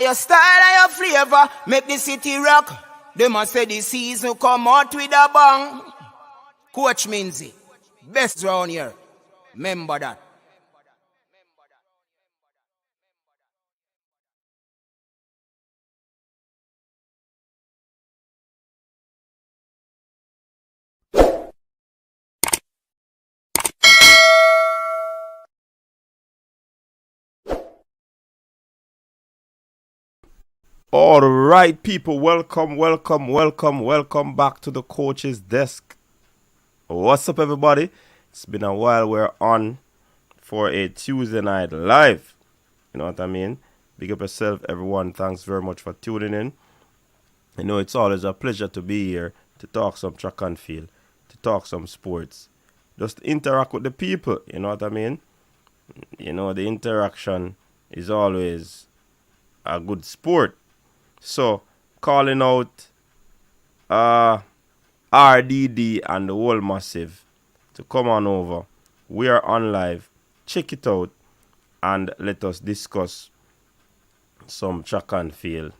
Your style and your flavor make the city rock. They must say the season come out with a bang. Coach Minzy, best round here. Remember that. All right, people, welcome back to the coach's desk. What's up, everybody? It's been a while. We're on for a Tuesday night live. You know what I mean? Big up yourself, everyone. Thanks very much for tuning in. You know, it's always a pleasure to be here to talk some track and field, to talk some sports, just interact with the people. You know what I mean? You know, the interaction is always a good sport. So, calling out RDD and the whole massive to come on over. We are on live. Check it out and let us discuss some track and field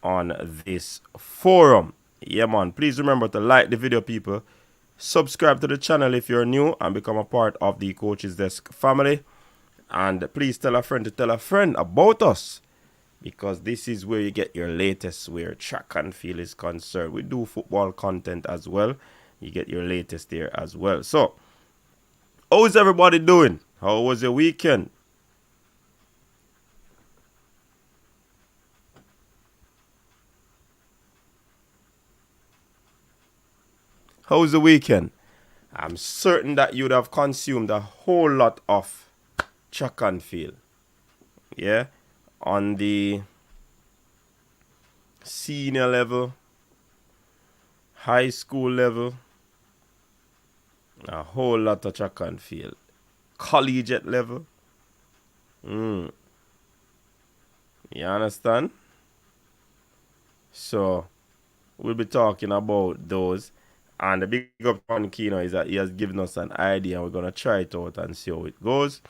on this forum. Yeah, man. Please remember to like the video, people. Subscribe to the channel if you're new and become a part of the Coach's Desk family. And please tell a friend to tell a friend about us, because this is where you get your latest where track and field is concerned. We do football content as well. You get your latest there as well. So, how's everybody doing? How was your weekend? How's the weekend? I'm certain that you'd have consumed a whole lot of track and field. Yeah? On the senior level, high school level, a whole lot of track and field. Collegiate level. You understand? So, we'll be talking about those. And the big up on Kino is that he has given us an idea, and we're going to try it out and see how it goes.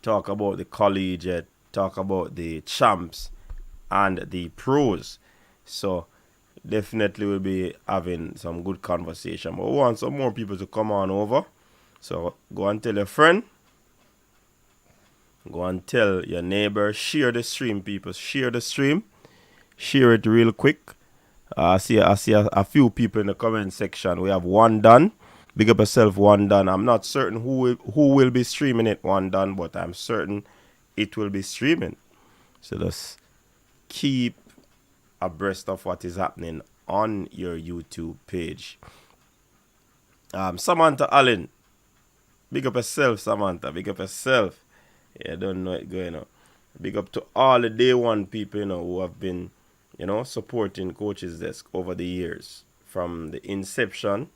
Talk about the collegiate, talk about the champs and the pros. So definitely we'll be having some good conversation. But we want some more people to come on over. So go and tell your friend. Go and tell your neighbor. Share the stream, people. Share the stream. Share it real quick. I see a few people in the comment section. We have one done. Big up yourself, one done. I'm not certain who will be streaming it, one done, but I'm certain it will be streaming. So just keep abreast of what is happening on your YouTube page. Samantha Allen, big up yourself, Samantha. Big up yourself. Yeah, I don't know it going on. Big up to all the day one people, who have been, supporting Coach's Desk over the years. From the inception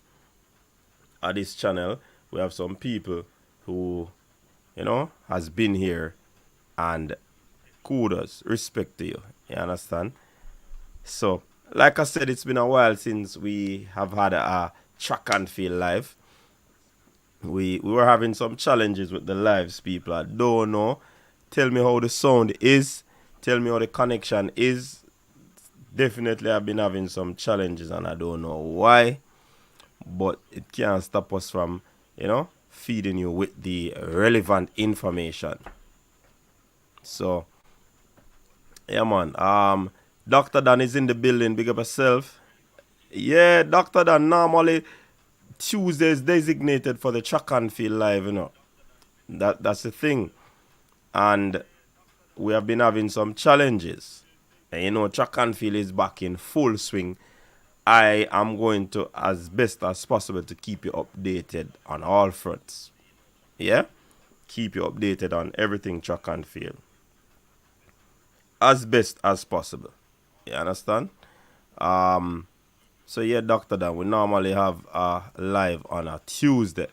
of this channel, we have some people who, has been here, and kudos, respect to you. You understand? So, like I said, it's been a while since we have had a track and field live. We were having some challenges with the lives, people. I don't know. Tell me how the sound is. Tell me how the connection is. Definitely I've been having some challenges and I don't know why. But it can't stop us from, feeding you with the relevant information. So, yeah, man. Dr. Dan is in the building. Big up yourself. Yeah, Dr. Dan, normally Tuesday is designated for the track and field live, That's the thing. And we have been having some challenges. And, track and field is back in full swing. I am going to, as best as possible, to keep you updated on all fronts. Yeah? Keep you updated on everything track and field. As best as possible. You understand? So yeah, Dr. Dan, we normally have live on a Tuesday.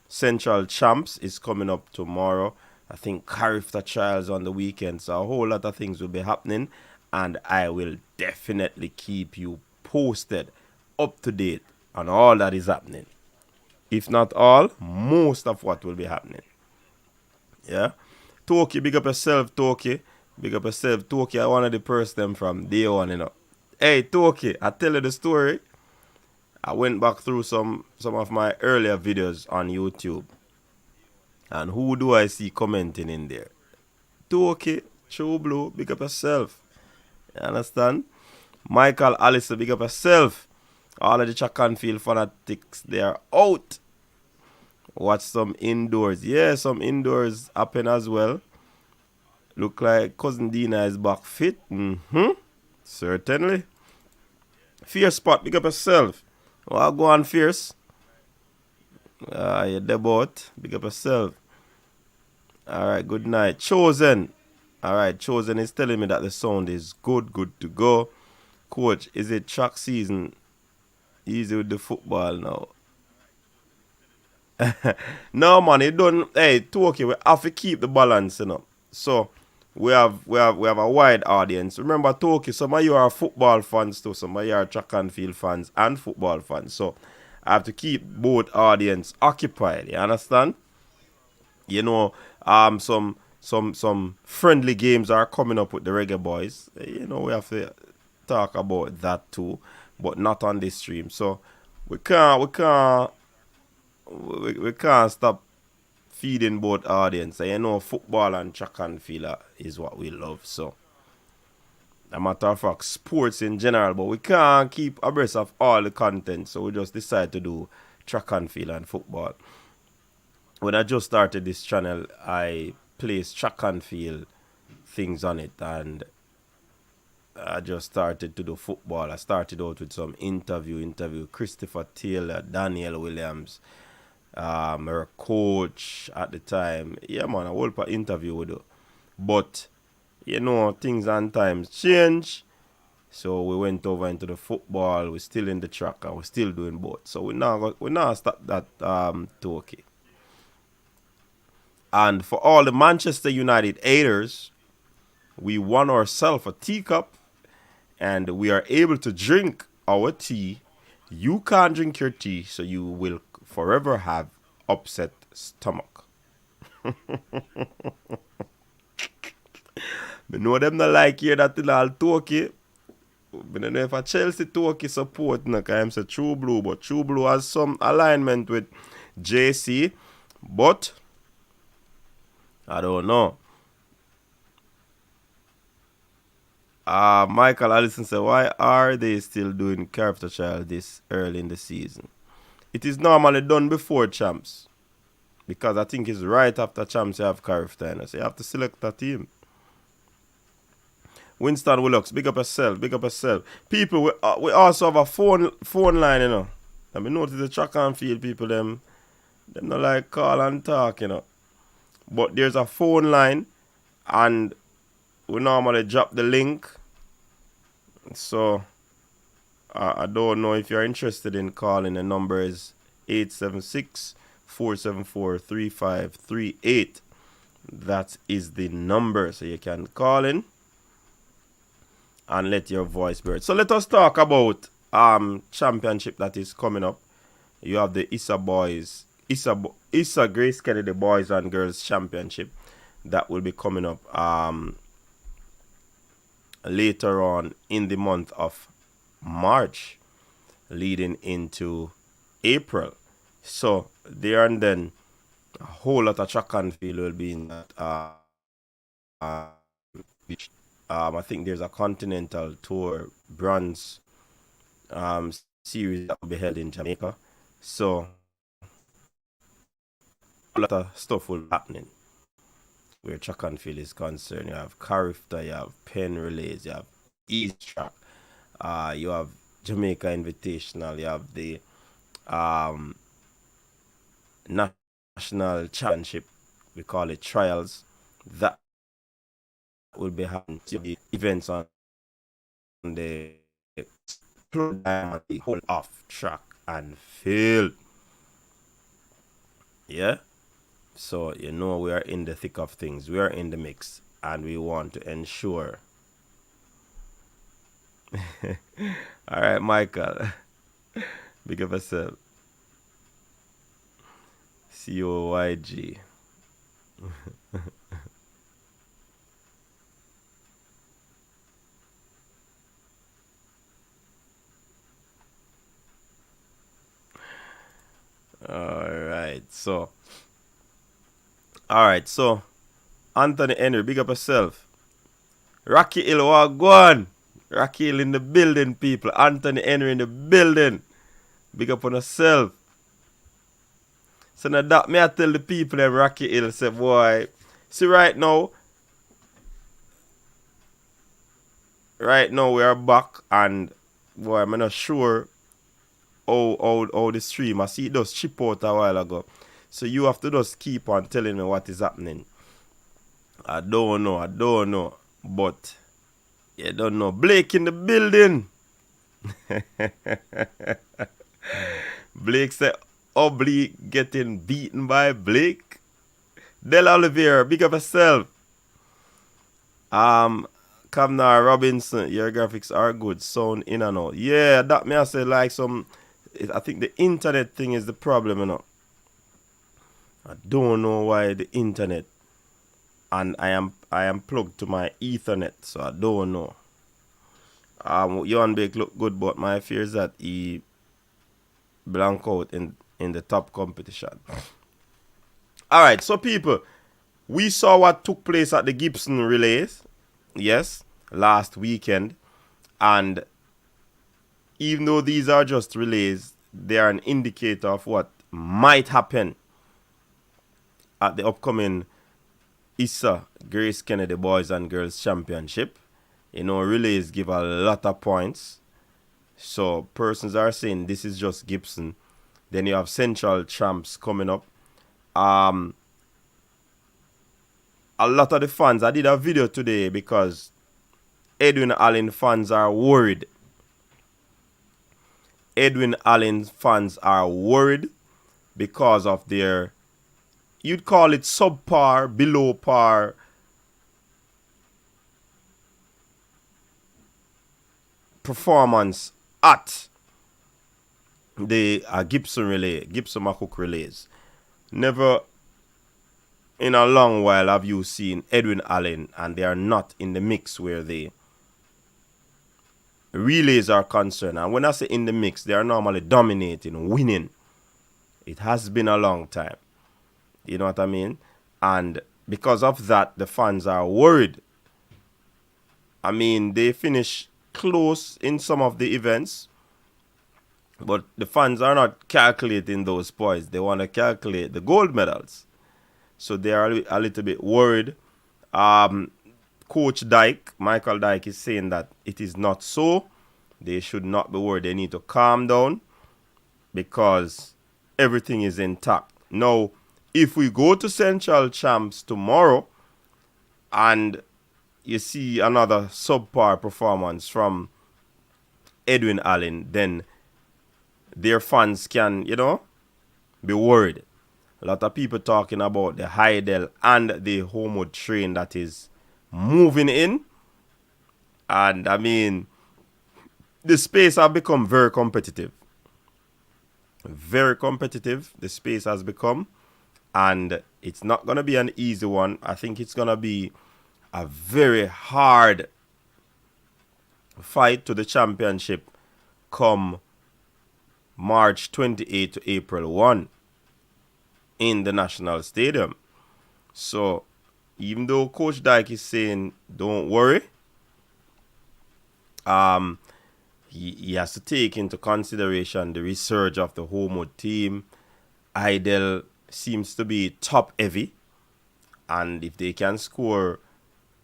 Central Champs is coming up tomorrow. I think Carifta Trials on the weekend. So a whole lot of things will be happening. And I will definitely keep you posted, up to date on all that is happening. If not all, most of what will be happening. Yeah. Toki, big up yourself, Toki. Big up yourself, Toki. I one of the person them from day one, you know. Hey, Toki, I tell you the story. I went back through some of my earlier videos on YouTube. And who do I see commenting in there? Toki, True Blue, big up yourself. You understand? Michael Allison, big up yourself. All of the track and field fanatics, they are out. Watch some indoors. Yeah, some indoors happen as well. Look like Cousin Dina is back fit. Certainly. Fierce Spot, big up yourself. Well, go on, Fierce. You're the boat. Big up yourself. Alright, good night. Chosen. Alright, Chosen is telling me that the sound is good to go. Coach, is it track season? Easy with the football now. No, man, it don't. Hey, Toki, we have to keep the balance, you know. So we have a wide audience. Remember, Toki, some of you are football fans too. Some of you are track and field fans and football fans. So I have to keep both audience occupied. You understand? You know, some friendly games are coming up with the Reggae Boys. You know, we have to talk about that too, but not on this stream. So we can't stop feeding both audience. You know, football and track and field is what we love. So, a matter of fact, sports in general, but we can't keep abreast of all the content. So we just decide to do track and field and football. When I just started this channel, I placed track and field things on it, and I just started to do football. I started out with some interview Christopher Taylor, Daniel Williams, her coach at the time. Yeah, man, a whole part interview with her. But, you know, things and times change. So we went over into the football. We're still in the track and we're still doing both. So we now start that Toki. And for all the Manchester United haters, we won ourselves a teacup and we are able to drink our tea. You can't drink your tea, so you will forever have upset stomach. I know them not like hear that in all Toki. I don't know if a Chelsea Toki support, because I'm say True Blue, but True Blue has some alignment with JC. But I don't know. Michael Allison said, why are they still doing character trial this early in the season? It is normally done before champs. Because I think it's right after champs you have character. So you have to select a team. Winston Willocks, big up yourself, big up yourself. People, we also have a phone line, you know. I mean, notice the track and field people, them not like call and talk, you know. But there's a phone line, and we normally drop the link. So I don't know if you're interested in calling. The number is 876-474-3538. That is the number, so you can call in and let your voice be heard. So let us talk about championship that is coming up. You have the Issa Grace Kennedy Boys and Girls Championship that will be coming up later on in the month of March, leading into April. So there and then a whole lot of track and field will be in that. I think there's a Continental Tour Bronze series that will be held in Jamaica. So a lot of stuff will be happening where track and field is concerned. You have Carifta, you have Penn Relays, you have East Track, you have Jamaica Invitational, you have the National Championship, we call it Trials, that will be happening. The events on the whole off track and field. Yeah? So, you know, we are in the thick of things. We are in the mix. And we want to ensure. Alright, Michael. Big up yourself. COYG. So, all right. So, Anthony Henry, big up yourself. Rocky Hill, what go on? Rocky Hill in the building, people. Anthony Henry in the building. Big up on yourself. So now that me I tell the people them Rocky Hill, say boy, see right now we are back and boy, I'm not sure how the stream. I see it just chip out a while ago. So you have to just keep on telling me what is happening. I don't know. But you don't know. Blake in the building. Blake said Oblique getting beaten by Blake. Del Olivier, big up yourself. Kamnar Robinson, your graphics are good. Sound in and out. Yeah, that me I say like some. I think the internet thing is the problem, you know. I don't know why the internet, and I am plugged to my Ethernet, so I don't know. Johan Blake look good, but my fear is that he blank out in the top competition. All right, so people, we saw what took place at the Gibson relays, yes, last weekend, and even though these are just relays, they are an indicator of what might happen at the upcoming ISA Grace Kennedy Boys and Girls Championship. You know, relays give a lot of points. So persons are saying this is just Gibson. Then you have Central Champs coming up. A lot of the fans, I did a video today because Edwin Allen fans are worried. Edwin Allen fans are worried because of their, you'd call it subpar, below par performance at the Gibson relay, Gibson Makuk relays. Never in a long while have you seen Edwin Allen, and they are not in the mix where the relays are concerned. And when I say in the mix, they are normally dominating, winning. It has been a long time. You know what I mean? And because of that, the fans are worried. I mean, they finish close in some of the events, but the fans are not calculating those points. They want to calculate the gold medals. So they are a little bit worried. Coach Dyke, Michael Dyke, is saying that it is not so. They should not be worried. They need to calm down because everything is intact. Now, if we go to Central Champs tomorrow and you see another subpar performance from Edwin Allen, then their fans can, you know, be worried. A lot of people talking about the Heidel and the Homewood train that is moving in. And I mean, the space has become very competitive. Very competitive, the space has become. And it's not going to be an easy one. I think it's going to be a very hard fight to the championship come March 28 to April 1 in the National Stadium. So, even though Coach Dyke is saying, don't worry, he has to take into consideration the resurge of the Homewood team. Idel seems to be top heavy, and if they can score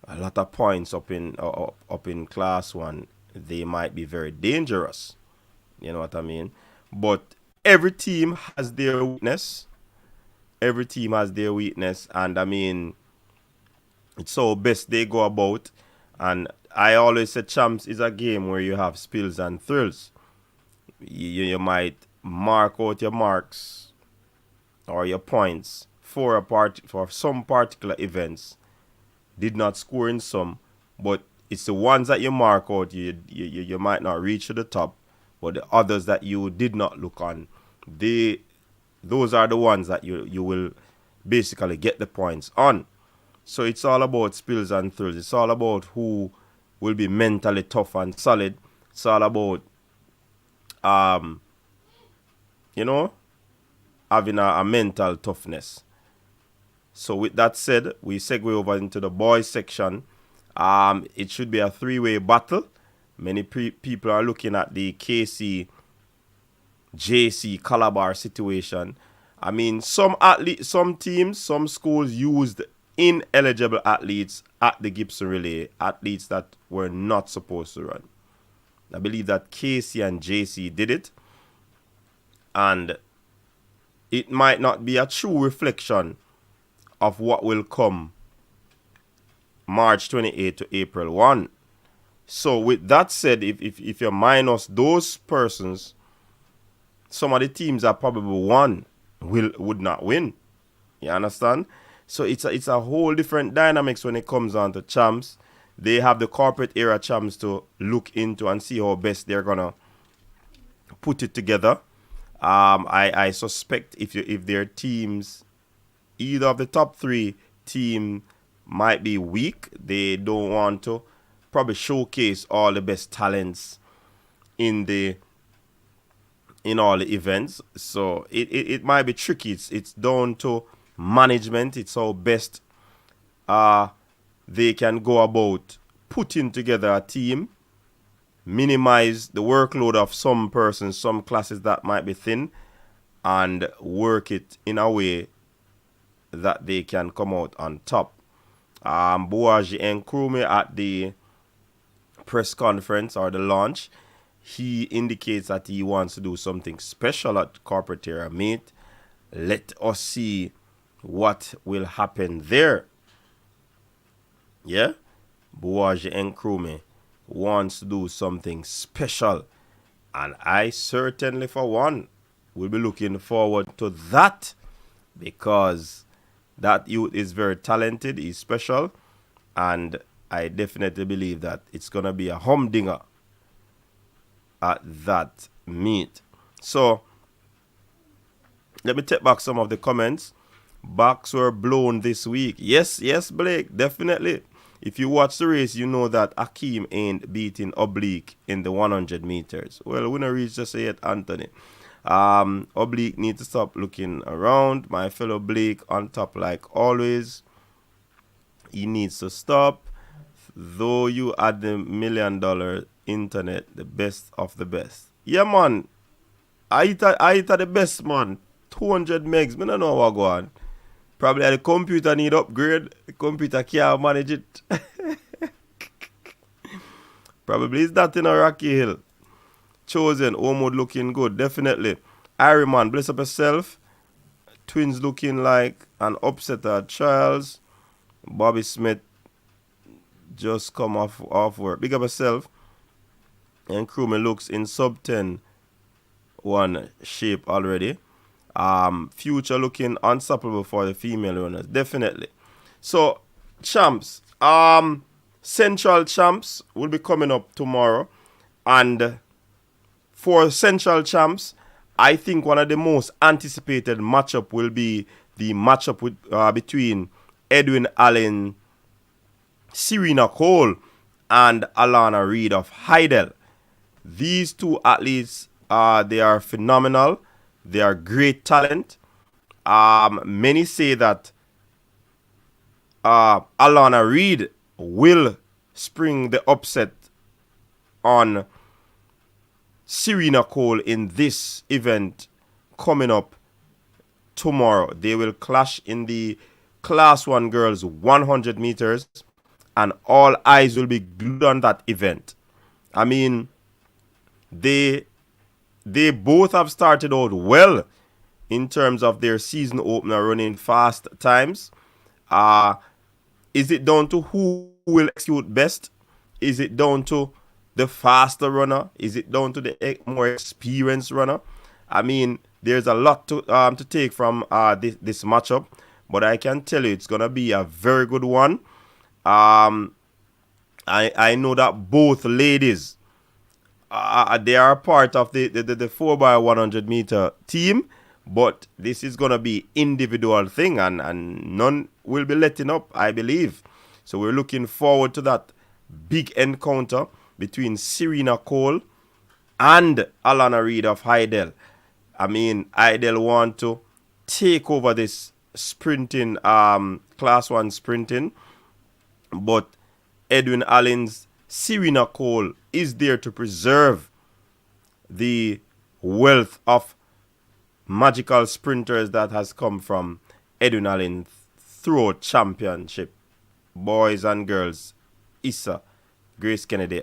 a lot of points up in Class 1, they might be very dangerous. You know what I mean? But every team has their weakness. Every team has their weakness, and I mean, it's so best they go about. And I always say Champs is a game where you have spills and thrills. You might mark out your marks or your points for some particular events. Did not score in some, but it's the ones that you mark out, you might not reach to the top, but the others that you did not look on, those are the ones that you will basically get the points on. So it's all about spills and thrills. It's all about who will be mentally tough and solid. It's all about, you know, having a mental toughness. So with that said, we segue over into the boys section. It should be a three-way battle. Many people are looking at the KC, JC, Calabar situation. I mean, some teams, some schools used ineligible athletes at the Gibson relay, athletes that were not supposed to run. I believe that KC and JC did it. And it might not be a true reflection of what will come March 28 to April 1. So with that said, if you minus those persons, some of the teams that probably won would not win. You understand? So it's a whole different dynamics when it comes on to champs. They have the corporate era champs to look into and see how best they're gonna put it together. I suspect if their teams, either of the top three team might be weak, they don't want to probably showcase all the best talents in all the events. So it might be tricky. It's down to management. It's how best they can go about putting together a team, minimize the workload of some persons, some classes that might be thin, and work it in a way that they can come out on top. Bouaji Nkrumah at the press conference or the launch, he indicates that he wants to do something special at corporate era meet. Let us see what will happen there. Yeah, Bouaji Nkrumah wants to do something special, and I certainly for one will be looking forward to that, because that youth is very talented, he's special, and I definitely believe that it's going to be a humdinger at that meet. So let me take back some of the comments. Backs were blown this week. Yes, Blake, definitely. If you watch the race, you know that Akeem ain't beating Oblique in the 100 meters. Well, we don't reach just yet, Anthony. Oblique needs to stop looking around. My fellow Blake on top like always. He needs to stop. Though you add the $1 million internet, the best of the best. Yeah, man. I hit the best, man. 200 megs. I don't know what go on. Probably the computer need upgrade. The computer can't manage it. Probably is that in a Rocky Hill. Chosen, Omod looking good, definitely. Irie man, bless up yourself. Twins looking like an upsetter at trials. Bobby Smith just come off work. Big up yourself. And Nkrumah looks in sub 10 one shape already. Future looking unstoppable for the female runners, definitely. So, champs. Central champs will be coming up tomorrow. And for Central champs, I think one of the most anticipated matchup will be the matchup between Edwin Allen, Serena Cole, and Alana Reid of Heidel. These two athletes, they are phenomenal. They are great talent. Many say that Alana Reid will spring the upset on Serena Cole in this event coming up tomorrow. They will clash in the Class 1 girls 100 meters, and all eyes will be glued on that event. I mean, they both have started out well in terms of their season opener running fast times. Is it down to who will execute best? Is it down to the faster runner? Is it down to the more experienced runner? I mean, there's a lot to take from this matchup, but I can tell you it's going to be a very good one. I know that both ladies, they are part of the 4x100 meter team, but this is going to be individual thing, and none will be letting up, I believe. So we're looking forward to that big encounter between Serena Cole and Alana Reid of Heidel. I mean, Heidel want to take over this sprinting, class 1 sprinting. But Edwin Allen's Serena Cole is there to preserve the wealth of magical sprinters that has come from Edwin Allen throughout championship, boys and girls, ISA, Grace Kennedy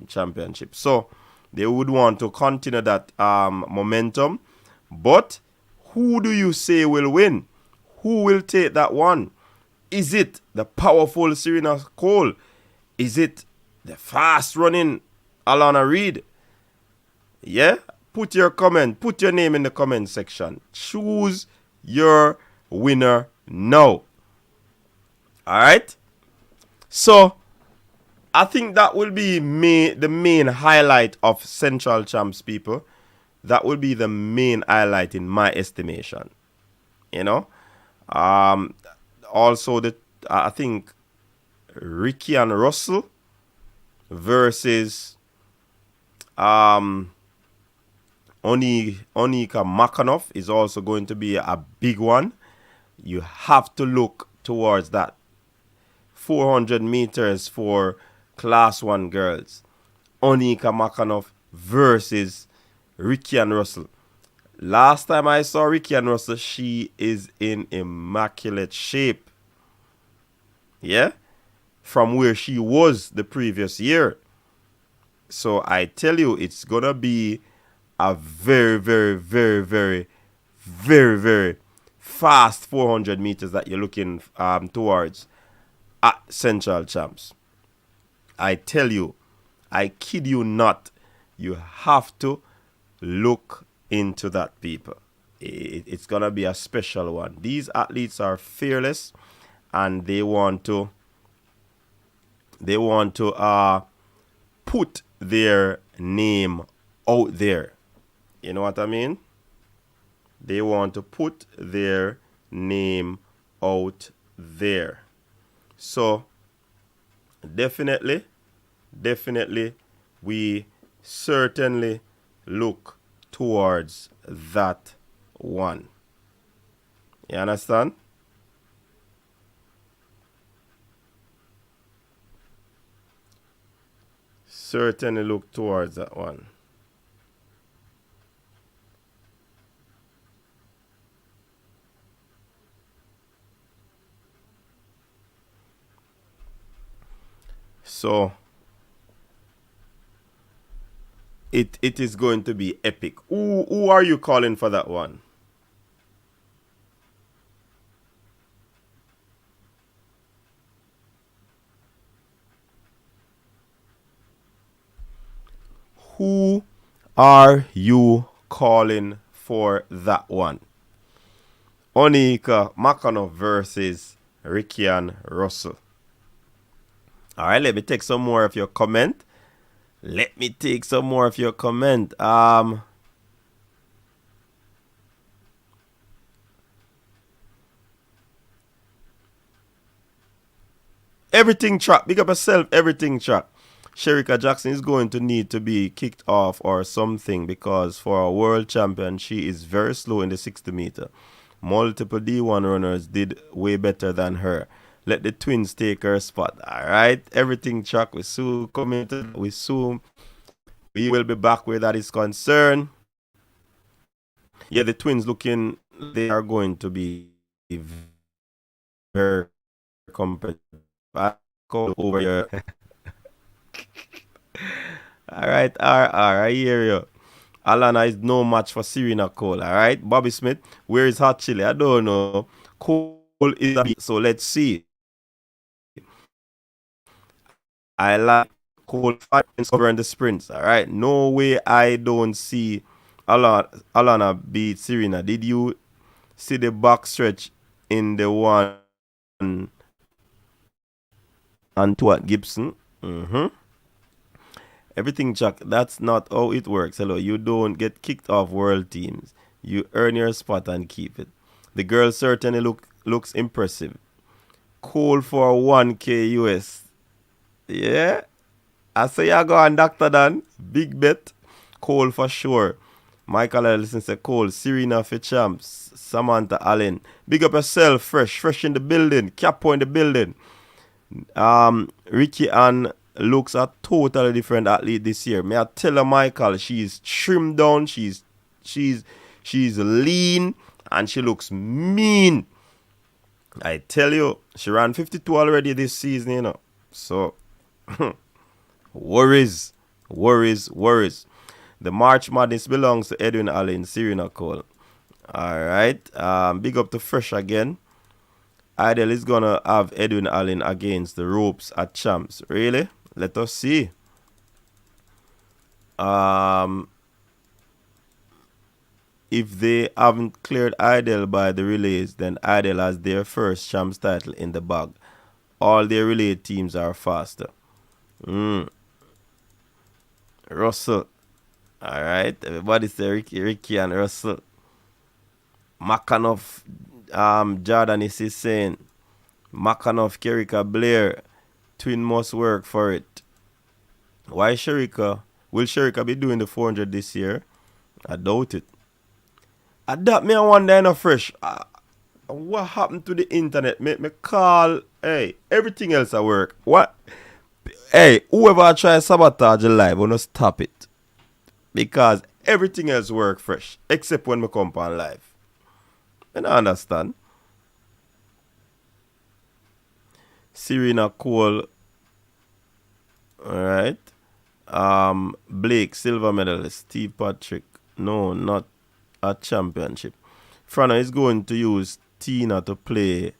championship. So they would want to continue that momentum. But who do you say will win? Who will take that one? Is it the powerful Serena Cole? Is it the fast running Alana Reid? Yeah? Put your comment. Put your name in the comment section. Choose your winner now. Alright? So, I think that will be the main highlight of Central Champs, people. That will be the main highlight in my estimation. You know? Also, I think Ricky and Russell versus Onika Makhanoff is also going to be a big one. You have to look towards that 400 meters for class 1 girls. Onika Makhanoff versus Ricky and Russell. Last time I saw Ricky and Russell, she is in immaculate shape. Yeah? From where she was the previous year. So I tell you, it's going to be a very, very, very, very, very, very fast 400 meters that you're looking towards at Central Champs. I tell you, I kid you not, you have to look into that, people. It's going to be a special one. These athletes are fearless and they want to put their name out there. You know what I mean? They want to put their name out there. So definitely we certainly look towards that one. You understand? Certainly look towards that one. So it is going to be epic. Who are you calling for that one? Who are you calling for that one? Onika Makhanoff versus Ricky and Russell. Alright, let me take some more of your comment. Everything track. Big up yourself, everything track. Sharika Jackson is going to need to be kicked off or something because for a world champion, she is very slow in the 60 meter. Multiple D1 runners did way better than her. Let the twins take her spot. Alright, everything track. We soon commented. We will be back where that is concerned. Yeah, the twins looking, they are going to be very competitive. Over here. Alright, I hear you. Alana is no match for Serena Cole. Alright, Bobby Smith, where is Hot Chili? I don't know. Cole is a beat, so let's see. I like Cole covering the sprints. Alright, no way I don't see Alana beat Serena. Did you see the back stretch in the one and two at Gibson? Everything, Chuck. That's not how it works. Hello, you don't get kicked off world teams. You earn your spot and keep it. The girl certainly looks impressive. Cole for 1K US. Yeah. I say you go on Dr. Dan. Big bet. Cole for sure. Michael Ellison said, Cole, Serena for champs. Samantha Allen. Big up yourself, fresh in the building. Capo in the building. Ricky Ann looks a totally different athlete this year. May I tell her, Michael, she's trimmed down, she's lean, and she looks mean. I tell you, she ran 52 already this season, you know. So, worries. The March Madness belongs to Edwin Allen, Serena Cole. Alright. Big up to Fresh again. Idle is going to have Edwin Allen against the ropes at champs. Really? Let us see. If they haven't cleared Idle by the relays, then Idle has their first champs title in the bag. All their relay teams are faster. Russell. Alright. Everybody say Ricky and Russell. Makanov, Jordan is saying. Makanov, Sharika, Blair. Twin must work for it. Why Sharika? Will Sharika be doing the 400 this year? I doubt it. I doubt me. I wonder, you know, Fresh. What happened to the internet? Me call. Hey, everything else I work. What? Hey, whoever try sabotage the live, wanna stop it. Because everything else work Fresh. Except when me come on live. I don't understand. Serena Cole. Alright. Blake, silver medalist. Steve Patrick. No, not a championship. Frano is going to use Tina to play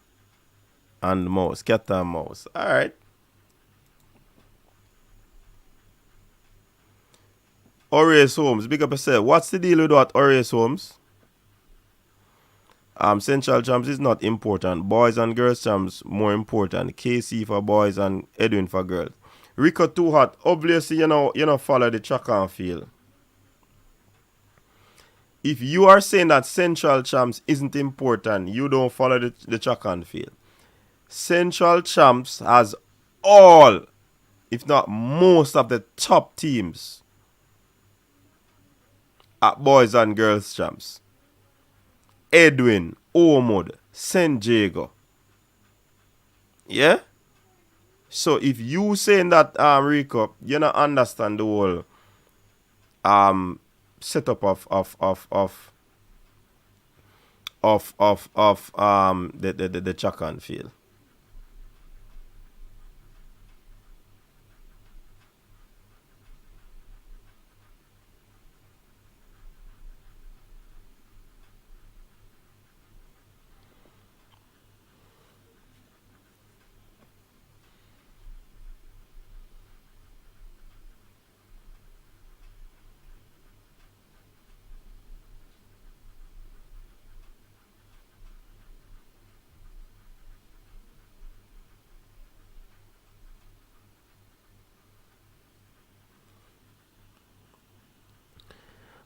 and mouse. Cat and mouse. Alright. Horace Holmes. Big up yourself. What's the deal with what, Horace Holmes? Central champs is not important. Boys and girls champs more important. KC for boys and Edwin for girls. Rico too hot. Obviously, you know follow the track and field. If you are saying that Central champs isn't important, you don't follow the track and field. Central champs has all, if not most of the top teams at boys and girls champs. Edwin, Omod, St. Jago. Yeah? So if you saying that, Rico, you don't understand the whole setup of the track and field.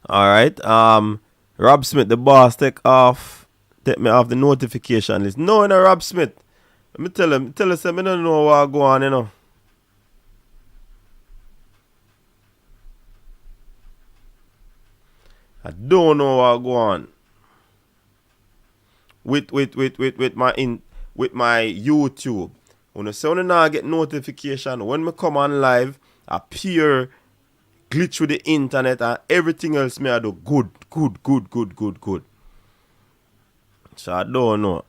Alright. Rob Smith, the boss, take me off the notification list. No, Rob Smith. Let me tell him, I don't know what go on, you know. I don't know what go on. With my YouTube. When you say when I get notification, when me come on live, appear glitch with the internet and everything else me I do good. So I don't know.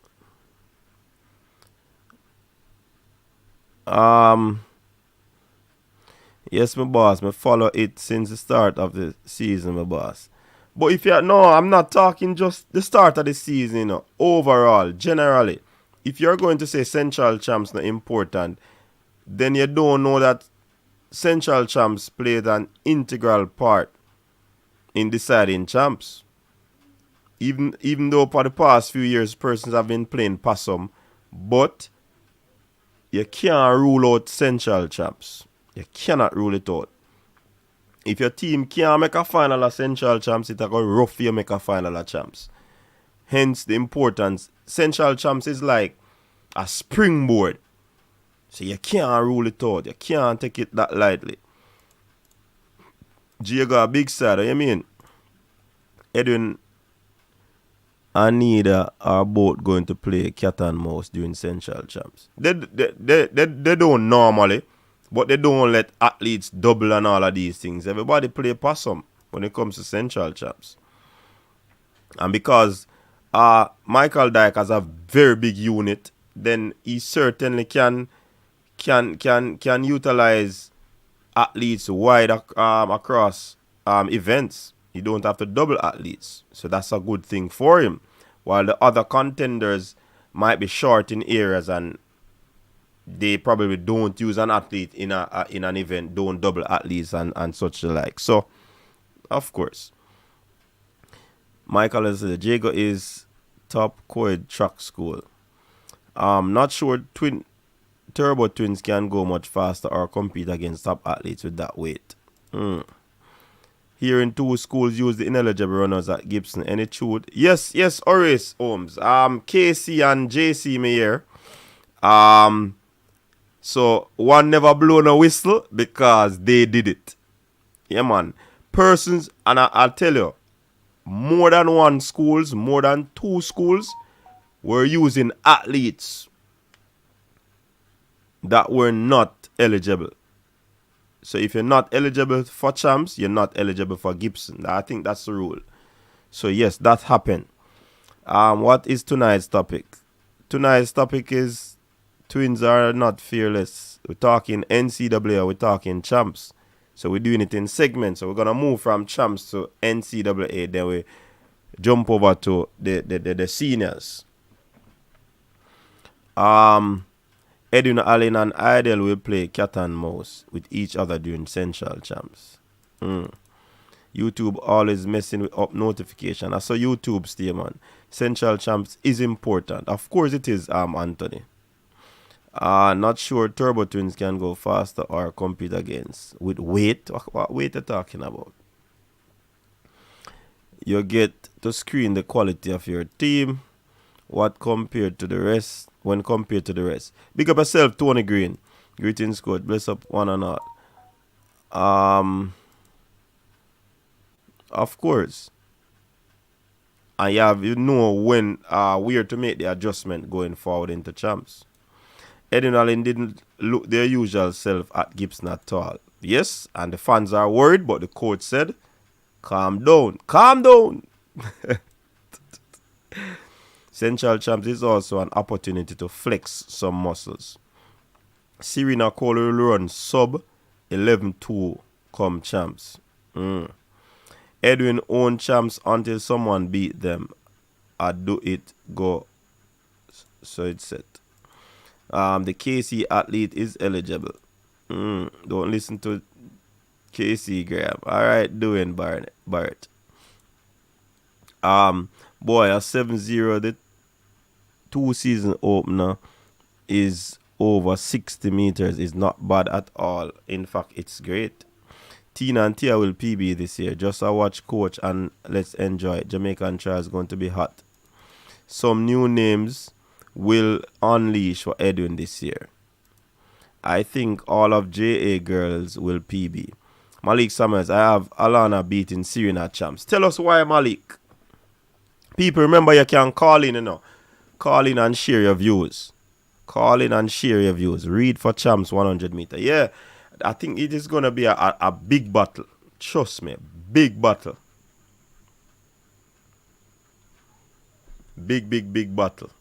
Yes, my boss, me follow it since the start of the season, my boss. But if you no, I'm not talking just the start of the season, you know, overall, generally. If you're going to say Central Champs not important, then you don't know that Central Champs played an integral part in deciding champs. Even though for the past few years persons have been playing possum, but you can't rule out Central Champs. You cannot rule it out. If your team can't make a final of Central Champs, it's going rough for you make a final of champs. Hence the importance. Central Champs is like a springboard. So you can't rule it out. You can't take it that lightly. Jay got a big side, what you mean? Edwin and Nida are both going to play cat and mouse during Central Champs. They don't normally, but they don't let athletes double and all of these things. Everybody play possum when it comes to Central Champs. And because Michael Dyke has a very big unit, then he certainly can utilize athletes wide across events. You don't have to double athletes, so that's a good thing for him. While the other contenders might be short in areas and they probably don't use an athlete in an event, don't double athletes and such like. So, of course, Michael has said Jago is top co-ed track school. Not sure Turbo Twins can go much faster or compete against top athletes with that weight. Here in 2 schools use the ineligible runners at Gibson. Any truth? Yes, Horace Holmes. KC and JC me here. So one never blown a whistle because they did it. Yeah, man. Persons, and I'll tell you, more than 1 schools, more than 2 schools were using athletes that were not eligible. So if you're not eligible for champs, you're not eligible for Gibson. I think that's the rule. So yes, that happened. What is tonight's topic? Tonight's topic is twins are not fearless. We're talking NCAA, we're talking champs. So we're doing it in segments. So we're going to move from champs to NCAA. Then we jump over to the seniors. Edwin, Allen, and Idle will play cat and mouse with each other during Central Champs. YouTube always messing with up notification. I saw YouTube stay, man. Central Champs is important. Of course it is, Anthony. Not sure Turbo Twins can go faster or compete against. With weight? What weight are you talking about? You get to screen the quality of your team. What compared to the rest? When compared to the rest. Big up yourself, Tony Green. Greetings, coach. Bless up one and all. Of course. And you know when where to make the adjustment going forward into champs. Edwin Allen didn't look their usual self at Gibson at all. Yes, and the fans are worried, but the coach said, calm down. Calm down. Central Champs is also an opportunity to flex some muscles. Serena Cole will run sub 11-2 come champs. Edwin own champs until someone beat them. I do it go. So it's set. The KC athlete is eligible. Don't listen to KC Graham. Alright, doing Barrett. Boy, a 7-0 the 2-season opener is over 60 meters. Is not bad at all. In fact, it's great. Tina and Tia will PB this year. Just a watch coach and let's enjoy it. Jamaican trial is going to be hot. Some new names will unleash for Edwin this year. I think all of JA girls will PB. Malik Summers, I have Alana beating Serena champs. Tell us why, Malik. People, remember you can call in, Call in and share your views. Read for champs 100 meter. Yeah, I think it is going to be a big battle. Trust me, big battle. Big battle.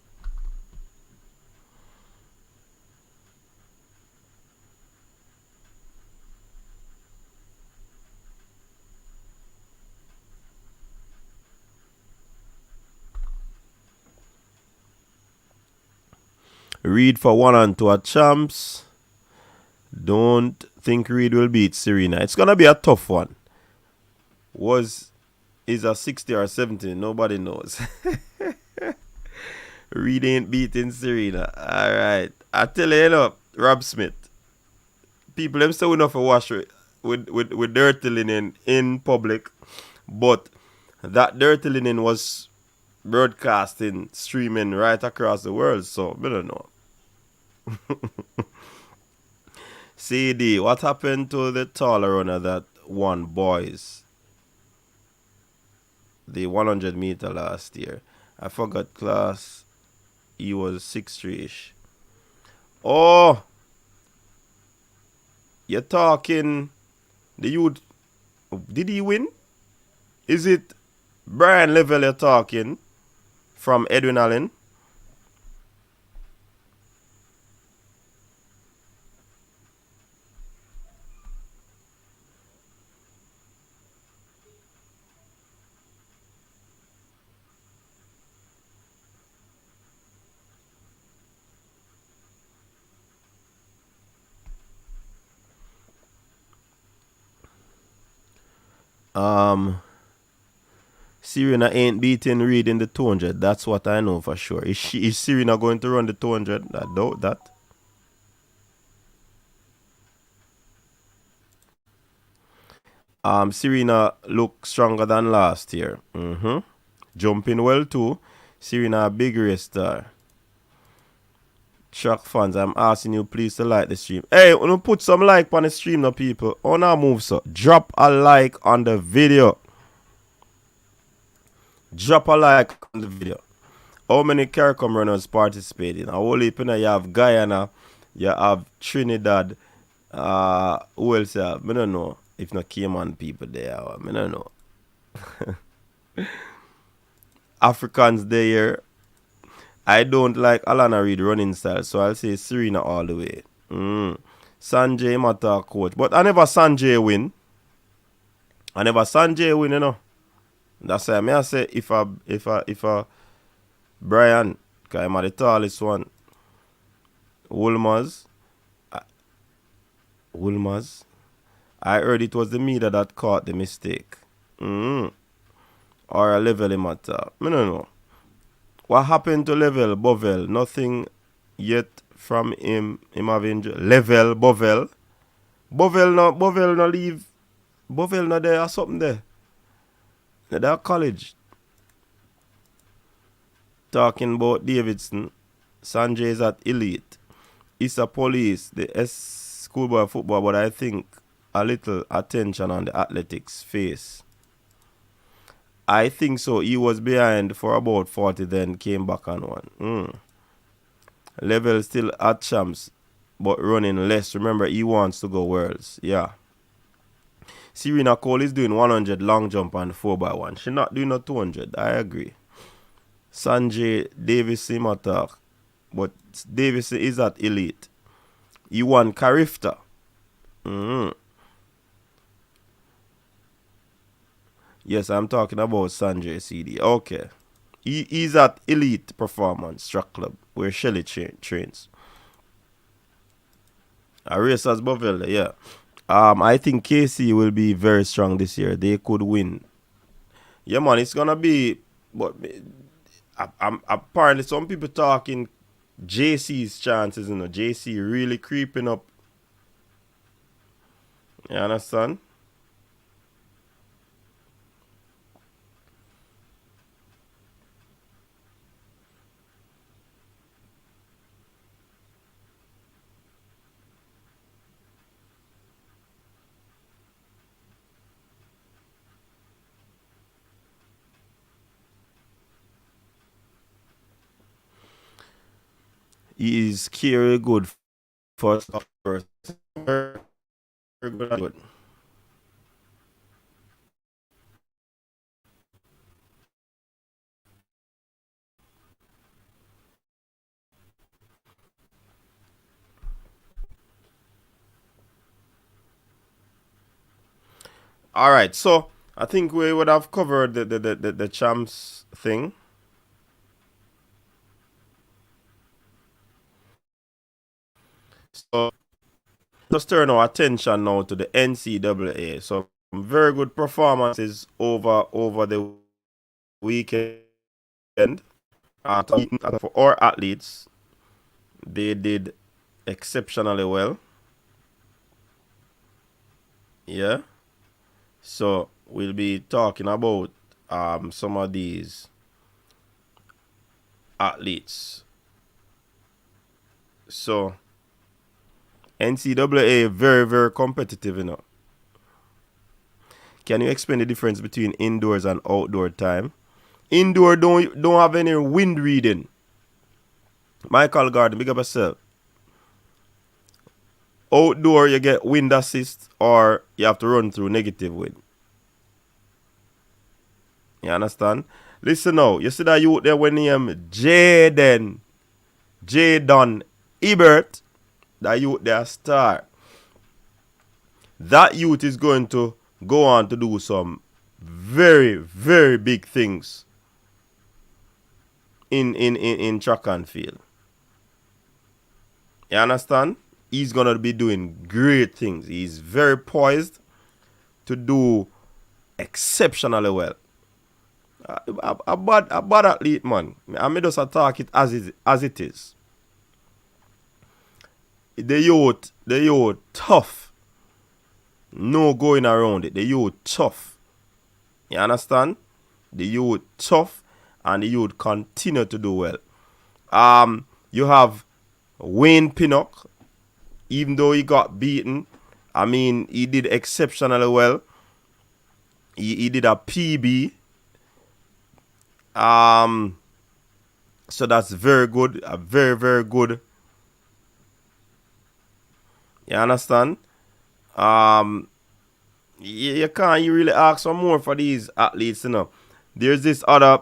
Reed for 1 and 2 at champs. Don't think Reed will beat Serena. It's gonna be a tough one. Is a 60 or 70? Nobody knows. Reed ain't beating Serena. Alright. I tell you, Rob Smith. People them still enough to wash with dirty linen in public. But that dirty linen was broadcasting, streaming right across the world. So I don't know. CD, what happened to the taller runner that won boys? the 100 meter last year. I forgot class. He was 6'3"-ish. Oh, you're talking the youth. Did he win? Is it Brian Level you're talking from Edwin Allen? Serena ain't beating Reed in the 200. That's what I know for sure. Is Serena going to run the 200? I doubt that. Serena look stronger than last year. Jumping well too. Serena a big race star. Track fans, I'm asking you please to like the stream. Hey, wanna put some like on the stream now, people. On our move, so drop a like on the video. Drop a like on the video. How many CARICOM runners participating? A whole heap. You have Guyana, you have Trinidad. Who else you have? I don't know. If not Cayman people there, I don't know. Africans there. I don't like Alana Reid running style, so I'll say Serena all the way. Sanjay Mata coach. But I never Sanjay win. You know. That's why I say if a Brian, because I'm the tallest one. Woolmers. I heard it was the media that caught the mistake. Or a Level matter. I don't know. What happened to Level Bovel? Nothing yet from him having Level Bovel. Bovel no leave. Bovel no there or something there. They're college. Talking about Davidson. Sanjay is at elite. Issa Police, the schoolboy football, but I think a little attention on the athletics face. I think so. He was behind for about 40, then came back on one. Level still at champs, but running less. Remember, he wants to go worlds. Yeah. Serena Cole is doing 100 long jump and 4x1. She's not doing a 200. I agree. Sanjay Davis attack, but Davis is at elite. He won Carifta. Yes, I'm talking about Sanjay CD. Okay. He's at Elite Performance Track Club, where Shelly trains. A racers Bovell, yeah. I think KC will be very strong this year. They could win. Yeah, man, it's gonna be. But apparently, some people talking JC's chances. You know, JC really creeping up. You understand? He is very good for first. Very good. All right, so I think we would have covered the champs thing. So let's turn our attention now to the NCAA. So very good performances over the weekend. For our athletes, they did exceptionally well. Yeah. So we'll be talking about some of these athletes. So NCAA very, very competitive, you know. Can you explain the difference between indoors and outdoor time? Indoor don't have any wind reading. Michael Garden, big up yourself. Outdoor, you get wind assist or you have to run through negative wind. You understand? Listen now, you see that youth there when name Jaydon Hibbert, that youth there star. That youth is going to go on to do some very, very big things in track and field. You understand? He's going to be doing great things. He's very poised to do exceptionally well. A bad athlete, man. I may just attack it as it is. The youth tough. No going around it. The youth tough. You understand? The youth tough and the youth continue to do well. You have Wayne Pinnock. Even though he got beaten, I mean, he did exceptionally well. He did a PB. So that's very good. A very, very good. You understand? You can't really ask for more for these athletes, you know. There's this other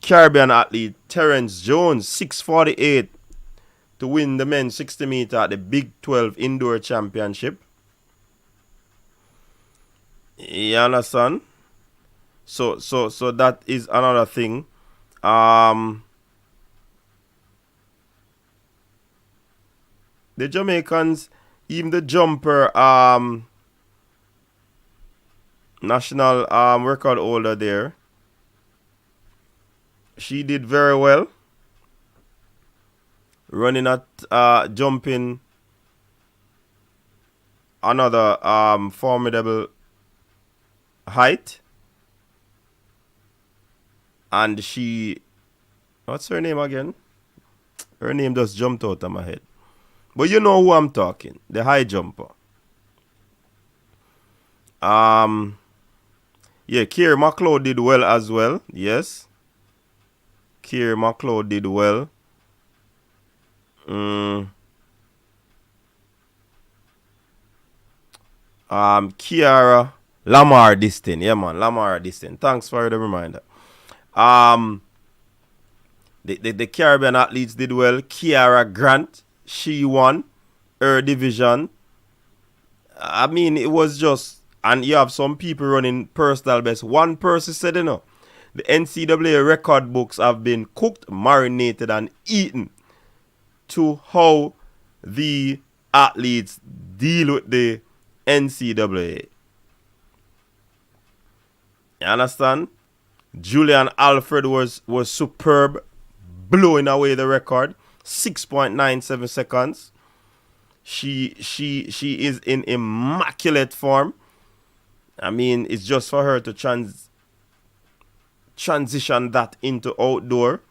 Caribbean athlete, Terrence Jones, 6:48 to win the men's 60 meter at the Big 12 Indoor Championship. You understand? So that is another thing. The Jamaicans, even the jumper, national record holder there, she did very well. Running at jumping another formidable height. And she, what's her name again? Her name just jumped out of my head. But you know who I'm talking. The high jumper. Yeah, Kier McLeod did well as well. Yes. Kier McLeod did well. Kiara Lamar Distin. Yeah, man. Lamar Distin. Thanks for the reminder. The Caribbean athletes did well. Kiara Grant, she won her division. I mean, it was just, and you have some people running personal best. One person said, you know, the NCAA record books have been cooked, marinated, and eaten to how the athletes deal with the NCAA. You understand? Julian Alfred was superb, blowing away the record, 6.97 seconds. She is in immaculate form. I mean, it's just for her to transition that into outdoor,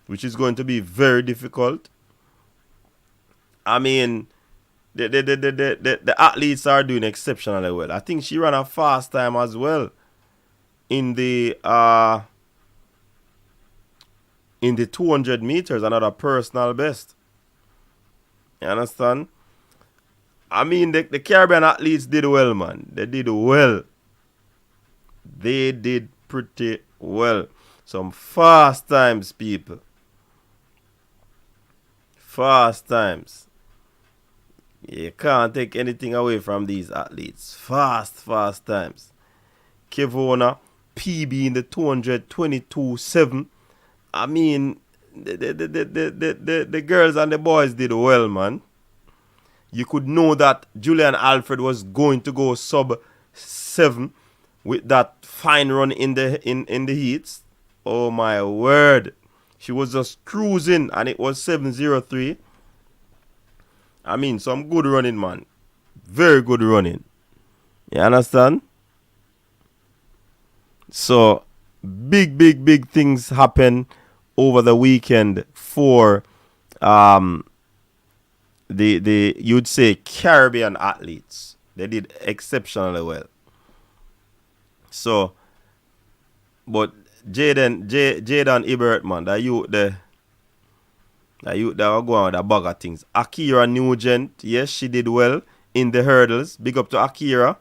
which is going to be very difficult. I mean, the athletes are doing exceptionally well. I think she ran a fast time as well in the 200 meters, another personal best. You understand? I mean, the Caribbean athletes did well, man. They did well. They did pretty well. Some fast times, people. Fast times. You can't take anything away from these athletes. Fast times. Kevona, PB in the 222.7. I mean, the girls and the boys did well, man. You could know that Julian Alfred was going to go sub 7 with that fine run in the heats. Oh my word. She was just cruising and it was 7:03. I mean, some good running, man. Very good running. You understand? So, big things happen over the weekend for the you'd say Caribbean athletes. They did exceptionally well. So, but Jaydon Hibbert, man, that youth there. That were going with a bag of things. Akira Nugent, yes, she did well in the hurdles. Big up to Akira.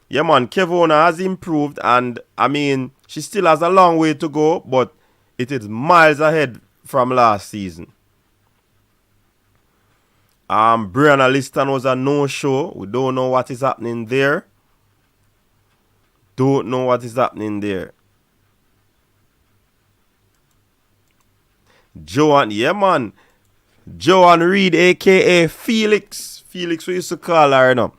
Yeah, man, Kevona has improved, and I mean, she still has a long way to go, but it is miles ahead from last season. Brianna Liston was a no-show. We don't know what is happening there. Joanne, yeah, man. Joanne Reed, a.k.a. Felix. Felix, we used to call her, you know.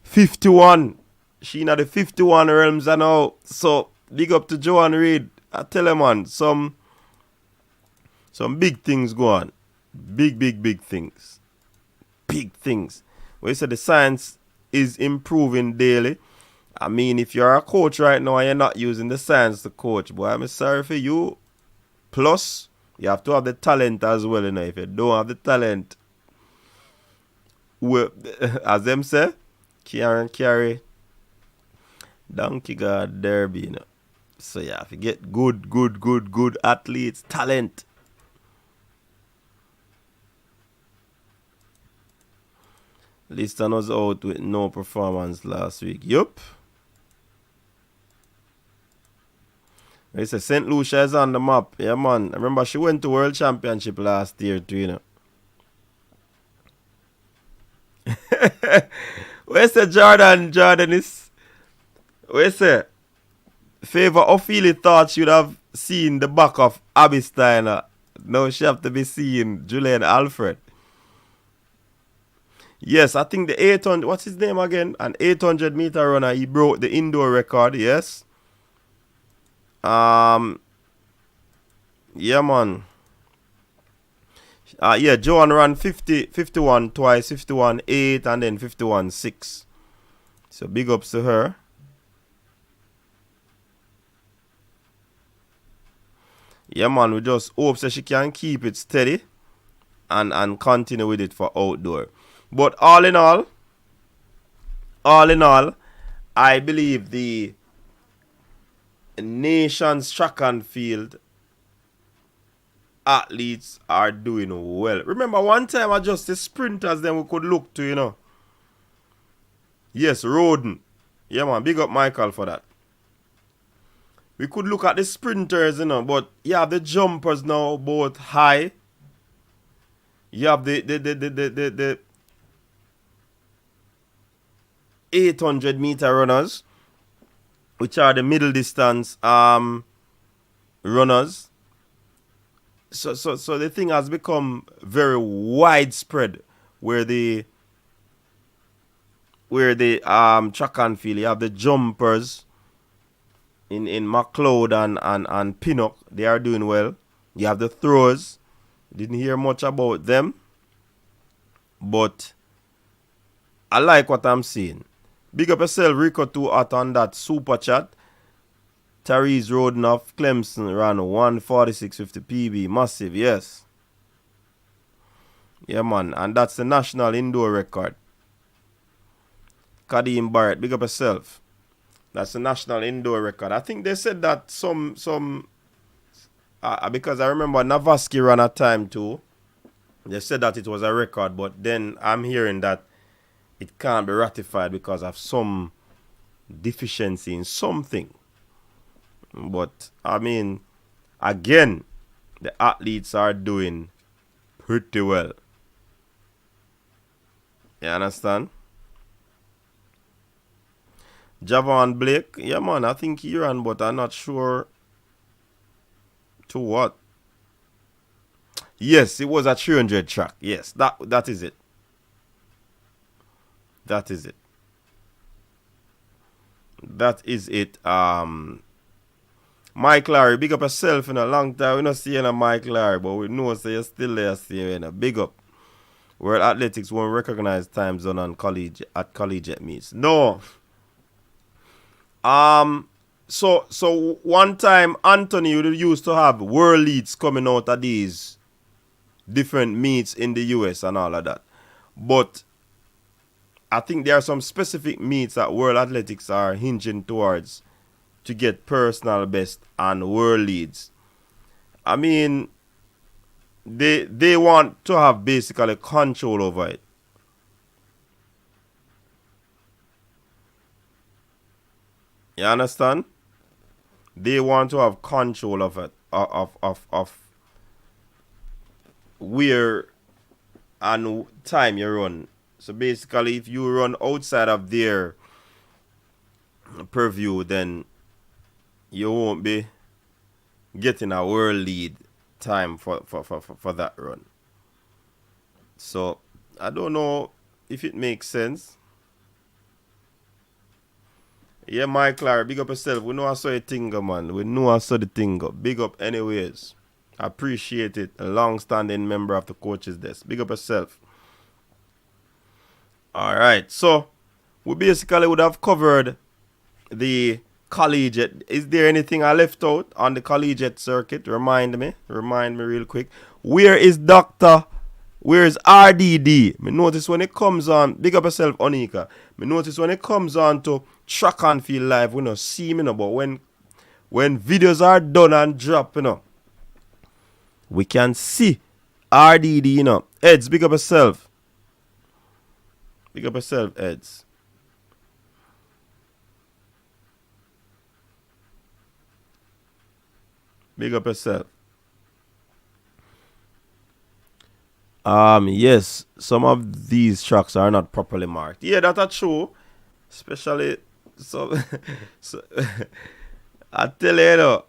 51. She in the 51 realms now. So, big up to Joanne Reed. I tell you, man, some big things go on. Big things. Big things. We said the science is improving daily. I mean, if you're a coach right now and you're not using the science to coach, boy, I'm sorry for you. Plus, you have to have the talent as well, you know. If you don't have the talent, well, as them say, carry donkey guard derby, you know. So yeah, if you get good athletes, talent. Liston was out with no performance last week. Yup. They say St. Lucia is on the map. Yeah, man. I remember she went to World Championship last year too, you know. Where's the Jordan is? Where's the Favor Ophelia thought she'd have seen the back of Abby Steiner. Now she have to be seeing Julian Alfred. Yes, I think the 800, what's his name again? An 800-meter runner. He broke the indoor record, yes. Yeah, man. Yeah, Joan ran 51 twice, 51.8 and then 51.6. So big ups to her. Yeah, man, we just hope that she can keep it steady and continue with it for outdoor. But all in all, I believe the nation's track and field athletes are doing well. Remember, one time I just the sprinters then we could look to, you know. Yes, Roden. Yeah, man, big up Michael for that. We could look at the sprinters, you know, but you have the jumpers now both high. You have the 800-meter runners, which are the middle distance runners. So the thing has become very widespread where the track and field, you have the jumpers in McLeod and Pinnock, they are doing well. You have the throwers, didn't hear much about them, but I like what I'm seeing. Big up yourself, Rico, too hot on that super chat. Therese Rodenoff, Clemson ran 1:46.50 PB. Massive, yes. Yeah, man. And that's the national indoor record. Kadeem Barrett, big up yourself. That's the national indoor record. I think they said that because I remember Navaski ran a time too. They said that it was a record, but then I'm hearing that it can't be ratified because of some deficiency in something. But, I mean, again, the athletes are doing pretty well. You understand? Jaydon Blake, yeah, man, I think he ran, but I'm not sure to what. Yes, it was a 300 track. Yes, that is it. That is it. That is it. Mike Larry, big up yourself in a long time. We not seeing a Mike Larry, but we know so you're still there, seeing big up. World Athletics won't recognize time zone on collegiate meets. No. So one time Anthony used to have world leads coming out of these different meets in the US and all of that. But I think there are some specific meets that World Athletics are hinging towards to get personal best and world leads. I mean, they want to have basically control over it. You understand? They want to have control of it, of where and time you run. So basically, if you run outside of their purview, then you won't be getting a world lead time for that run. So I don't know if it makes sense. Yeah, my Clara, big up yourself. We know I saw your thing, man. We know I saw the thing up. Big up anyways. Appreciate it. A long-standing member of the coaches desk. Big up yourself. Alright, so we basically would have covered the collegiate. Is there anything I left out on the collegiate circuit? Remind me real quick. Where is RDD? Me notice when it comes on, big up yourself, Onika. Me notice when it comes on to track and field live, we don't see me, but when videos are done and drop, we can see RDD, Eds, big up yourself. Big up yourself, Eds. Big up yourself. Yes, some of these tracks are not properly marked. Yeah, that's true. Especially so I tell you,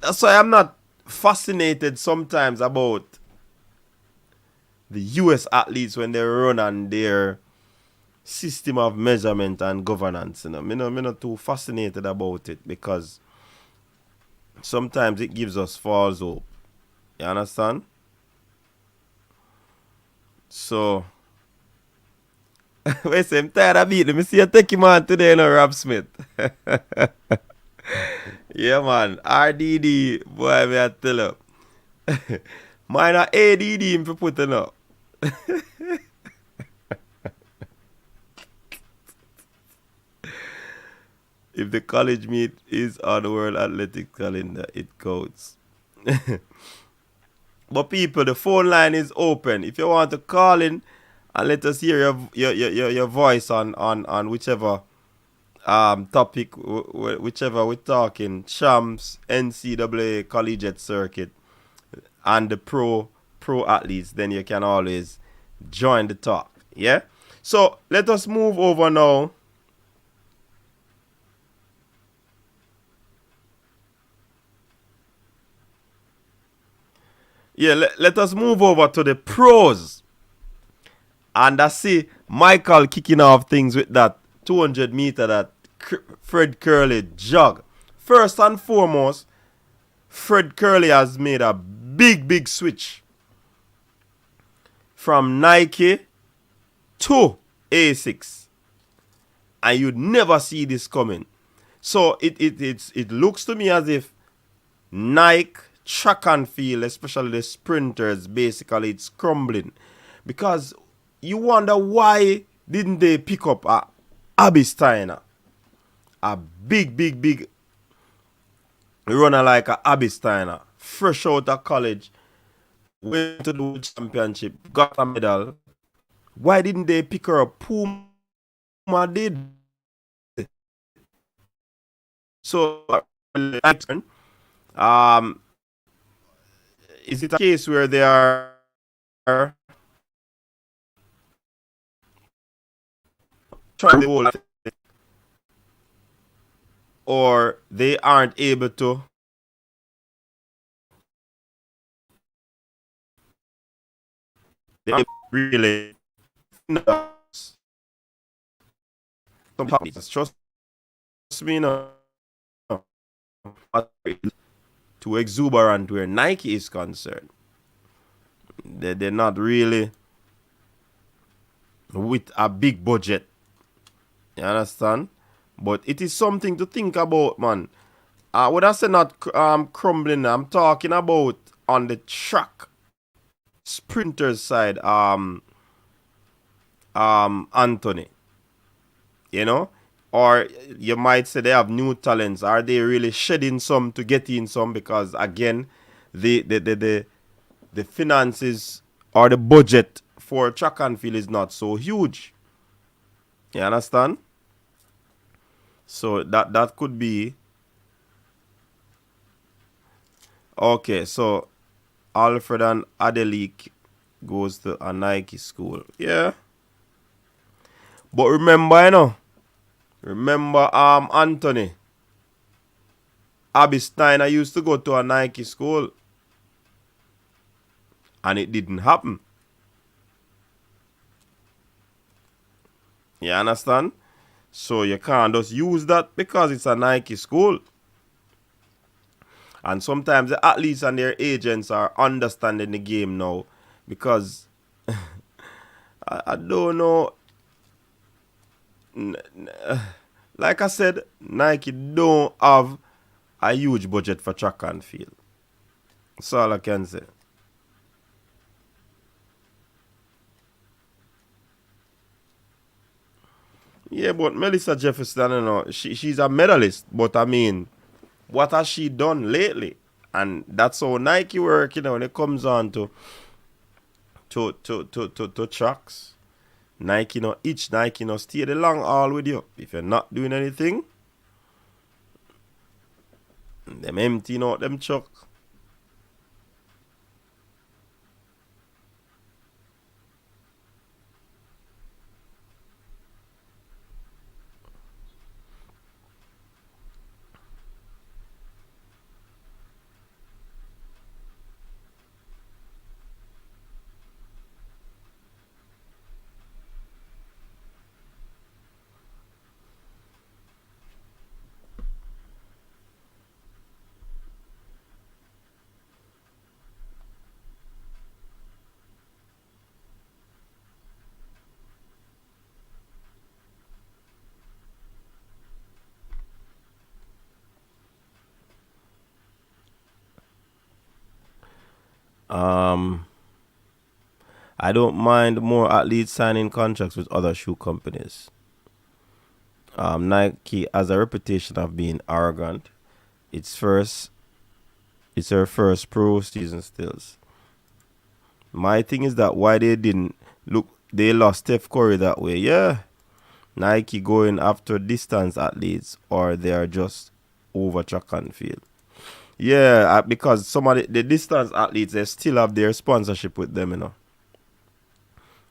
that's why I'm not fascinated sometimes about the US athletes when they run on their system of measurement and governance. I'm not too fascinated about it because sometimes it gives us false hope. You understand? So, wait, I'm tired of beating. Let me see you take him on today, Rob Smith. Yeah, man. RDD, boy, me I tell you. Mine are ADD him for putting up. If the college meet is on the World Athletics calendar, it counts. But people, the phone line is open. If you want to call in and let us hear your voice on whichever topic, whichever we're talking, champs, NCAA collegiate circuit, and the pro athletes, then you can always join the talk. Yeah? So let us move over now. Yeah, let us move over to the pros. And I see Michael kicking off things with that 200 meter that Fred Curley jog. First and foremost, Fred Curley has made a big switch from Nike to Asics. And you'd never see this coming. So it looks to me as if Nike track and field, especially the sprinters, basically it's crumbling. Because you wonder why didn't they pick up Abby Steiner? A big runner like Abby Steiner. Fresh out of college. Went to the World Championship. Got a medal. Why didn't they pick her up? Puma did. So, is it a case where they are trying the whole, or they aren't able to really trust me now, too exuberant where Nike is concerned. They're not really with a big budget. You understand? But it is something to think about, man. When I say not crumbling, I'm talking about on the track sprinters side. Anthony. You know? Or you might say they have new talents. Are they really shedding some to get in some? Because again, the finances or the budget for track and field is not so huge. You understand? So that could be. Okay, so Alfred and Adelik goes to a Nike school. Yeah. But remember, Anthony. Abby Steiner used to go to a Nike school. And it didn't happen. You understand? So you can't just use that because it's a Nike school. And sometimes the athletes and their agents are understanding the game now. Because I don't know. Like I said, Nike don't have a huge budget for track and field. That's all I can say. Yeah, but Melissa Jefferson, she's a medalist. But I mean, what has she done lately? And that's how Nike work, when it comes on to tracks. Nike, each Nike, stay the long haul with you. If you're not doing anything, them empty out them truck. I don't mind more athletes signing contracts with other shoe companies. Nike has a reputation of being arrogant. It's her first pro season stills. My thing is that why they didn't look, they lost Steph Curry that way. Yeah, Nike going after distance athletes, or they are just over track and field. Yeah, because some of the distance athletes, they still have their sponsorship with them.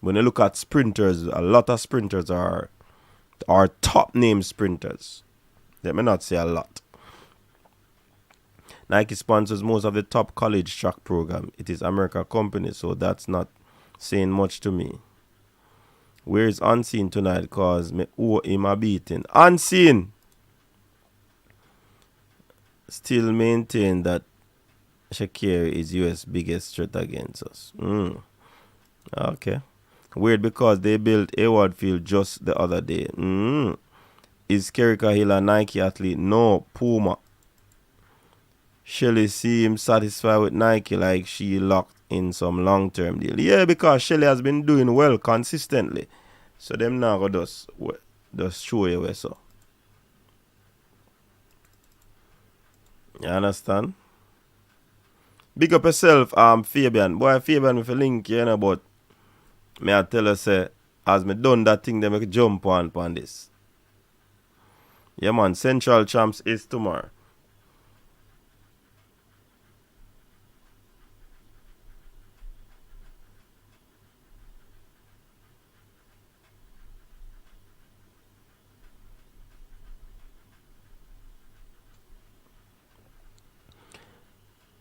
When you look at sprinters, a lot of sprinters are top name sprinters. Let me not say a lot. Nike sponsors most of the top college track program. It is American company, so that's not saying much to me. Where is Unseen tonight? Cause me owe him a beating. Unseen still maintain that Shakira is US biggest threat against us. Okay. Weird because they built Hayward Field just the other day. Is Sharika Hill a Nike athlete? No, Puma. Shelly seems satisfied with Nike like she locked in some long-term deal. Yeah, because Shelly has been doing well consistently. So them now go just show you where so. You understand? Big up yourself, Fabian. Boy, Fabian with a link, but me I tell you, say, as me done that thing, they make jump on this. Yeah, man, Central Champs is tomorrow.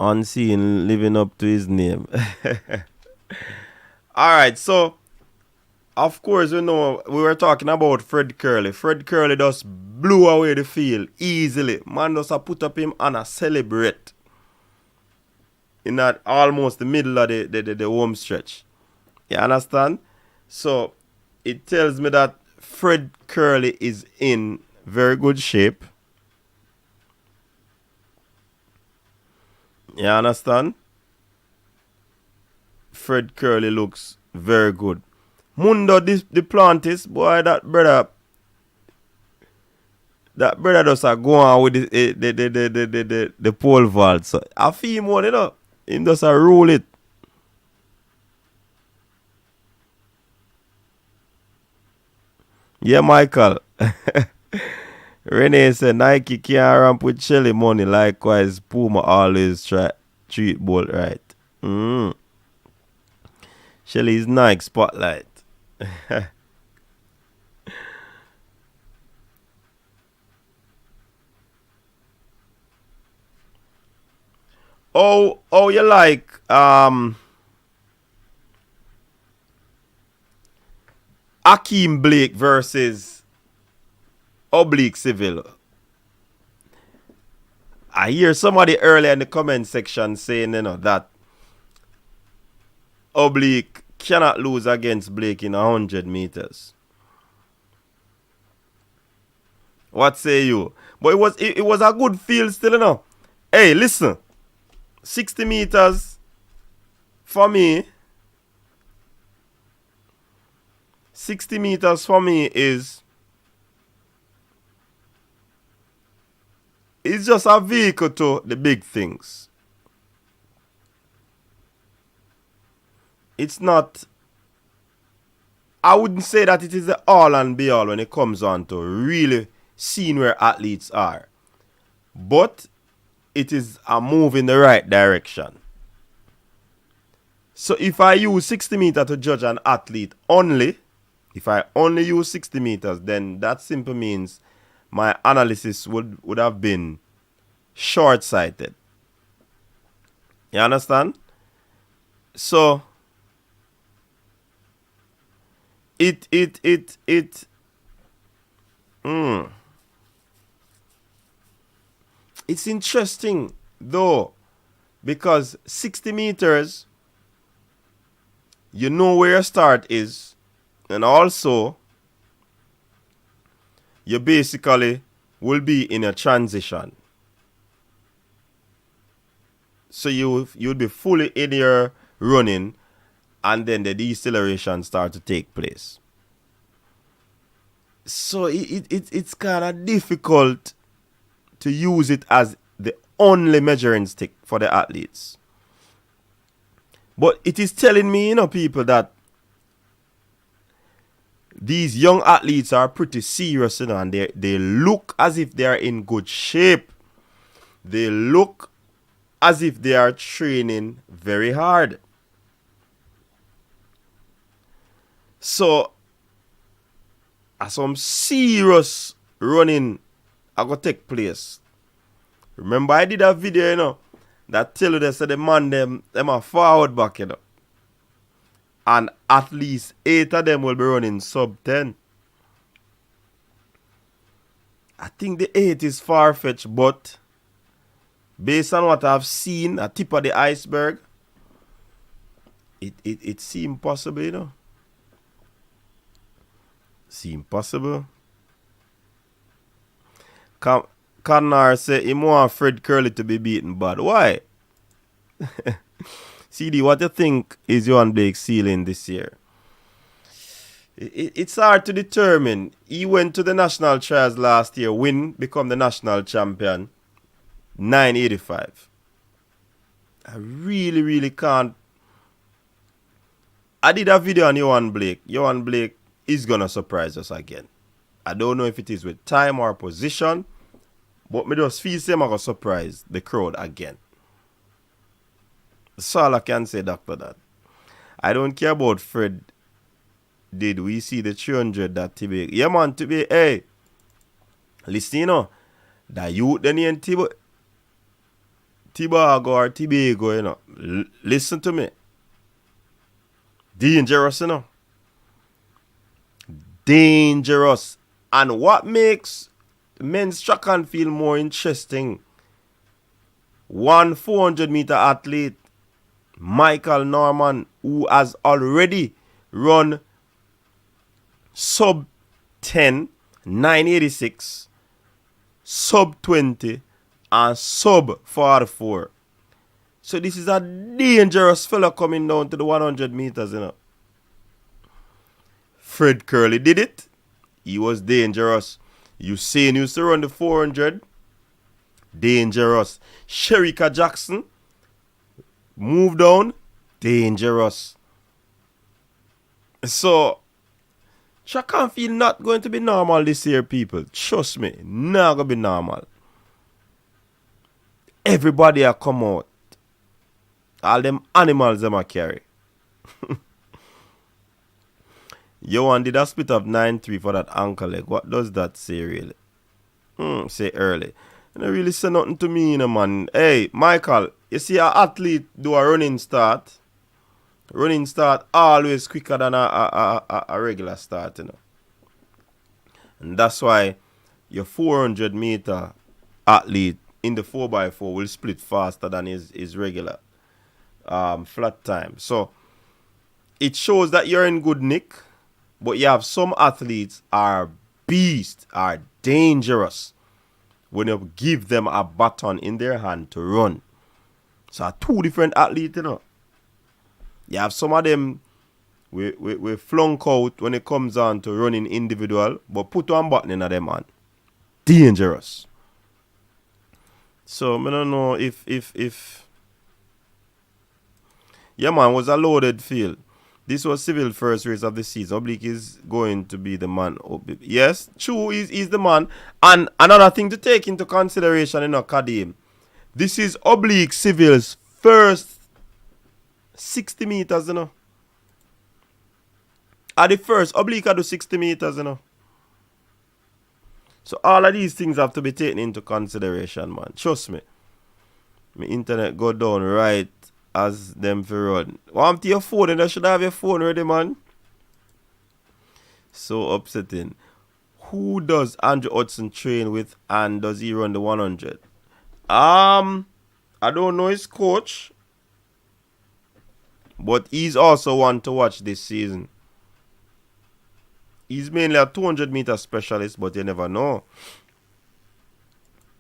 Unseen living up to his name. Alright, so of course we were talking about Fred Curley. Fred Curley just blew away the field easily. Man just put up him and a celebrate in that almost the middle of the home stretch. You understand? So it tells me that Fred Curley is in very good shape. You understand? Fred Curley looks very good. Mundo Duplantis, boy, that brother just a go on with the pole vault. So I feel him one, you know. Him just a rule it. Yeah, Michael. Renee said Nike can't ramp with Shelly money. Likewise, Puma always treat Bolt right. Shelly's Nike spotlight. Oh, you like Akeem Blake versus Oblique Seville. I hear somebody earlier in the comment section saying, you know, that Oblique cannot lose against Blake in 100 meters. What say you? But it was a good field still, you know. Hey, listen. 60 meters for me. 60 meters for me is just a vehicle to the big things. It's not, I wouldn't say that it is the all and be all when it comes on to really seeing where athletes are. But it is a move in the right direction. So if I use 60 meters to judge an athlete only, if I only use 60 meters, then that simply means my analysis would have been short-sighted. You understand? So it's interesting though, because 60 meters, you know where your start is, and also you basically will be in a transition. So you'll be fully in your running, and then the deceleration start to take place. So it's kind of difficult to use it as the only measuring stick for the athletes. But it is telling me, you know, people, that these young athletes are pretty serious, you know, and they look as if they are in good shape. They look as if they are training very hard. So, some serious running are going to take place. Remember, I did a video, you know, that tell you they said the man them are forward back, you know. And at least 8 of them will be running sub 10. I think the 8 is far-fetched, but based on what I've seen, a tip of the iceberg, it seems possible, you know. Seem possible. Connor say he want Fred Curley to be beaten bad. Why? CD, what do you think is Johan Blake's ceiling this year? It's hard to determine. He went to the national trials last year, become the national champion, 985. I really can't. I did a video on Johan Blake. Johan Blake is going to surprise us again. I don't know if it is with time or position, but me just feel I'm going to surprise the crowd again. That's all I can say, Dr. That. I don't care about Fred. Did we see the 300 that Tibe? Yeah, man, Tibe, hey. Listen, you know, that youth then in Tibago or Tibago, you know. Listen to me. Dangerous, you know. Dangerous. And what makes men's track and field more interesting? One 400-meter athlete, Michael Norman, who has already run sub 10, 986, sub 20, and sub 44. So this is a dangerous fella coming down to the 100 meters, you know. Fred Curley did it. He was dangerous. Usain used to run the 400. Dangerous. Sharika Jackson. Move down. Dangerous. So, track and field not going to be normal this year, people. Trust me. Not going to be normal. Everybody are come out. All them animals them are carry. Johan did a split of 9-3 for that ankle leg. What does that say really? Say early. You don't really say nothing to me, man. Hey, Michael, you see an athlete do a running start. Running start always quicker than a regular start, And that's why your 400 meter athlete in the 4x4 will split faster than his regular flat time. So it shows that you're in good nick, but you have some athletes are beasts, are dangerous when you give them a baton in their hand to run. So two different athletes, You have some of them we flunk out when it comes on to running individual, but put one button in them hand. Dangerous. So I don't know if yeah, man, was a loaded field. This was Seville first race of the season. Oblique is going to be the man. Yes, true, he's the man. And another thing to take into consideration in Kadim, this is Oblique Seville's first 60 meters, At the first, Oblique do 60 meters, So all of these things have to be taken into consideration, man. Trust me. My internet go down right as them for run. Want to your phone and you should have your phone ready, man. So upsetting. Who does Andrew Hudson train with and does he run the 100? I don't know his coach. But he's also one to watch this season. He's mainly a 200 meter specialist, but you never know.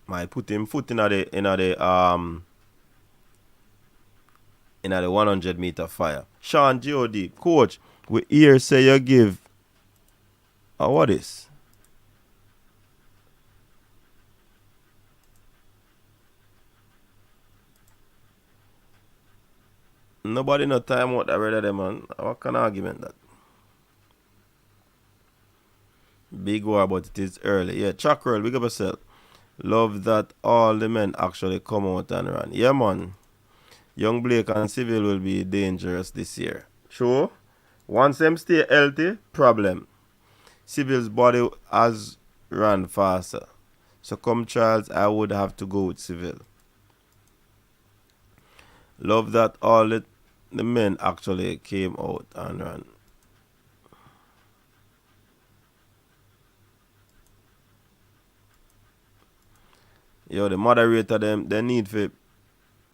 Might put him foot in the 100 meter fire. Sean G.O.D. Coach, we hear say you give what is? Nobody no time out that ready them, man. What kind of argument that? Big war, but it is early. Yeah, Chakral, big up yourself. Love that all the men actually come out and run. Yeah, man. Young Blake and Seville will be dangerous this year. Sure. Once them stay healthy, problem. Seville's body has run faster. So come trials, I would have to go with Seville. Love that all the men actually came out and ran. Yo, the moderator them, they need to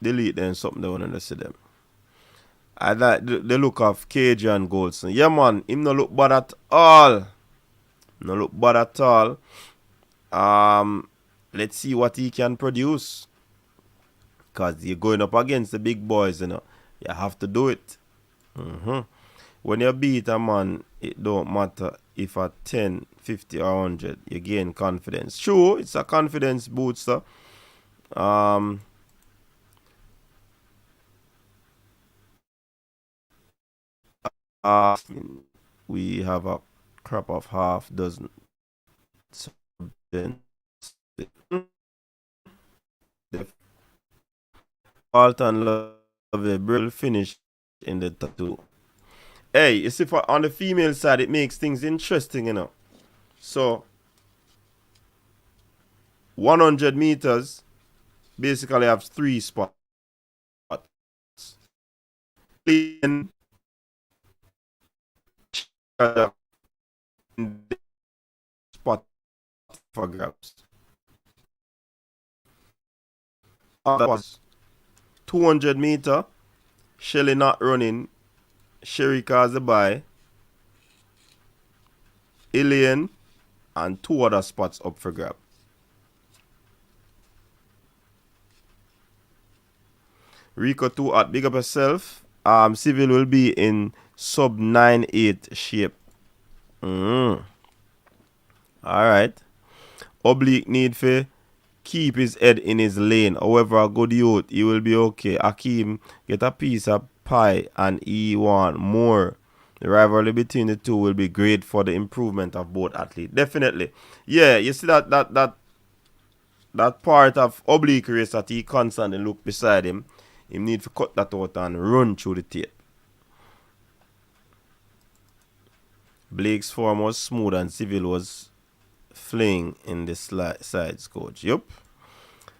delete them something they want to see them. I like the look of KJ and Goldson. Yeah, man, him no look bad at all. No look bad at all. Let's see what he can produce. Because you're going up against the big boys, You have to do it. When you beat a man, it don't matter if at 10, 50 or 100, you gain confidence. Sure, it's a confidence booster. We have a crop of half dozen. So then, Alton Love will finish in the tattoo. Hey, you see, on the female side, it makes things interesting, So, 100 meters basically have 3 spots. Spot for grabs. That was 200 meter. Shelly not running. Sharika has the bye. Alien and 2 other spots up for grab. Rico 2 at big up yourself. Seville will be in sub 9-8 shape. Alright. Oblique need for keep his head in his lane. However, a good youth, he will be okay. Akeem get a piece of pie and he want more. The rivalry between the two will be great for the improvement of both athletes. Definitely. Yeah, you see that part of oblique race that he constantly look beside him. He need to cut that out and run through the tape. Blake's form was smooth and Seville was fling in the sides, coach. Yup.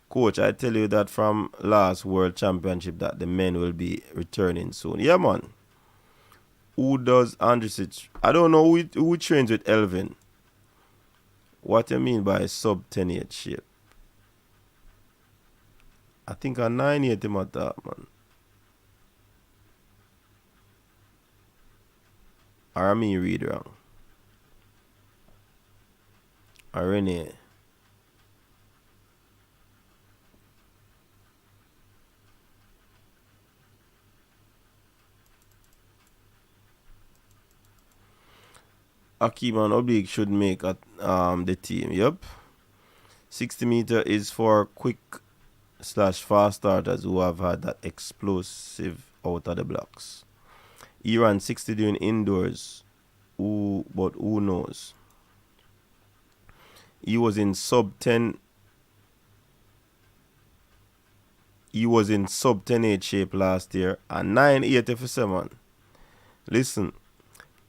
Coach, I tell you that from last World Championship that the men will be returning soon. Yeah, man. Who does Andrisic? I don't know who trains with Elvin. What do you mean by sub-10-8 shape? I think a 9-8 him at that, man. Or me read wrong. Or Renee. Akeem and Oblique should make the team. Yep. 60 meter is for quick/fast starters who have had that explosive out of the blocks. He ran 60 during indoors. But who knows? He was in sub 10. He was in sub 10-8 shape last year and 987. Listen.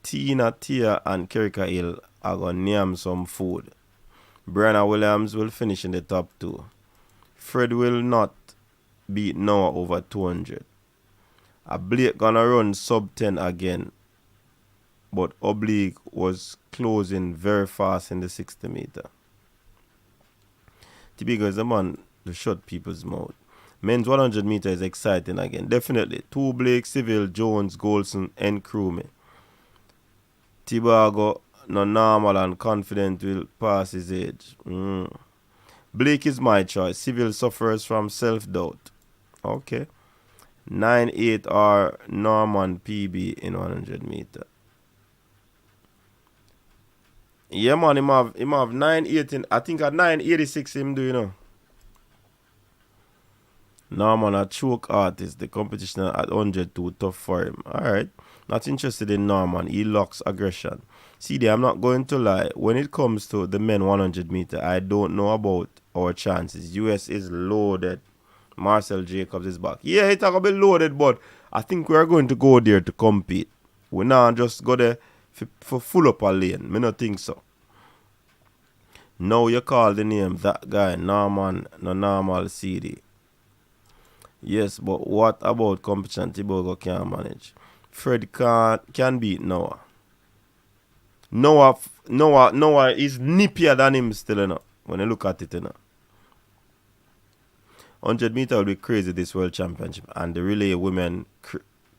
Tina, Tia, and Sharika Hill are going to name some food. Brenna Williams will finish in the top 2. Fred will not beat Noah over 200. Blake gonna run sub 10 again. But Oblique was closing very fast in the 60 meter. Tibigo is the man to shut people's mouth. Men's 100 meter is exciting again. Definitely. 2 Blake, Seville, Jones, Golson, and Crewme. Tibago, no normal and confident, will pass his age. Blake is my choice. Seville suffers from self-doubt. Okay. 9-8 or Norman PB in 100 meter. Yeah, man, him have 9-8 in, I think at 9-86 him do, you know. Norman a choke artist. The competition at 100 too tough for him. Alright. Not interested in Norman. He lacks aggression. See there, I'm not going to lie. When it comes to the men 100 meter, I don't know about our chances. US is loaded. Marcel Jacobs is back. Yeah, it's going to be loaded, but I think we're going to go there to compete. We now just go there for full up a lane. Me not think so. Now you call the name that guy Norman, no normal CD. Yes, but what about competition Tibogo can't manage? Fred can beat Noah. Noah is nippier than him still, you know, when you look at it, you know. 100 meter will be crazy this World Championship, and the relay women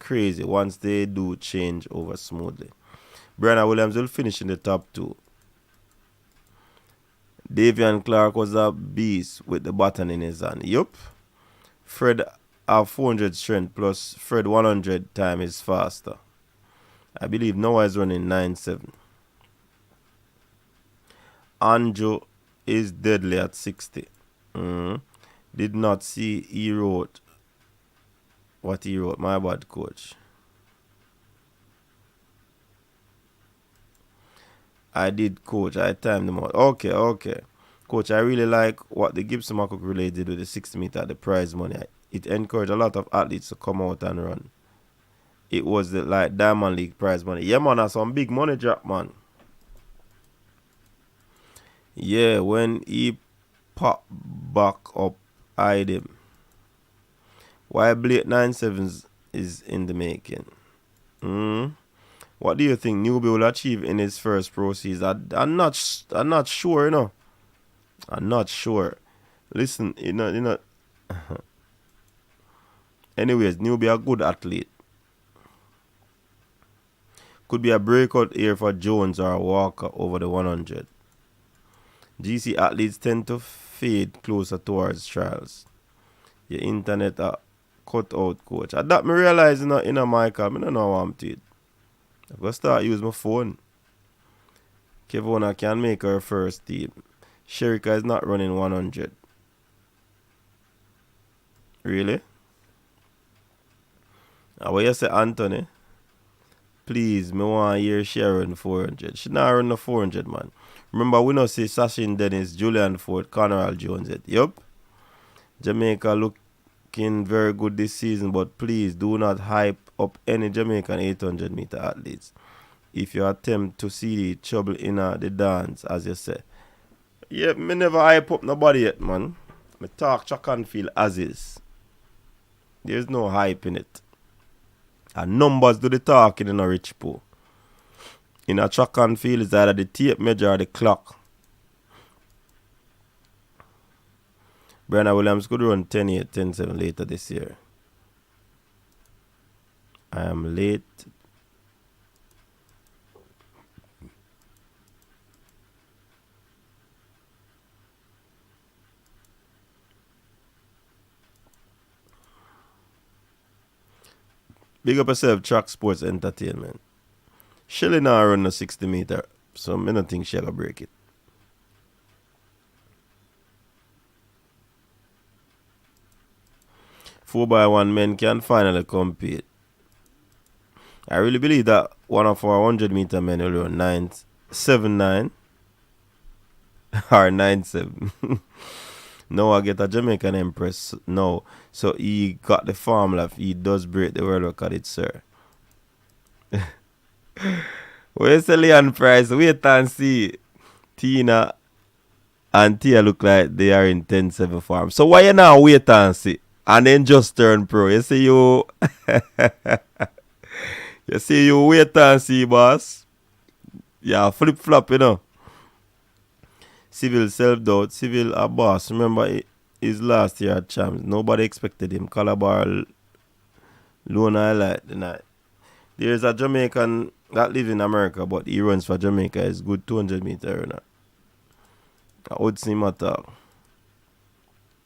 crazy once they do change over smoothly. Brenna Williams will finish in the top 2. Davian Clark was a beast with the baton in his hand. Yup. Fred have 400 strength plus Fred 100 time is faster. I believe Noah is running 9.7. Anjo is deadly at 60. Did not see he wrote what he wrote. My bad, coach. I did, coach. I timed them out. Okay. Coach, I really like what the Gibson Makuk relay did with the 60 meter at the prize money. It encouraged a lot of athletes to come out and run. It was the like Diamond League prize money. Yeah, man, that's some big money drop, man. Yeah, when he pop back up, hide him. Why Blake 9.7 is in the making? What do you think Newbie will achieve in his first pro season? I'm not sure, you know. I'm not sure. Listen, you know. Anyways, Newbie a good athlete. Could be a breakout year for Jones or Walker over the 100. GC athletes tend to fade closer towards trials. Your internet cut out, coach. That me realize in a Michael, I don't know what I'm doing. I'm going to start using my phone. Kevona can make her first team. Sharika is not running 100. Really? What you say, Anthony? Please, me want to hear she run 400. She not run the 400, man. Remember, we know see Sashin Dennis, Julian Ford, Conrad Jones. Yup. Jamaica looking very good this season, but please do not hype up any Jamaican 800 meter athletes. If you attempt to see the trouble in the dance, as you say. Yeah, me never hype up nobody yet, man. Me talk track and field as is. There's no hype in it. And numbers do the talking in a rich pool. In a track and field, it's either the tape measure or the clock. Brenna Williams could run 10-8, 10-7 later this year. I am late. Big up yourself, Track Sports Entertainment. Shelly now run a 60 meter, so I don't think she'll break it. Four by one men can finally compete. I really believe that one of our 100 meter men will run 9.79 or 9.7. Now I get a Jamaican Empress now. So he got the formula. He does break the world record, it, sir. Where's the Leon Price? Wait and see. Tina and Tia look like they are in 10-7 form. So why you now wait and see? And then just turn pro. You see you. You see you wait and see, boss. Yeah, flip flop, you know. Seville self-doubt. Seville a boss. Remember his last year at Champs. Nobody expected him. Calabar Lone highlight the night. There's a Jamaican that lives in America, but he runs for Jamaica. He's good 200 meter runner. I would see him attack.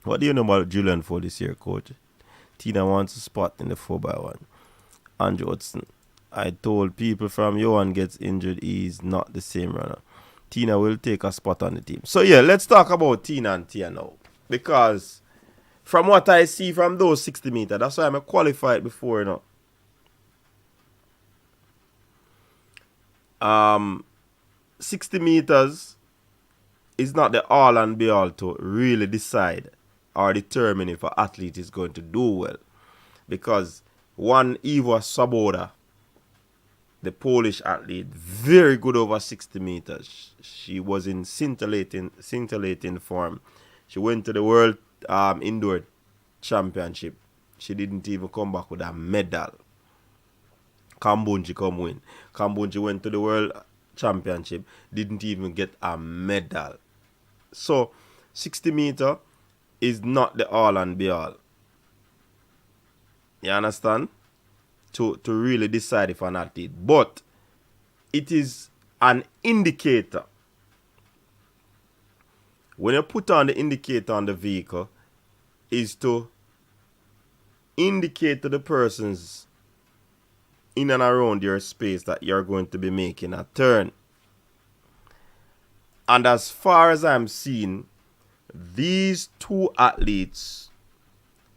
What do you know about Julian for this year, coach? Tina wants a spot in the 4x1. Andrew Hudson. I told people from Johan gets injured, he's not the same runner. Tina will take a spot on the team. So yeah, let's talk about Tina and Tia now. Because from what I see from those 60 meters, that's why I'm qualified before, you know. 60 meters is not the all and be all to really decide or determine if an athlete is going to do well. Because one Eva Saboda, the Polish athlete, very good over 60 meters. She was in scintillating form. She went to the World Indoor Championship. She didn't even come back with a medal. Kambunji come win. Kambunji went to the World Championship, didn't even get a medal. So, 60 meter is not the all and be all. You understand? To really decide if an athlete. But it is an indicator. When you put on the indicator on the vehicle, is to indicate to the persons in and around your space that you're going to be making a turn. And as far as I'm seeing, these two athletes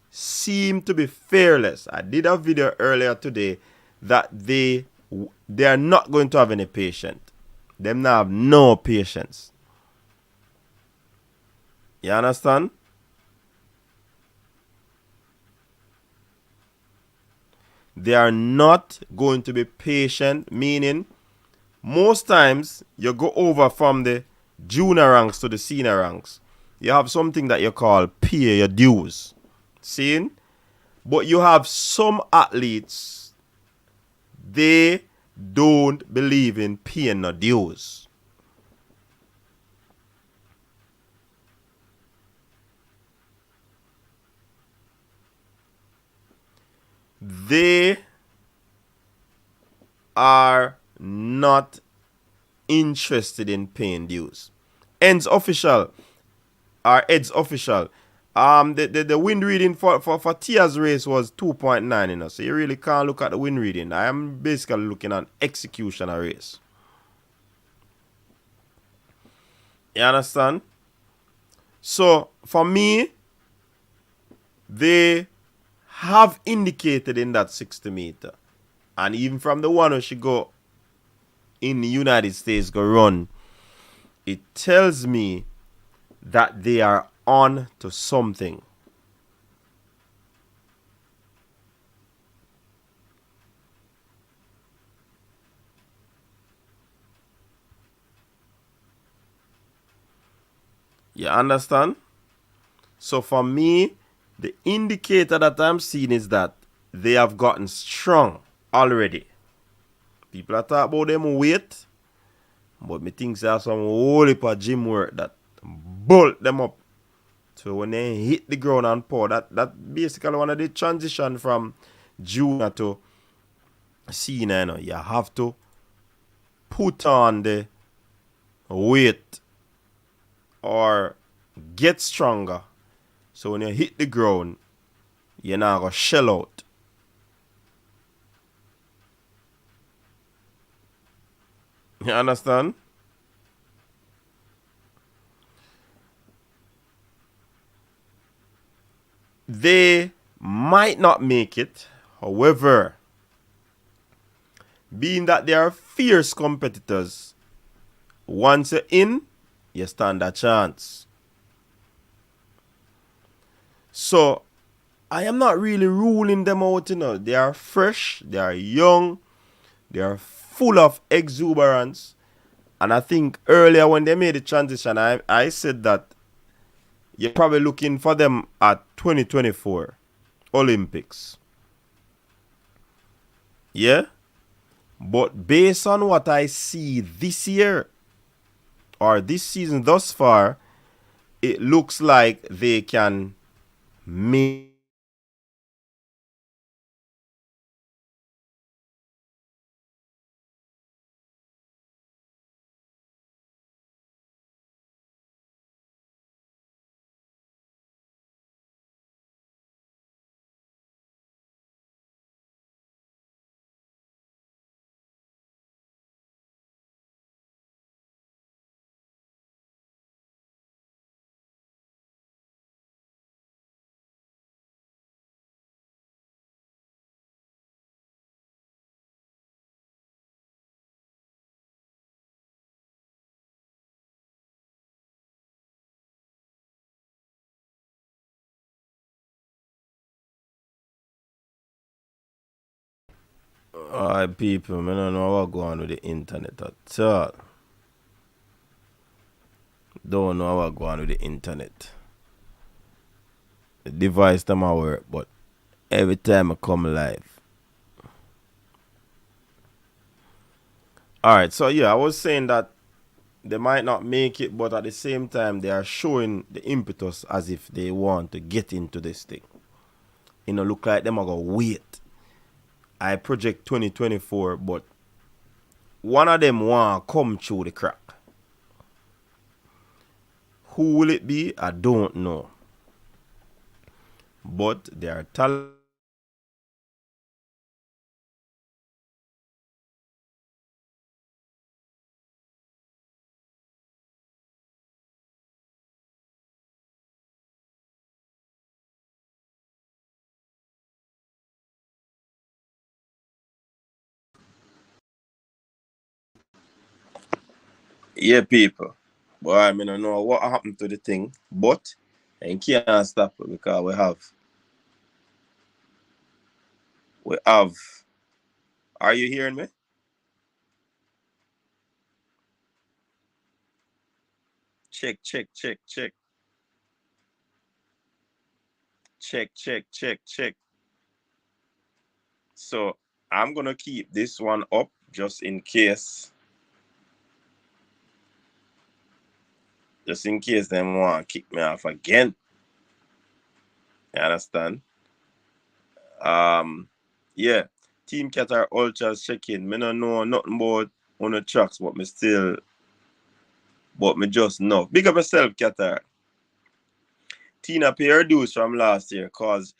seem to be fearless. I did a video earlier today that they are not going to have any patience. They now have no patience. You understand? They are not going to be patient, meaning most times you go over from the junior ranks to the senior ranks. You have something that you call pay your dues. Seeing? But you have some athletes, they don't believe in paying no dues. They are not interested in paying dues. Ed's official. The wind reading for Tia's race was 2.9, you know. So you really can't look at the wind reading. I am basically looking at execution of race. You understand? So for me, they have indicated in that 60 meter. And even from the one where she go in the United States go run, it tells me that they are on to something. You understand? So for me, the indicator that I'm seeing is that they have gotten strong already. People are talking about them weight, but me think there's some whole heap of gym work that bulk them up. So when they hit the ground and pour, that basically one of the transition from junior to senior, you know, you have to put on the weight or get stronger. So when you hit the ground, you're not going to shell out. You understand? They might not make it. However, being that they are fierce competitors, once you're in, you stand a chance. So, I am not really ruling them out, you know. They are fresh, they are young, they are full of exuberance. And I think earlier when they made the transition, I said that you're probably looking for them at 2024 Olympics. Yeah? But based on what I see this year, or this season thus far, it looks like they can make. Alright, people, I don't know what going on with the internet at all. Don't know what going on with the internet. The device them I work, but every time I come live. Alright, so yeah, I was saying that they might not make it, but at the same time, they are showing the impetus as if they want to get into this thing. You know, look like them are going to wait. I project 2024, but one of them want to come through the crack. Who will it be? I don't know. But they are talented. Yeah, people. Boy, I mean, I don't know what happened to the thing, but I can't stop it because we have. Are you hearing me? Check, check, check, check, check, check, check, check. So I'm gonna keep this one up just in case they want to kick me off again. You understand? Um, yeah. Team Qatar Ultras check-in. Me no know nothing about on the tracks, but me just know. Big up yourself, Qatar. Tina pay her dues from last year cause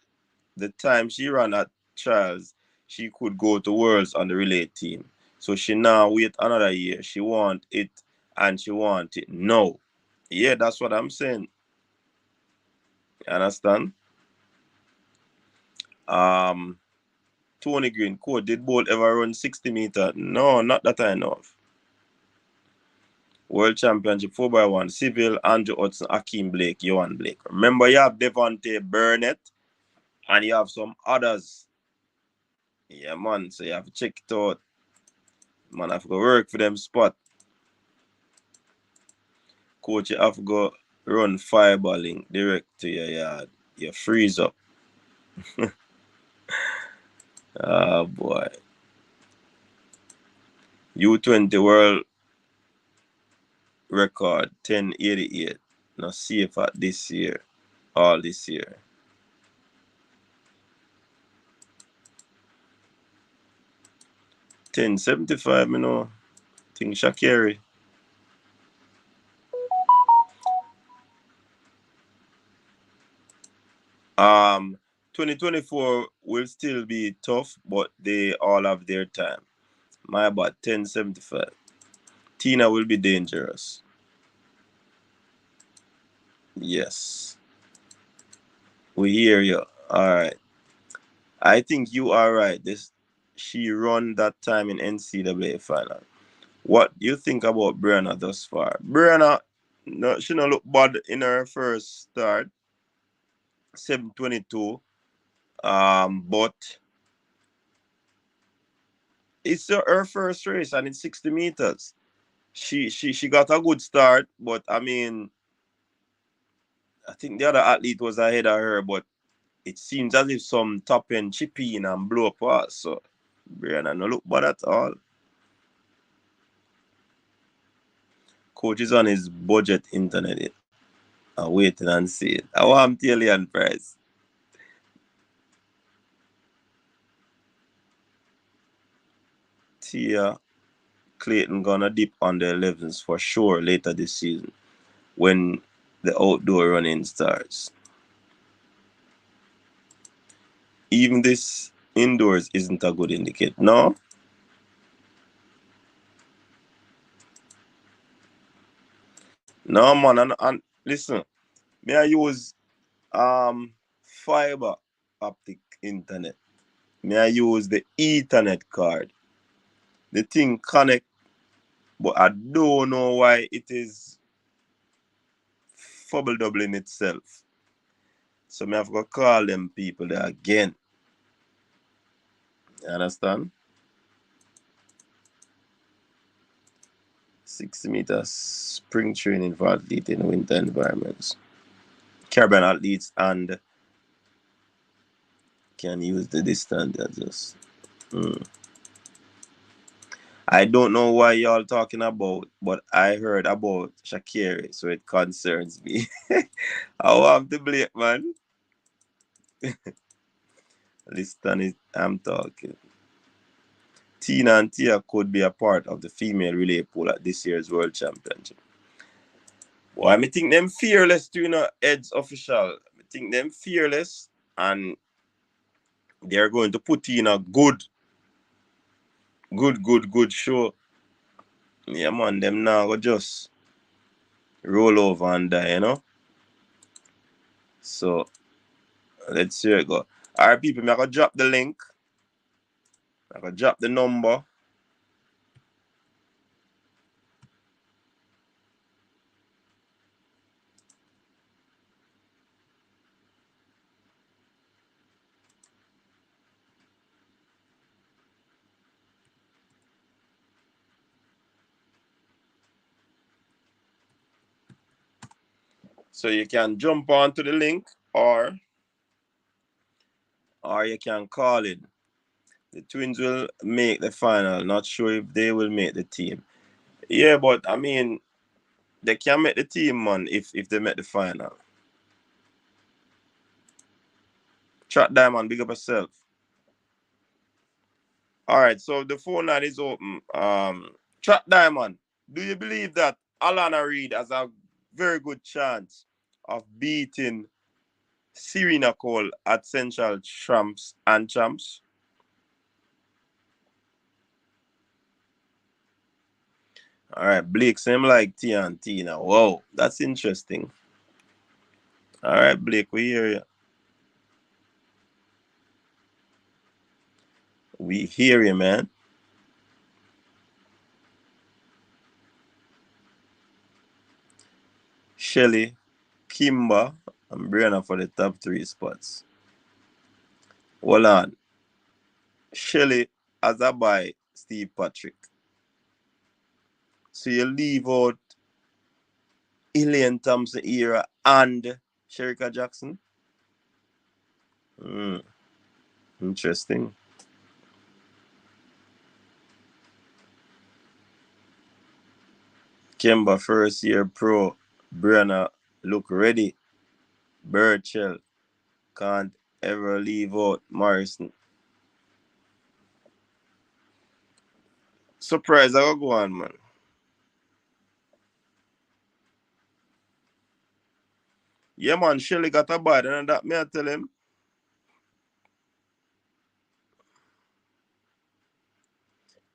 the time she ran at trials, she could go to Worlds on the relay team. So she now wait another year. She want it and she want it now. Yeah, that's what I'm saying. You understand? Um, Tony Green, coach, did Bolt ever run 60 meter? No, not that I know of. World Championship 4x1, Seville, Andrew Hudson, Akeem Blake, Johan Blake. Remember, you have Devontae Burnett and you have some others. Yeah, man, so you have to check it out. Man, I have to go work for them spot. Coach, you have to go run fiber link direct to your yard. You freeze up. Ah, boy. U20 world record 1088. Not safe at this year. All this year. 1075, you know. I think Shakiri. 2024 will still be tough, but they all have their time. My bad, 1075. Tina will be dangerous. Yes. We hear you. All right. I think you are right. She run that time in NCAA final. What do you think about Brianna thus far? Brianna, no, she don't look bad in her first start, 722. But it's her first race and it's 60 meters. She got a good start, but I mean, I think the other athlete was ahead of her, but it seems as if some top end chip in and blow up us. So Brianna no look bad at all. Coach is on his budget internet. I'm waiting and see it. I want alien price. Tia Clayton gonna dip on the 11s for sure later this season when the outdoor running starts. Even this indoors isn't a good indicator. No, no man, and listen, may I use fiber optic internet. May I use the Ethernet card. The thing connect, but I don't know why it is fubble doubling itself. So me have to call them people there again. You understand? 60 meters spring training for athletes in winter environments. Caribbean athletes and can use the distance adjust. I don't know why y'all talking about, but I heard about Shakiri, so it concerns me. I want to Blake, man. Listen, I'm talking. Tina and Tia could be a part of the female relay pool at this year's World Championship. Well, I think them fearless to, Ed's official. I think them fearless and they're going to put in a good show. Yeah, man, them now go just roll over and die. So, let's see how it go. All right, people, I'm going to drop the link. I'm going to drop the number. So you can jump onto the link or you can call in. The twins will make the final. Not sure if they will make the team. Yeah, but I mean, they can make the team, man, if they make the final. Chat Diamond, big up yourself. All right, so the phone line is open. Chat Diamond, do you believe that Alana Reid has a very good chance of beating Serena Cole at Central Champs and Champs? All right, Blake, same like T and T now. Whoa, that's interesting. All right, Blake, we hear you. We hear you, man. Shelly, Kimba, and Brianna for the top three spots. Hold on. Shelly as a buy Steve Patrick. So you leave out Elaine Thompson era and Sharika Jackson? Hmm, interesting. Kemba first year pro. Brianna look ready. Burchell can't ever leave out Morrison. Surprise, I go on, man. Yeah, man, Shelly got a bad, and that me I tell him.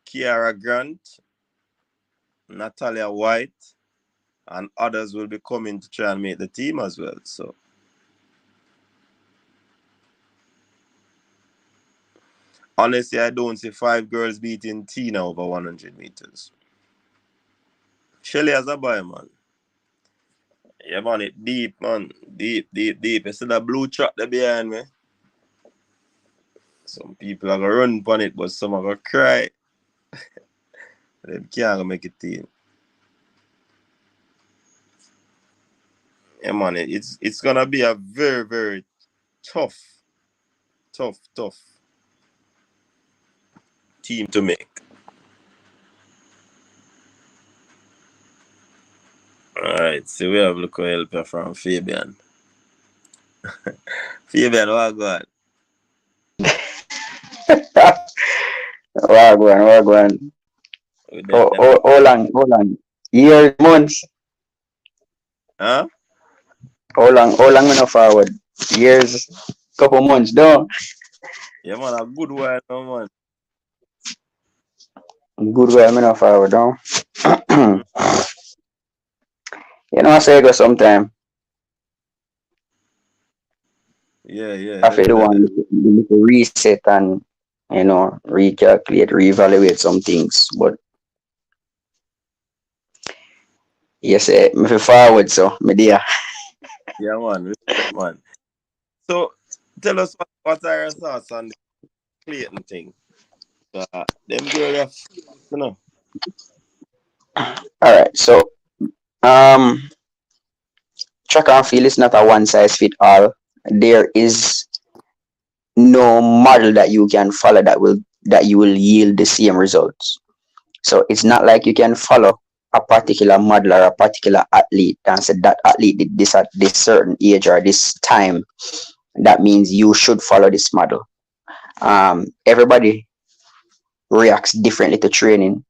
Kiara Grant, Natalia White, and others will be coming to try and make the team as well. So honestly, I don't see 5 girls beating Tina over 100 meters. Shelly has a buy, man. Yeah, man, it deep, man. Deep, deep, deep. You see that blue truck there behind me? Some people are going to run upon it, but some are going to cry. They can't make it team. Yeah, man, it's going to be a very, very tough team to make. Alright, so we have a look help from Fabian. Fabian, what go on? Wagwan. With them, Hold on. Years, months. huh? How long we no forward? Years, couple months, though. Yeah, man, a good while now, man. Good way me no forward, though. Mm. You know, I say go sometime. Yeah, I feel the one to reset and, recalculate, reevaluate some things. But yes, me feel forward, so me there. yeah, man, respect, man. So, tell us what are your thoughts on the Clayton thing? Them girls are, you know. All right, so um, track and field is not a one size fit all. There is no model that you can follow that you will yield the same results. So it's not like you can follow a particular model or a particular athlete and say that athlete did this at this certain age or this time. That means you should follow this model. Everybody reacts differently to training.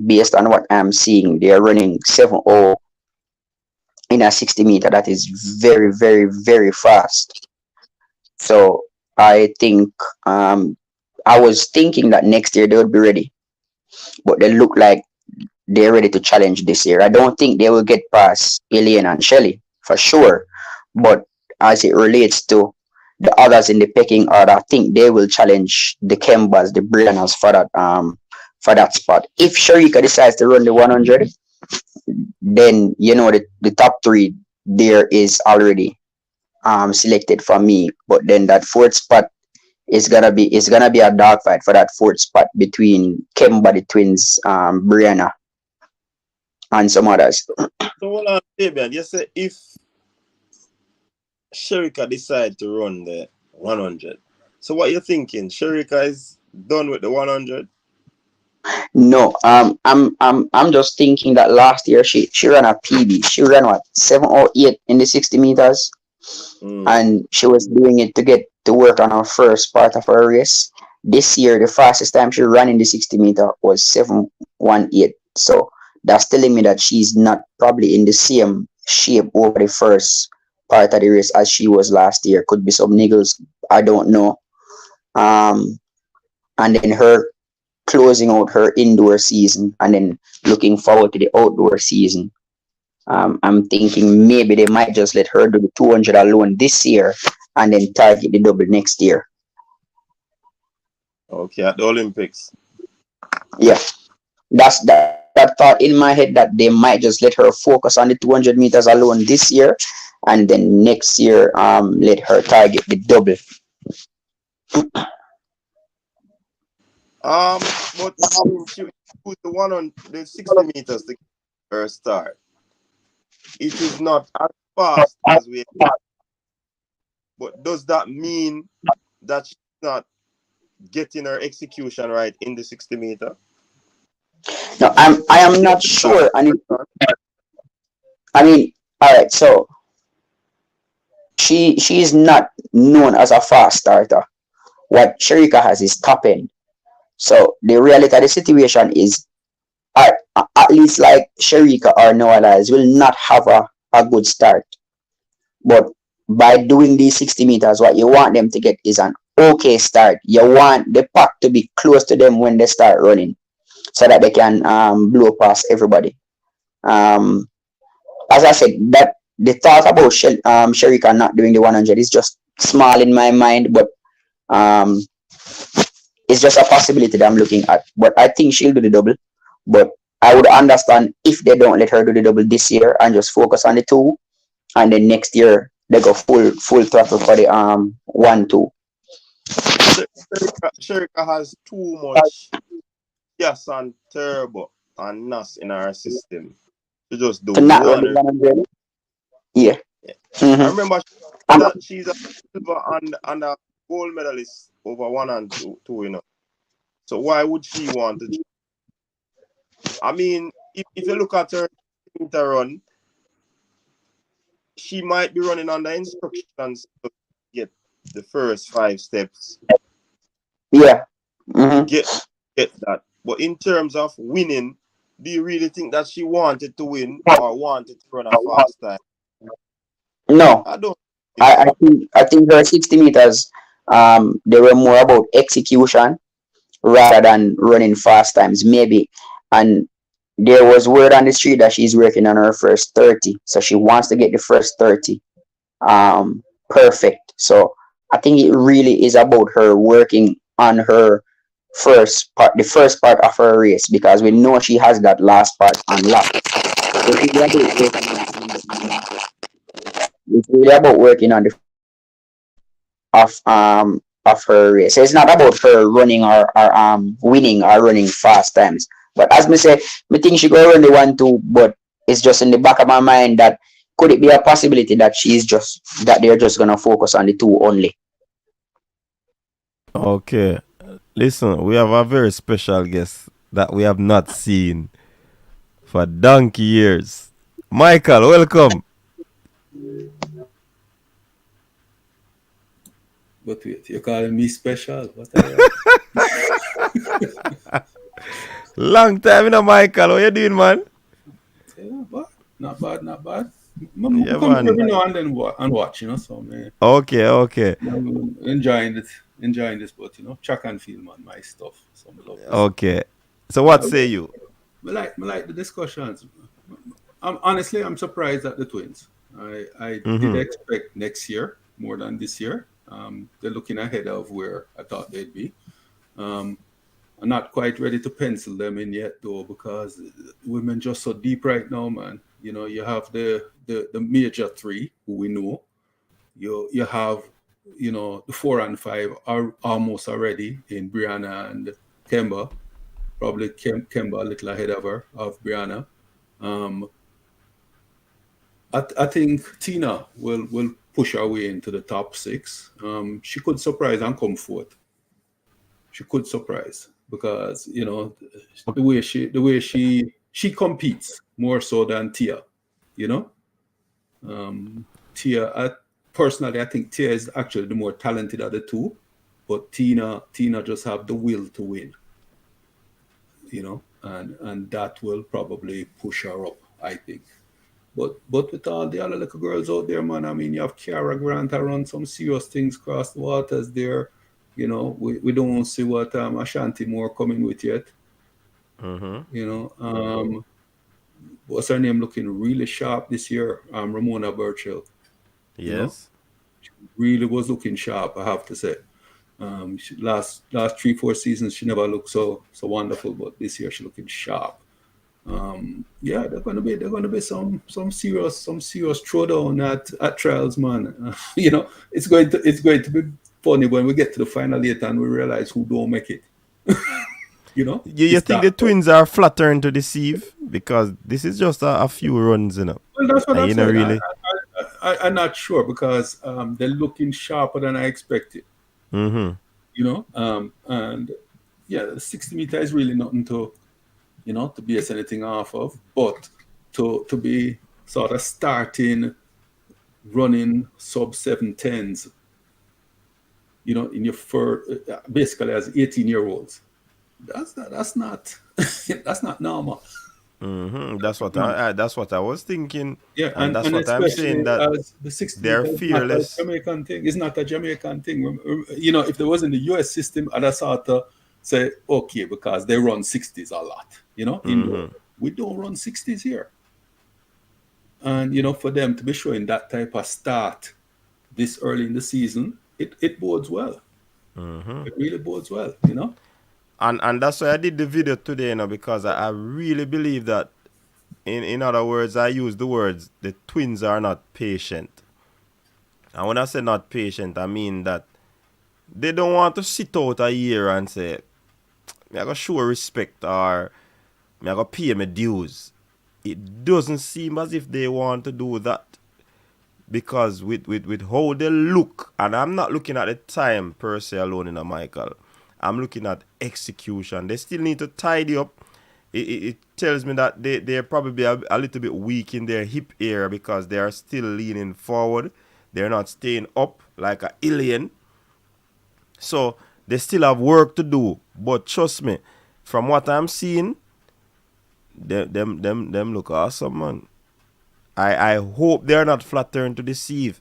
Based on what I'm seeing, they're running 7:0 in a 60 meter. That is very, very, very fast. So I think I was thinking that next year they would be ready, but they look like they're ready to challenge this year. I don't think they will get past Alien and Shelly for sure, but as it relates to the others in the pecking order, I think they will challenge the Kembas, the Briannas for that spot. If Sharika decides to run the 100, then the top three there is already selected for me. But then that fourth spot is gonna be a dog fight for that fourth spot between Kemba the twins, Brianna, and some others. So, hold on, Fabian. You say if Sharika decide to run the 100, so what you thinking? Sharika is done with the 100? No, I'm just thinking that last year she ran a PB. She ran what 7:08 in the 60 meters, Mm. and she was doing it to get to work on her first part of her race. This year, the fastest time she ran in the 60 meter was 7:18. So that's telling me that she's not probably in the same shape over the first part of the race as she was last year. Could be some niggles, I don't know. Um, and then her closing out her indoor season and then looking forward to the outdoor season. I'm thinking maybe they might just let her do the 200 alone this year and then target the double next year. Okay, at the Olympics. Yeah, that's that thought in my head that they might just let her focus on the 200 meters alone this year, and then next year let her target the double. But she put the one on the 60 meters to get her start. It is not as fast as we expect. But does that mean that she's not getting her execution right in the 60 meter? No, I am not sure. I mean, all right. So she is not known as a fast starter. What Sharika has is top end. So the reality of the situation is, at least like Sharika or Noah Lyles will not have a good start. But by doing these 60 meters, what you want them to get is an okay start. You want the pack to be close to them when they start running, so that they can blow past everybody. As I said, that the thought about Sharika not doing the 100 is just small in my mind, but um, it's just a possibility that I'm looking at. But I think she'll do the double. But I would understand if they don't let her do the double this year and just focus on the two, and then next year they go full throttle for the 1-2. Sharika has too much gas and turbo and NAS in our system to just do To not run the 100. 100. Yeah. I remember that she's a silver and a gold medalist over 1 and 2, you know. So why would she want to? I mean, if you look at her run, she might be running under instructions to get the first 5 steps. Yeah. Get that. But in terms of winning, do you really think that she wanted to win or wanted to run a fast time? No. I don't. I think her 60 meters, they were more about execution rather than running fast times, maybe. And there was word on the street that she's working on her first 30, so she wants to get the first 30 perfect. So I think it really is about her working on her the first part of her race, because we know she has that last part unlocked. So it's really about working on the of her race. So it's not about her running or winning or running fast times. But as me say, me think she go run the 1-2, but it's just in the back of my mind that could it be a possibility that they're just gonna focus on the 2 only. Okay. Listen, we have a very special guest that we have not seen for donkey years. Michael, welcome. But wait, you're calling me special? What Long time, you know, Michael. What you doing, man? Not bad. Yeah, Come man. every now and then and watch, you know. So man, Okay. I'm enjoying this, but you know, track and field, man, my stuff. So I love this. Okay. So what say you? I like the discussions. I'm surprised at the twins. I did expect next year more than this year. They're looking ahead of where I thought they'd be. I'm not quite ready to pencil them in yet, though, because women just so deep right now, man. You know, you have the major 3 who we know. You have, you know, the 4 and 5 are almost already in Brianna and Kemba. Probably Kemba a little ahead of Brianna. I think Tina will push her way into the top 6. She could surprise and come fourth. She could surprise because, you know, the way she competes more so than Tia, you know. Tia, personally, I think Tia is actually the more talented of the 2, but Tina just have the will to win, you know, and that will probably push her up, I think. But with all the other little girls out there, man, I mean, you have Kiara Grant, I run some serious things across the waters there. You know, we don't see what Ashanti Moore coming with yet. You know, what's her name looking really sharp this year? Ramona Burchell. You know, Yes. really was looking sharp, I have to say. Last 3-4 seasons she never looked so wonderful, but this year she looking sharp. Yeah, they're gonna be some serious throwdown at trials, man. You know, it's going to be funny when we get to the final eight and we realize who don't make it. You know, You it's think that. the Twins are flattering to deceive? Because this is just a few runs, you know. Well, that's what And I'm you know, saying. really. I'm not sure because they're looking sharper than I expected. Mm-hmm. You know, and yeah, 60 meter is really nothing to, you know, to base anything off of, but to be sort of starting running sub 710s, you know, in your first, basically as 18-year-olds, that's not that's not normal. Mm-hmm. That's what I was thinking. Yeah, And that's and what I'm saying, especially that as the 60 they're meter is not a fearless. Jamaican thing. It's not a Jamaican thing. You know, if there was in the US system, I'd have sort of say, okay, because they run 60s a lot, you know, indoor. We don't run 60s here. And, you know, for them to be showing that type of start this early in the season, it bodes well. It really bodes well, you know? And that's why I did the video today, you know, because I really believe that, in other words, I use the words, the Twins are not patient. And when I say not patient, I mean that they don't want to sit out a year and say, me I gotta show respect, or me I gotta pay my dues. It doesn't seem as if they want to do that. Because with how they look, and I'm not looking at the time per se alone, in a Michael. I'm looking at execution. They still need to tidy up. It tells me that they're probably a little bit weak in their hip area because they are still leaning forward. They're not staying up like an alien. So they still have work to do. But trust me, from what I'm seeing, them look awesome, man. I hope they're not flattering to deceive.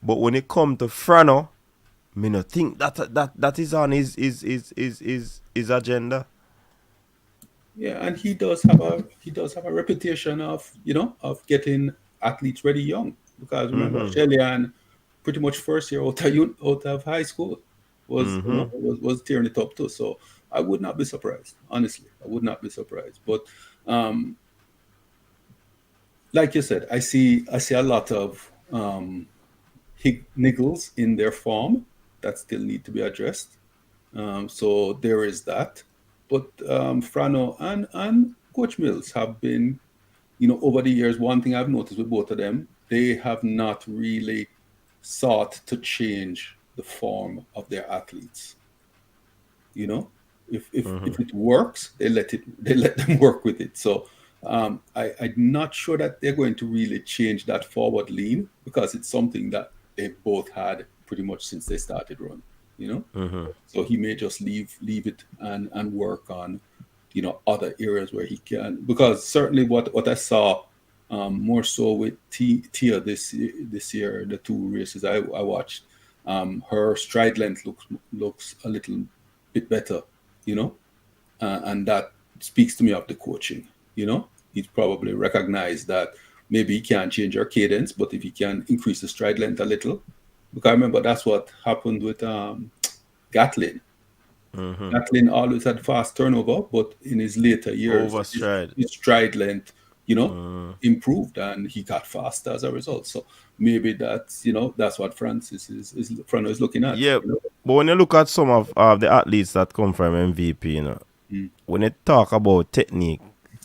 But when it comes to Frano, me no think that is on his agenda. Yeah, and he does have a reputation of, you know, of getting athletes ready young. Because remember, Shellyan, pretty much first year out of high school, was, you know, was tearing it up too. So I would not be surprised. Honestly, I would not be surprised. But like you said, I see a lot of niggles in their form that still need to be addressed. So there is that. But Frano and Coach Mills have been, you know, over the years, one thing I've noticed with both of them, they have not really sought to change the form of their athletes. You know, if it works, they let them work with it. So I'm not sure that they're going to really change that forward lean, because it's something that they've both had pretty much since they started running. You know, so he may just leave it and work on, you know, other areas where he can, because certainly what I saw more so with Tia this year, the two races I watched, her stride length looks a little bit better, you know, and that speaks to me of the coaching. You know, he's probably recognized that maybe he can't change her cadence, but if he can increase the stride length a little, because I remember that's what happened with Gatlin. Gatlin always had fast turnover, but in his later years, Overstride. his stride length, you know, improved, and he got faster as a result. So maybe that's, you know, that's what Francis is looking at. Yeah, You know? but when you look at some of the athletes that come from MVP, you know, when they talk about technique,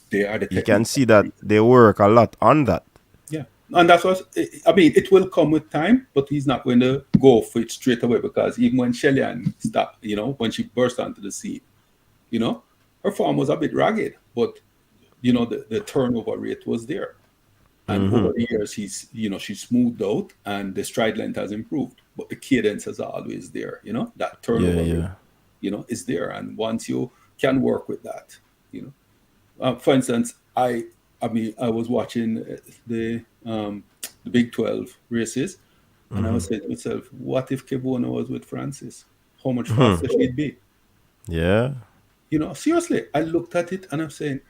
They are the you can technique. see that they work a lot on that. Yeah, and that's what I mean. It will come with time, but he's not going to go for it straight away, because even when Shellyan stopped, you know, when she burst onto the scene, you know, her form was a bit ragged, but you know, the turnover rate was there, and over the years she smoothed out, and the stride length has improved, but the cadence is always there. You know, that turnover rate, you know, is there, and once you can work with that, you know, for instance, I mean, I was watching the Big 12 races, and I was saying to myself, what if Kebona was with Francis? how much faster she'd be. Yeah. You know, seriously, I looked at it and I'm saying,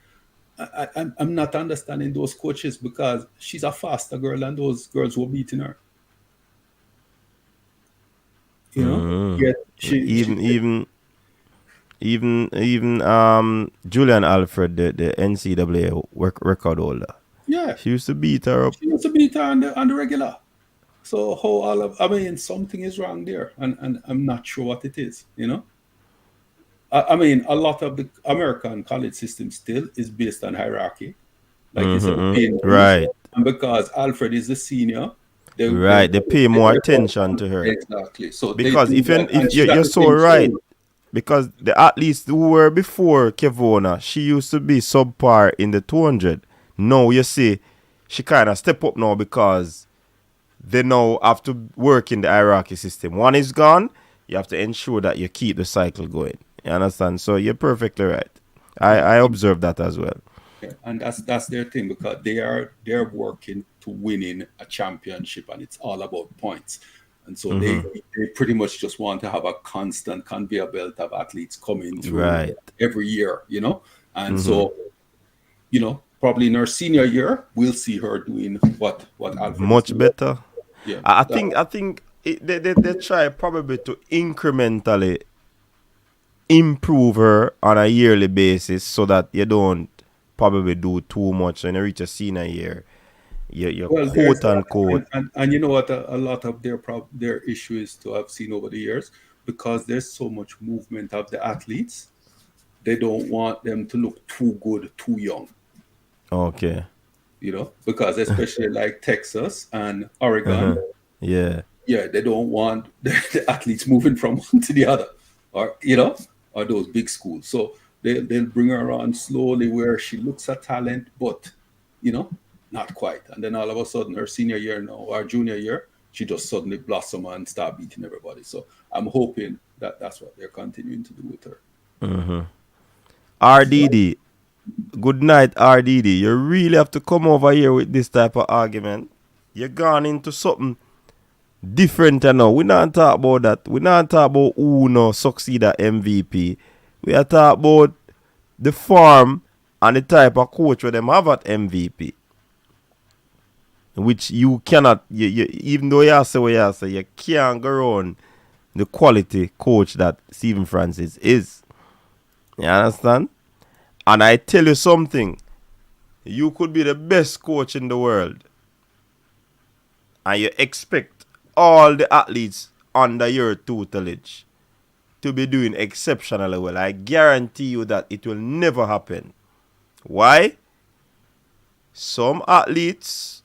I'm not understanding those coaches because she's a faster girl than those girls who were beating her. You know, yet she Even Julian Alfred, the NCAA record holder. yeah, She used to beat her up. she used to beat her on the regular. So how all of, I mean, something is wrong there, and I'm not sure what it is. You know, I mean, a lot of the American college system still is based on hierarchy, like you said, Right. and because Alfred is the senior, They pay more attention to her. Exactly. So Because they do that, and if she got you're the so same right, soul. because the athletes who were before Kevona, she used to be subpar in the 200. Now you see, she kind of step up now because they now have to work in the hierarchy system. One is gone, you have to ensure that you keep the cycle going. You understand? So you're perfectly right. I observed that as well. Yeah, and that's their thing because they're working to winning a championship, and it's all about points. And so they pretty much just want to have a constant conveyor belt of athletes coming through Right. every year, you know. And so, you know, probably in her senior year, we'll see her doing what Alfred Much is doing. better. Yeah, I think they try probably to incrementally improve her on a yearly basis so that you don't probably do too much when you reach a senior year. You're well, there's quote unquote. and you know what a lot of their issue is to have seen over the years because there's so much movement of the athletes. They don't want them to look too good, too young. Okay. You know, because especially like Texas and Oregon, Yeah. yeah, they don't want the athletes moving from one to the other, or you know, or those big schools. So they'll bring her on slowly where she looks a talent, but you know, not quite. And then all of a sudden, her senior year now or junior year, she just suddenly blossom and start beating everybody. So I'm hoping that that's what they're continuing to do with her. RDD. Good night, RDD. You really have to come over here with this type of argument. You're gone into something different now. We not talk about that. We not talk about who no succeed at MVP. We are talk about the form and the type of coach where them have at MVP. Which you cannot, even though you say what you say, you can't go around the quality coach that Stephen Francis is. You understand? And I tell you something, you could be the best coach in the world and you expect all the athletes under your tutelage to be doing exceptionally well. I guarantee you that it will never happen. Why? Some athletes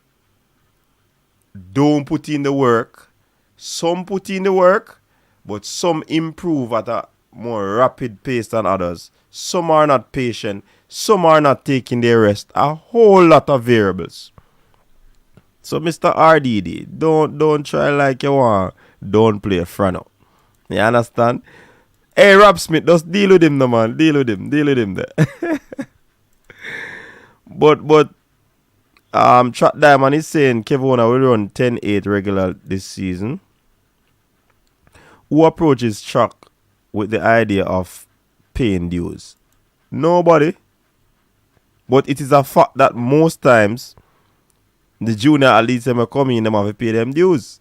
don't put in the work. Some put in the work, but some improve at a more rapid pace than others. Some are not patient. Some are not taking their rest. A whole lot of variables. So, Mr. RDD, don't try like you want. Don't play front up. You understand? Hey, Rob Smith, just deal with him, no man. Deal with him there. but Track Diamond is saying Kevona will run 10-8 regular this season. Who approaches Track with the idea of paying dues? Nobody. But it is a fact that most times the junior athletes them come in, them have to pay them dues.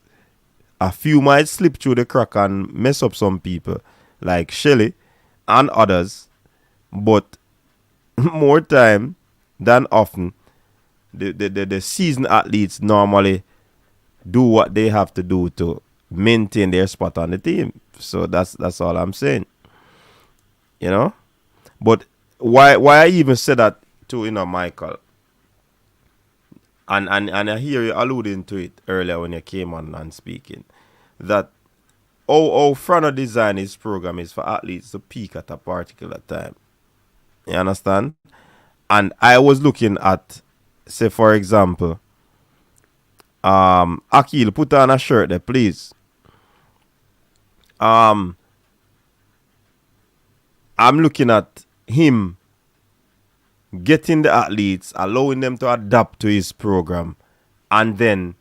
A few might slip through the crack and mess up some people, like Shelley and others. But more time than often, the seasoned athletes normally do what they have to do to maintain their spot on the team. So that's all I'm saying. You know? But why I even said that to Michael, and I hear you alluding to it earlier when you came on and speaking, that Frano design his program is for athletes to peak at a particular time. You understand? And I was looking at, say for example, Akil, put on a shirt there, please. I'm looking at him getting the athletes, allowing them to adapt to his program, and then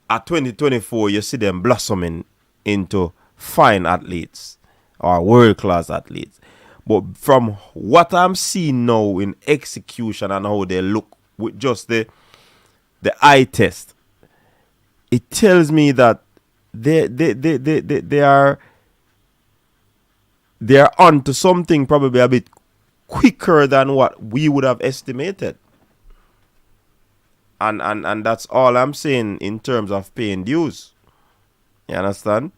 at 2024 you see them blossoming into fine athletes or world-class athletes. But from what I'm seeing now in execution and how they look with just the eye test, it tells me that they are on to something probably a bit quicker than what we would have estimated. And that's all I'm saying in terms of paying dues. You understand?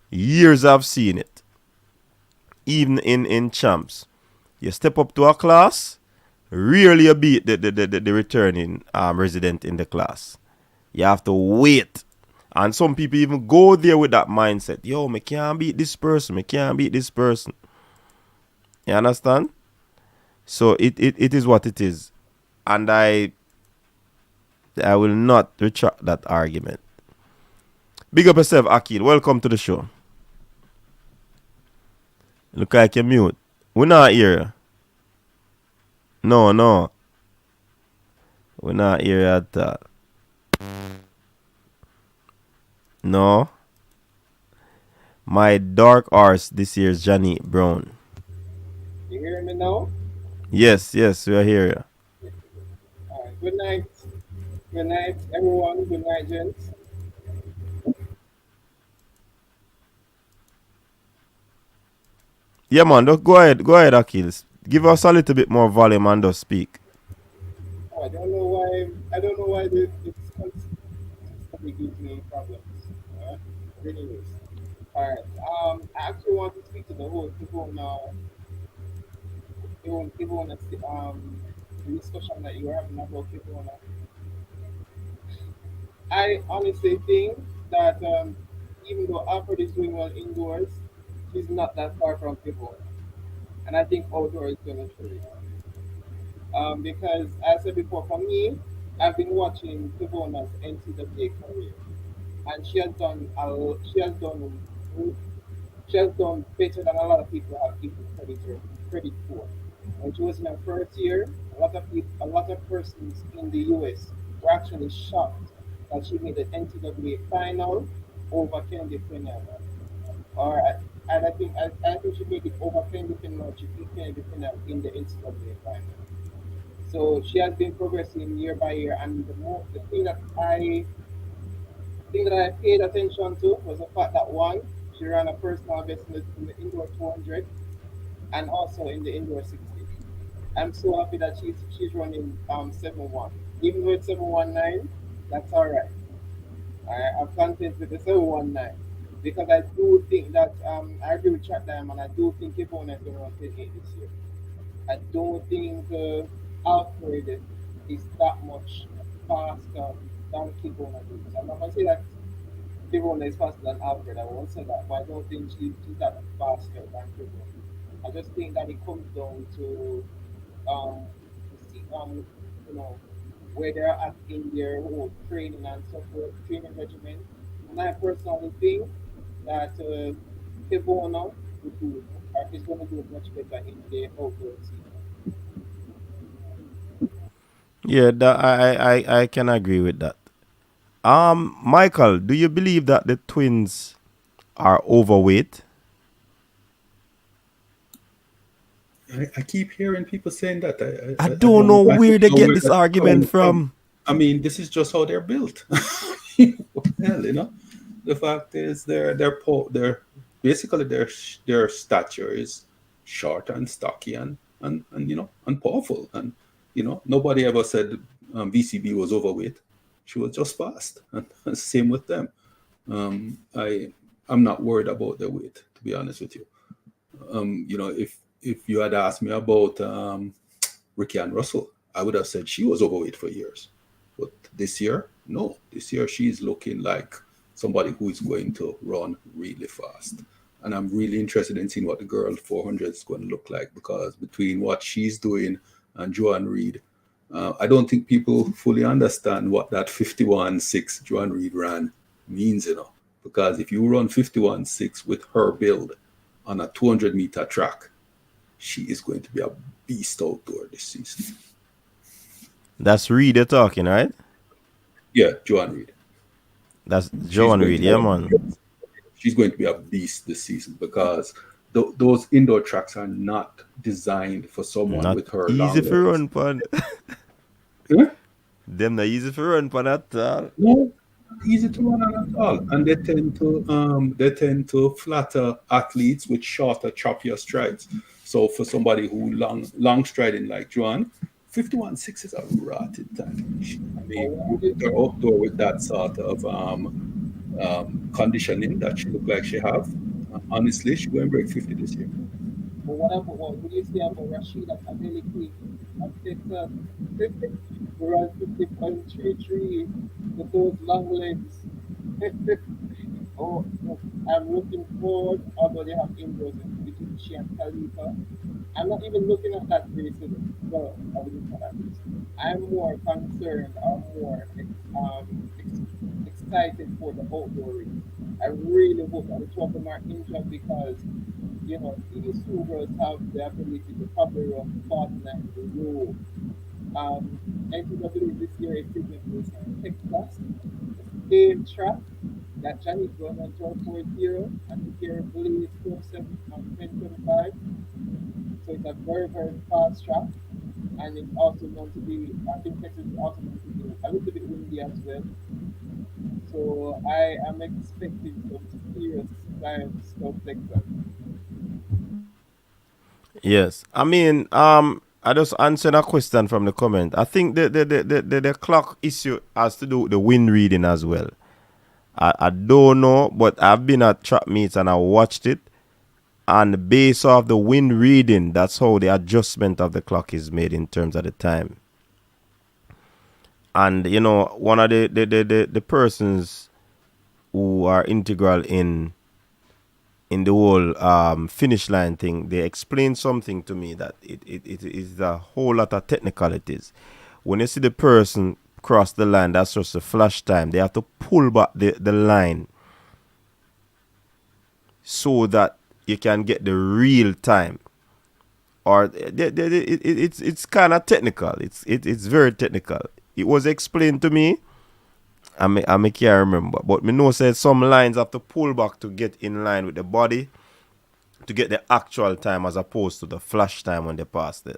Years I've seen it. Even in champs. You step up to a class, rarely you beat the returning resident in the class. You have to wait. And some people even go there with that mindset. Yo, me can't beat this person. Me can't beat this person. You understand? So it is what it is. And I will not retract that argument. Big up yourself, Akil. Welcome to the show. Look like you're mute. We're not here. No. We're not here at that. No. My dark horse this year is Johnny Brown. You hear me now? Yes, we are here. All right. Good night. Good night, everyone. Good night, gents. Yeah, man. Go ahead, Akil. Give us a little bit more volume and just speak. Oh, I don't know why. I don't know why this constantly gives me problems. Really is. All right. I actually want to speak to the whole people now. People want to the discussion that you were having about people now. I honestly think that even though Alfred is doing well indoors, he's not that far from people. And I think outdoor is going to show it. Because as I said before, for me, I've been watching Pivona's NCAA career, and she has done better than a lot of people have given credit for. When she was in her first year, a lot of persons in the US were actually shocked that she made the NCAA final over Kennedy Pennell. Or and I think she made it over Kennedy Pennell. She beat Kennedy Pennell in the NCAA final. So she has been progressing year by year, and the thing that I paid attention to was the fact that one, she ran a personal best in the indoor 200 and also in the indoor 60. I'm so happy that she's running 7-1. Even though it's 7-1-9, that's all right. I'm content with the 7-1-9 because I do think that I agree with Chuck Diamond. I do think Ivona is going to run 10-8 this year. I don't think Alfred is that much faster than Kibona is. I'm not going to say that Kibona is faster than Alfred. I won't say that, but I don't think she's that faster than Kibona. I just think that it comes down to um, you know, where they're at in their whole training and support training regimen. And I personally think that Kibona is going to do much better in the outdoor season. Yeah, I can agree with that. Michael, do you believe that the twins are overweight? I keep hearing people saying that. I don't know where they get this that's argument from. I mean, this is just how they're built. Hell, the fact is they're basically their stature is short and stocky and powerful, and nobody ever said VCB was overweight. She was just fast, and same with them. I'm not worried about their weight, to be honest with you. If you had asked me about Ricky and Russell, I would have said she was overweight for years. But this year, no. This year, she's looking like somebody who is going to run really fast. And I'm really interested in seeing what the girl 400 is going to look like, because between what she's doing and Joanne Reed, I don't think people fully understand what that 51.6 Joanne Reed ran means, because if you run 51.6 with her build on a 200-meter track, she is going to be a beast outdoor this season. That's Reed you're talking, right? Yeah, Joanne Reed. That's Joanne Reed, yeah, man. she's going to be a beast this season because those indoor tracks are not designed for someone Not with her easy long for legs. run pan. Huh? Them not easy for run pan at all. No, easy to run on at all, and they tend to flatter athletes with shorter, choppier strides. So for somebody who long striding like Joan, 51.6 is a rotted time. I mean, you put her outdoor with that sort of conditioning that she look like she have. Honestly, she going to break 50 this year. But what would you say about Rashida Kameli Queen of Texas? 50, who runs 50.33 with those long legs. Oh, no. I'm looking forward, although they have injuries between she and Khalifa. I'm not even looking at that race. Well, I wouldn't call that race. I'm more concerned or more excited for the outdoor race. I really hope that the two of them are injured because these two girls have the ability to cover up Fortnite, the road. NCAA this year is taking place in Texas, the same track that Johnny Gunn and George Ford Hero and the Gary Blaze 47 and 1025. So it's a very, very fast track. And it's also known to be, I think Texas is also known to be a little bit windy as well. So I am expecting some serious times of Texas. Yes. I mean, I just answered a question from the comment. I think the clock issue has to do with the wind reading as well. I don't know, but I've been at track meets and I watched it. And based off the wind reading, that's how the adjustment of the clock is made in terms of the time. And one of the persons who are integral in the whole finish line thing, they explained something to me that it is a whole lot of technicalities. When you see the person cross the line, that's just a flash time. They have to pull back the line so that you can get the real time. Or it's kind of technical. It's very technical. It was explained to me. I can't remember, but me know said some lines have to pull back to get in line with the body to get the actual time as opposed to the flash time when they pass the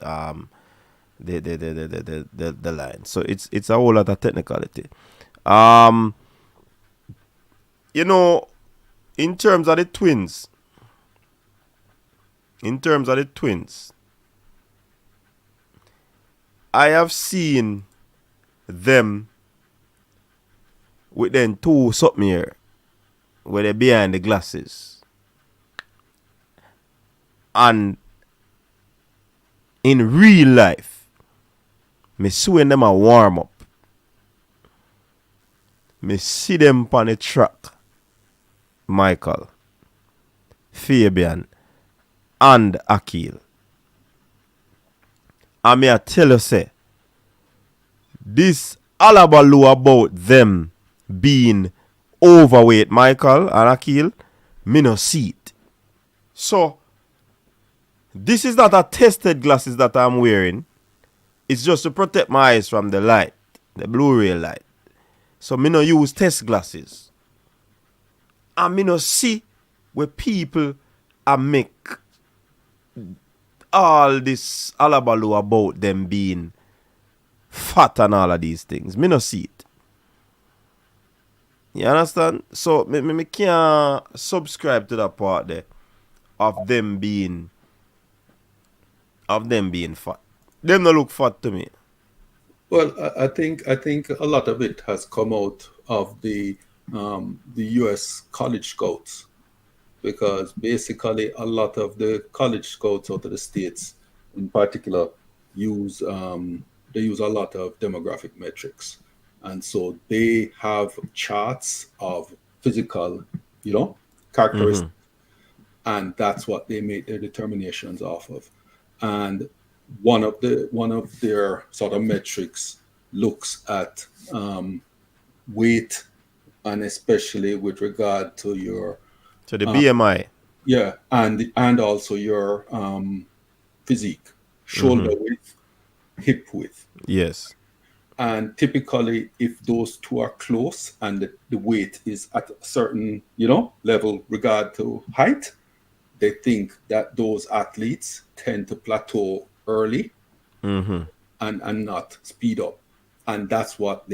line. So it's a whole lot of technicality. In terms of the twins, I have seen them with them two something here where they're behind the glasses. And in real life, me see when them a warm up. Me see them on the track. Michael, Fabian, and Akil. And me I tell you say, this alabalu about them being overweight, Michael and Akil, me no see it. So, this is not a tested glasses that I'm wearing. It's just to protect my eyes from the light, the Blu-ray light. So, me no use test glasses. And me no see where people are make all this alabalu about them being fat and all of these things. Me no see it. You understand? So me can't subscribe to that part there of them being fat. Them no look fat to me. Well, I think a lot of it has come out of the U.S. college scouts, because basically a lot of the college scouts out of the States, in particular, use they use a lot of demographic metrics, and so they have charts of physical, characteristics, and that's what they make their determinations off of. And one of their sort of metrics looks at weight, and especially with regard to your So the BMI. yeah, and also your physique, shoulder width, hip width. Yes. And typically, if those two are close and the weight is at a certain, level regard to height, they think that those athletes tend to plateau early and not speed up. And that's what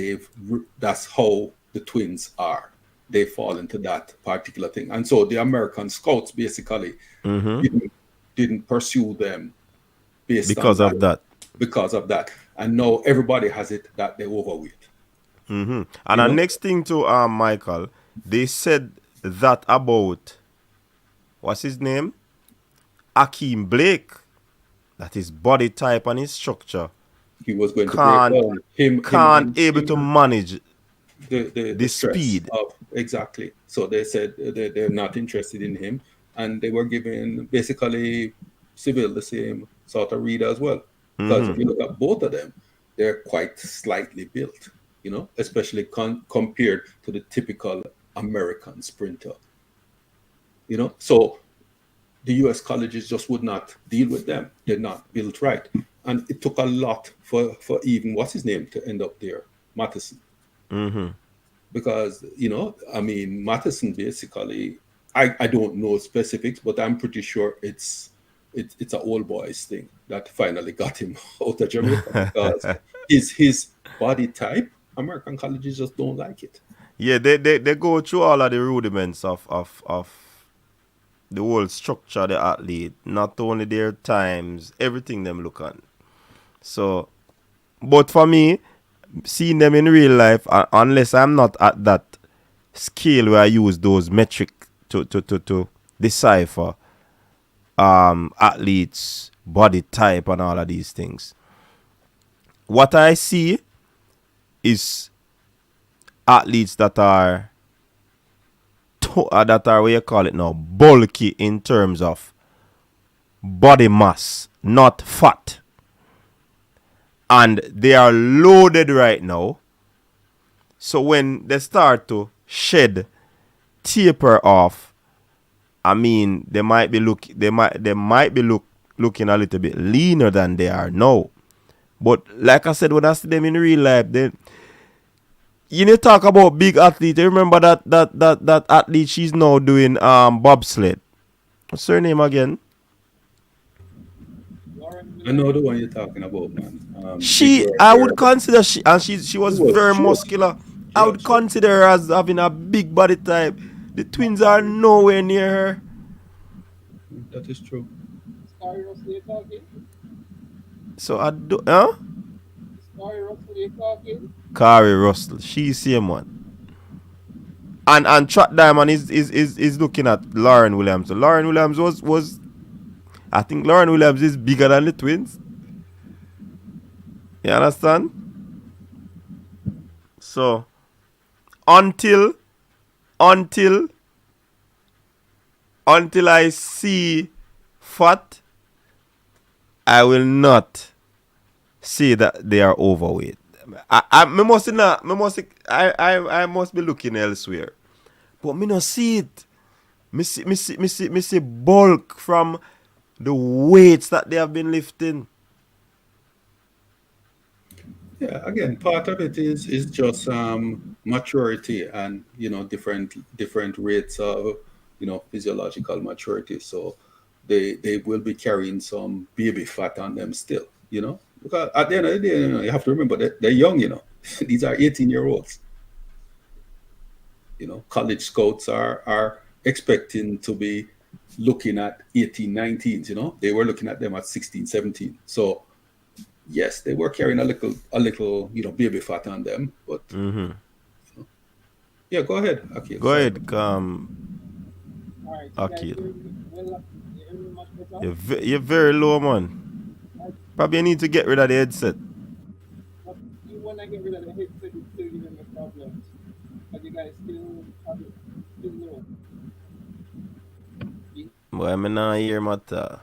that's how the twins are. They fall into that particular thing. And so the American scouts basically didn't, didn't pursue them based on Because that, of that. because of that. And now everybody has it that they're overweight. And You the know, next thing to Michael, they said that about what's his name? Akeem Blake. That his body type and his structure he was going to break can't down him can't and able to manage the the stress speed. of exactly. So they said they're not interested in him, and they were giving basically Seville the same sort of read as well. Because if you look at both of them, they're quite slightly built, especially compared to the typical American sprinter. So the U.S. colleges just would not deal with them. They're not built right, and it took a lot for even what's his name to end up there, Matheson. Because I mean, Matheson basically, I don't know specifics, but I'm pretty sure it's an old boys thing that finally got him out of Jamaica, because his body type, American colleges just don't like it. Yeah, they go through all of the rudiments of the whole structure of the athlete, not only their times, everything them look on. So, but for me, seeing them in real life, unless I'm not at that scale where I use those metric to decipher athletes, body type, and all of these things, what I see is athletes that are what you call it now, bulky in terms of body mass, not fat, and they are loaded right now. So when they start to shed, taper off, I mean, they might be looking a little bit leaner than they are now. But like I said, when I see them in real life, then you need to talk about big athlete. You remember that athlete, she's now doing bobsled. What's her name again? I know the one you're talking about, man. Big She, girl I there. would consider she She was was very short. muscular. I Yeah, would consider her as having a big body type. The twins are nowhere near her. that is true. Sky Russell, you talking? So I do, huh? Sky Russell, you talking? Kari Russell, she's same one. And Trot Diamond is looking at Lauren Williams. So Lauren Williams was I think Lauren Williams is bigger than the twins. You understand? So until until until I see fat, I will not say that they are overweight. I must not, I must be looking elsewhere. But me not see it. Me see bulk from the weights that they have been lifting. Yeah, again, part of it is just maturity and different rates of physiological maturity. So they will be carrying some baby fat on them still, because at the end of the day, you have to remember that they're young, these are 18-year-olds. College scouts are expecting to be looking at 18, 19s. They were looking at them at 16, 17. So yes, they were carrying a little, baby fat on them. But yeah, go ahead, Akil. Go Sorry. ahead, Alright, you guys Akil. hear me? Well, you hear me much better? You're very low, man. Probably need to get rid of the headset. But even when I get rid of the headset, it's still giving me problems. But you guys still have it still low. You, Boy, I'm not hear matter.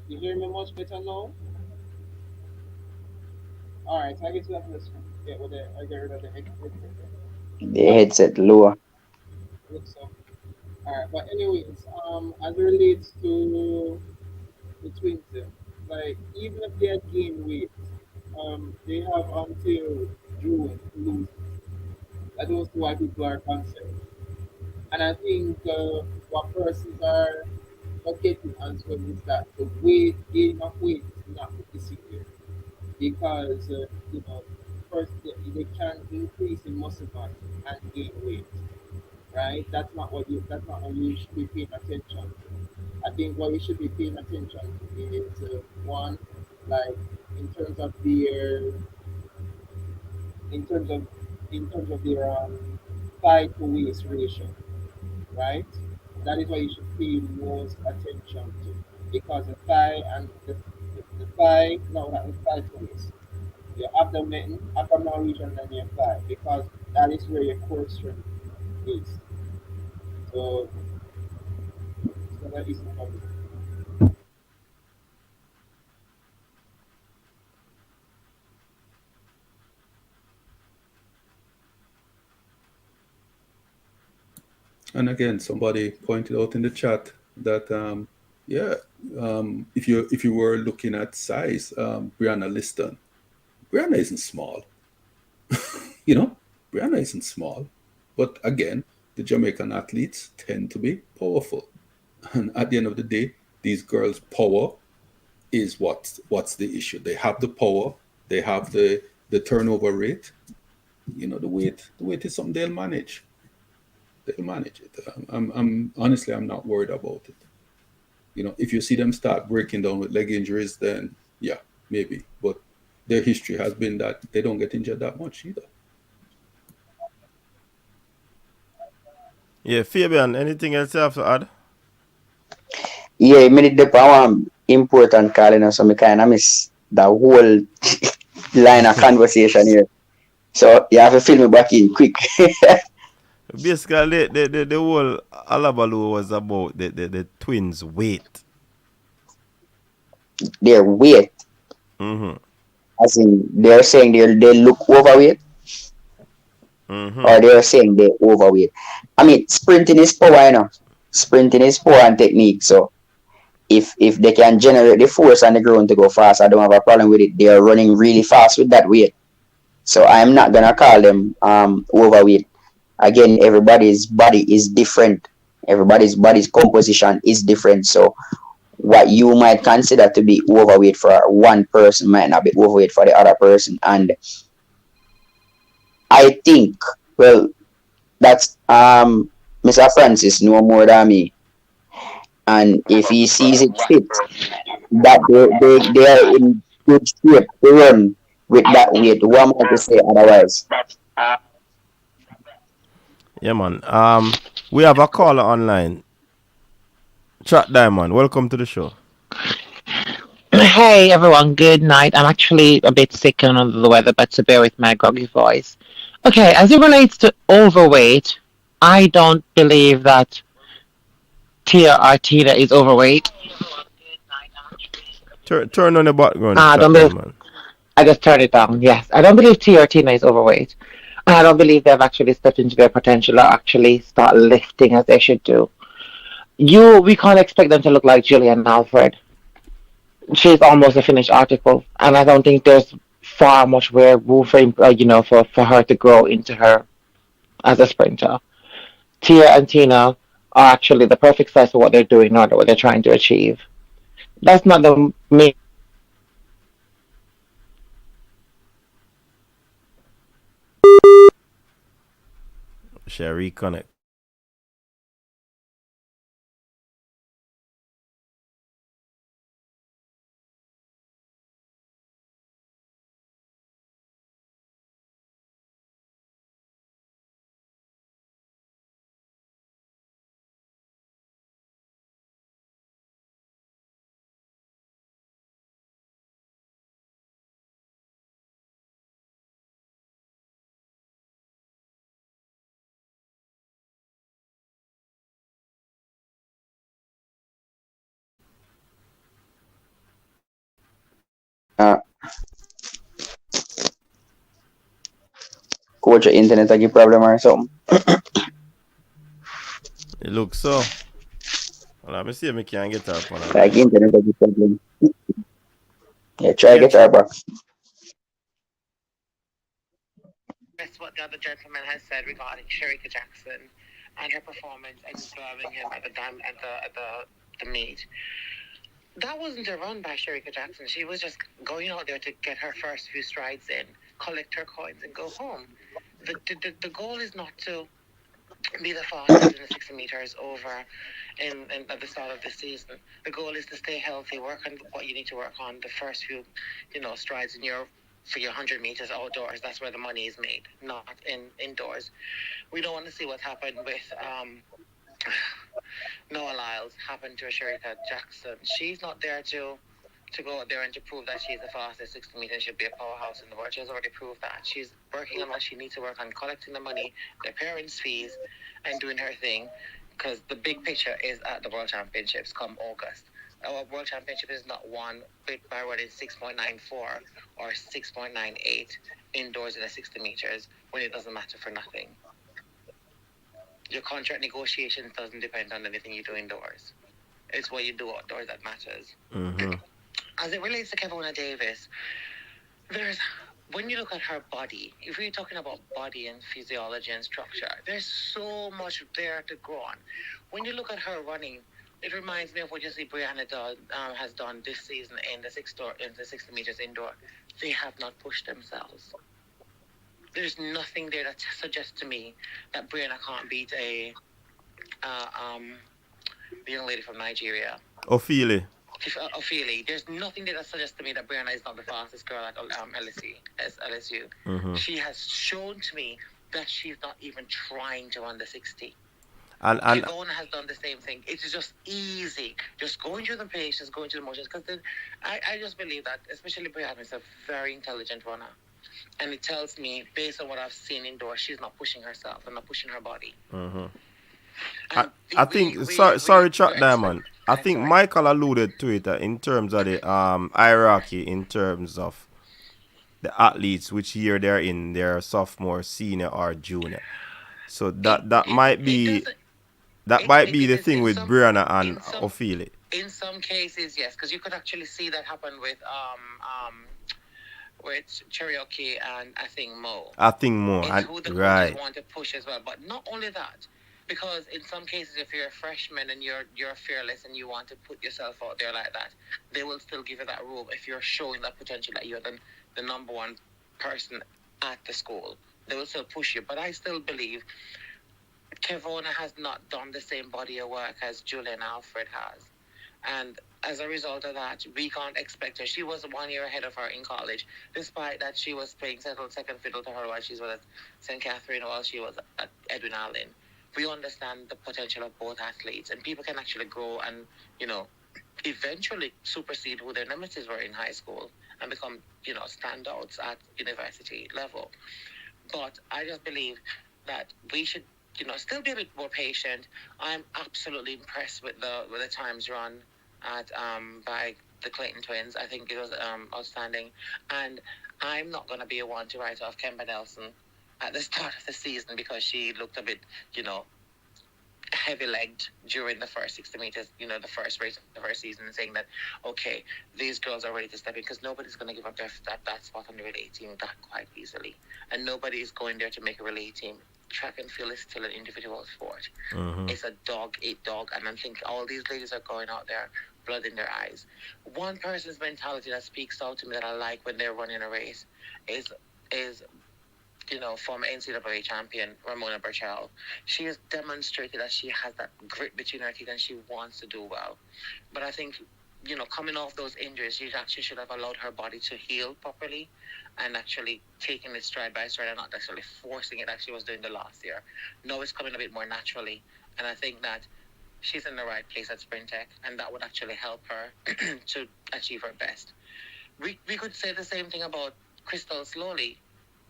you hear me much better now? Alright, so I guess we have to just get rid of the headset. The But headset lower. looks so. Alright, but anyways, as it relates to the twins there, like even if they gain weight, they have until June to lose. I don't see why people are concerned. And I think what persons are forgetting as well is that the weight, gain of weight is not the secret because first they can increase in muscle mass and gain weight, right? That's not what you should be paying attention to. I think what you should be paying attention to is one, like in terms of their in terms of their thigh to waist ratio, right? That is what you should pay most attention to because the thigh and the thigh, no, not the thigh to waist, your abdominal region and your thigh because that is where your core strength is. So, that is important. And again, somebody pointed out in the chat that yeah, if you were looking at size, Brianna Liston, Brianna isn't small. You know, Brianna isn't small, but again, the Jamaican athletes tend to be powerful, and at the end of the day, these girls' power is what's the issue. They have the power, they have the turnover rate. You know, the weight is something they'll manage. They'll manage it. I'm honestly, I'm not worried about it. You know, if you see them start breaking down with leg injuries, then yeah, maybe. But their history has been that they don't get injured that much either. Yeah, Fabian, anything else you have to add? Yeah, minute the power important calling us, so I kind of miss the whole line of conversation here. So you have to fill me back in quick. Basically, the whole Alabalu was about the twins' weight. Their weight, Mm-hmm. as in they're saying they look overweight, Mm-hmm. or they're saying they're overweight. I mean, sprinting is power, you know. Sprinting is power and technique. So if they can generate the force on the ground to go fast, I don't have a problem with it. They are running really fast with that weight. So I'm not gonna call them overweight. Again, everybody's body is different. Everybody's body's composition is different. So what you might consider to be overweight for one person might not be overweight for the other person. And I think, well, that's Mr. Francis no more than me. And if he sees it fit that they are in good shape to run with that weight, what am I to say otherwise? Yeah, man. We have a caller online. Chat Diamond, welcome to the show. Hey everyone, good night. I'm actually a bit sick and under the weather, but so bear with my groggy voice. Okay, as it relates to overweight, I don't believe that Tia or Tina is overweight. Turn on the background. I Chat don't believe. Diamond. I just turned it down. Yes, I don't believe Tia or Tina is overweight. And I don't believe they've actually stepped into their potential or actually start lifting as they should do. We can't expect them to look like Julian Alfred. She's almost a finished article, and I don't think there's far much room for her to grow into her as a sprinter. Tia and Tina are actually the perfect size for what they're doing, not what they're trying to achieve. That's not the main. Shall reconnect. Uh, Coach, your internet a problem or something? It looks so. Well, let me see if I can get up on Like internet a problem. Yeah, try Yeah, get her, bro. That's what the other gentleman has said regarding Sharika Jackson and her performance in Birmingham at the meet. That wasn't a run by Sharika Jackson. She was just going out there to get her first few strides in, collect her coins, and go home. The goal is not to be the fastest in the 60 meters over in at the start of the season. The goal is to stay healthy, work on what you need to work on, the first few, strides in your for your 100 meters outdoors. That's where the money is made, not indoors. We don't want to see what happened with Noah Lyles happened to Sharika Jackson. She's not there to go out there and to prove that she's the fastest 60 meters, should be a powerhouse in the world. She has already proved that. She's working on what she needs to work on, collecting the money, their parents' fees, and doing her thing. Because the big picture is at the World Championships come August. Our World Championship is not won by running 6.94 or 6.98 indoors in the 60 meters when it doesn't matter for nothing. Your contract negotiations doesn't depend on anything you do indoors. It's what you do outdoors that matters. Mm-hmm. As it relates to Kevona Davis, when you look at her body, if we're talking about body and physiology and structure, there's so much there to grow on. When you look at her running, it reminds me of what you see Brianna has done this season in the 60 meters indoor. They have not pushed themselves. There's nothing there that suggests to me that Brianna can't beat the young lady from Nigeria. Ophelia. Ophelia. There's nothing there that suggests to me that Brianna is not the fastest girl at LSU. Mm-hmm. She has shown to me that she's not even trying to run the 60. And Kevona has done the same thing. It's just easy. Just going through the paces, going through the motions. Because I just believe that, especially Brianna is a very intelligent runner. And it tells me, based on what I've seen indoors, she's not pushing herself and not pushing her body. mm-hmm. I think sorry Chuck Diamond. I think Michael alluded to it in terms of the hierarchy in terms of the athletes, which year they're in, their sophomore, senior, or junior. So that might be the thing with Brianna and Ophelia. In some cases, yes, because you could actually see that happen with Cherokee and I think Mo. It's who the coaches want to push as well. But not only that, because in some cases, if you're a freshman and you're fearless and you want to put yourself out there like that, they will still give you that room if you're showing that potential that you're the number one person at the school. They will still push you. But I still believe Kevona has not done the same body of work as Julian Alfred has. And as a result of that, we can't expect her. She was 1 year ahead of her in college, despite that she was playing second fiddle to her while she was at St. Catherine, while she was at Edwin Allen. We understand the potential of both athletes, and people can actually grow and, eventually supersede who their nemesis were in high school and become, standouts at university level. But I just believe that we should, still be a bit more patient. I'm absolutely impressed with the times run at by the Clayton twins. I think it was outstanding, and I'm not going to be a one to write off Kemba Nelson at the start of the season because she looked a bit, heavy-legged during the first 60 meters, the first race of the first season, saying that, okay, these girls are ready to step in because nobody's going to give up that spot on the relay team that quite easily, and nobody is going there to make a relay team. Track and field is still an individual sport. Mm-hmm. It's a dog-eat dog, and I think all these ladies are going out there, blood in their eyes. One person's mentality that speaks out to me that I like when they're running a race is former NCAA champion Ramona Burchell. She has demonstrated that she has that grit between her teeth and she wants to do well. But I think, coming off those injuries, she actually should have allowed her body to heal properly and actually taking it stride by stride and not necessarily forcing it like she was doing the last year. No, it's coming a bit more naturally. And I think that she's in the right place at Sprint Tech, and that would actually help her to achieve her best. We could say the same thing about Crystal Slowly.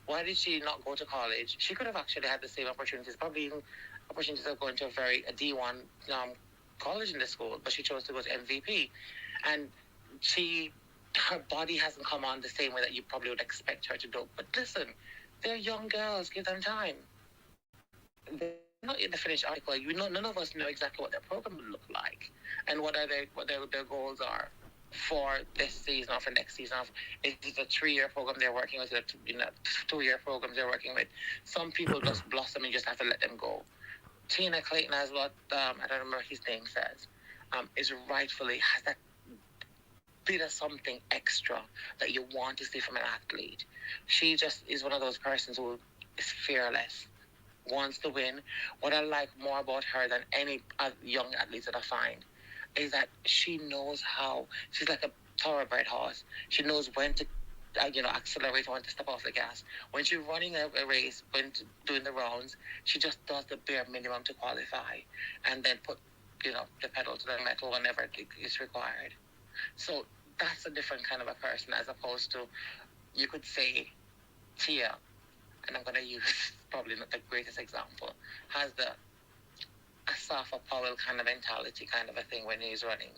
Why did she not go to college? She could have actually had the same opportunities, probably even opportunities of going to a D1 college in the school, but she chose to go to MVP. And her body hasn't come on the same way that you probably would expect her to do. But listen, they're young girls, give them time. They're not in the finished article. None of us know exactly what their program would look like and what their goals are. for this season or for next season. Is it a 3-year program they're working with? Is it a 2-year program they're working with? Some people just blossom and you just have to let them go. Tina Clayton, as what I don't remember his name says, is rightfully has that bit of something extra that you want to see from an athlete. She just is one of those persons who is fearless, wants to win. What I like more about her than any young athletes that I find is that she knows how. She's like a thoroughbred horse. She knows when to, accelerate, when to step off the gas. When she's running a race, doing the rounds, she just does the bare minimum to qualify, and then put, the pedal to the metal whenever it is required. So that's a different kind of a person, as opposed to, you could say, Tia, and I'm going to use probably not the greatest example, has the Asafa Powell kind of mentality, kind of a thing when she's running.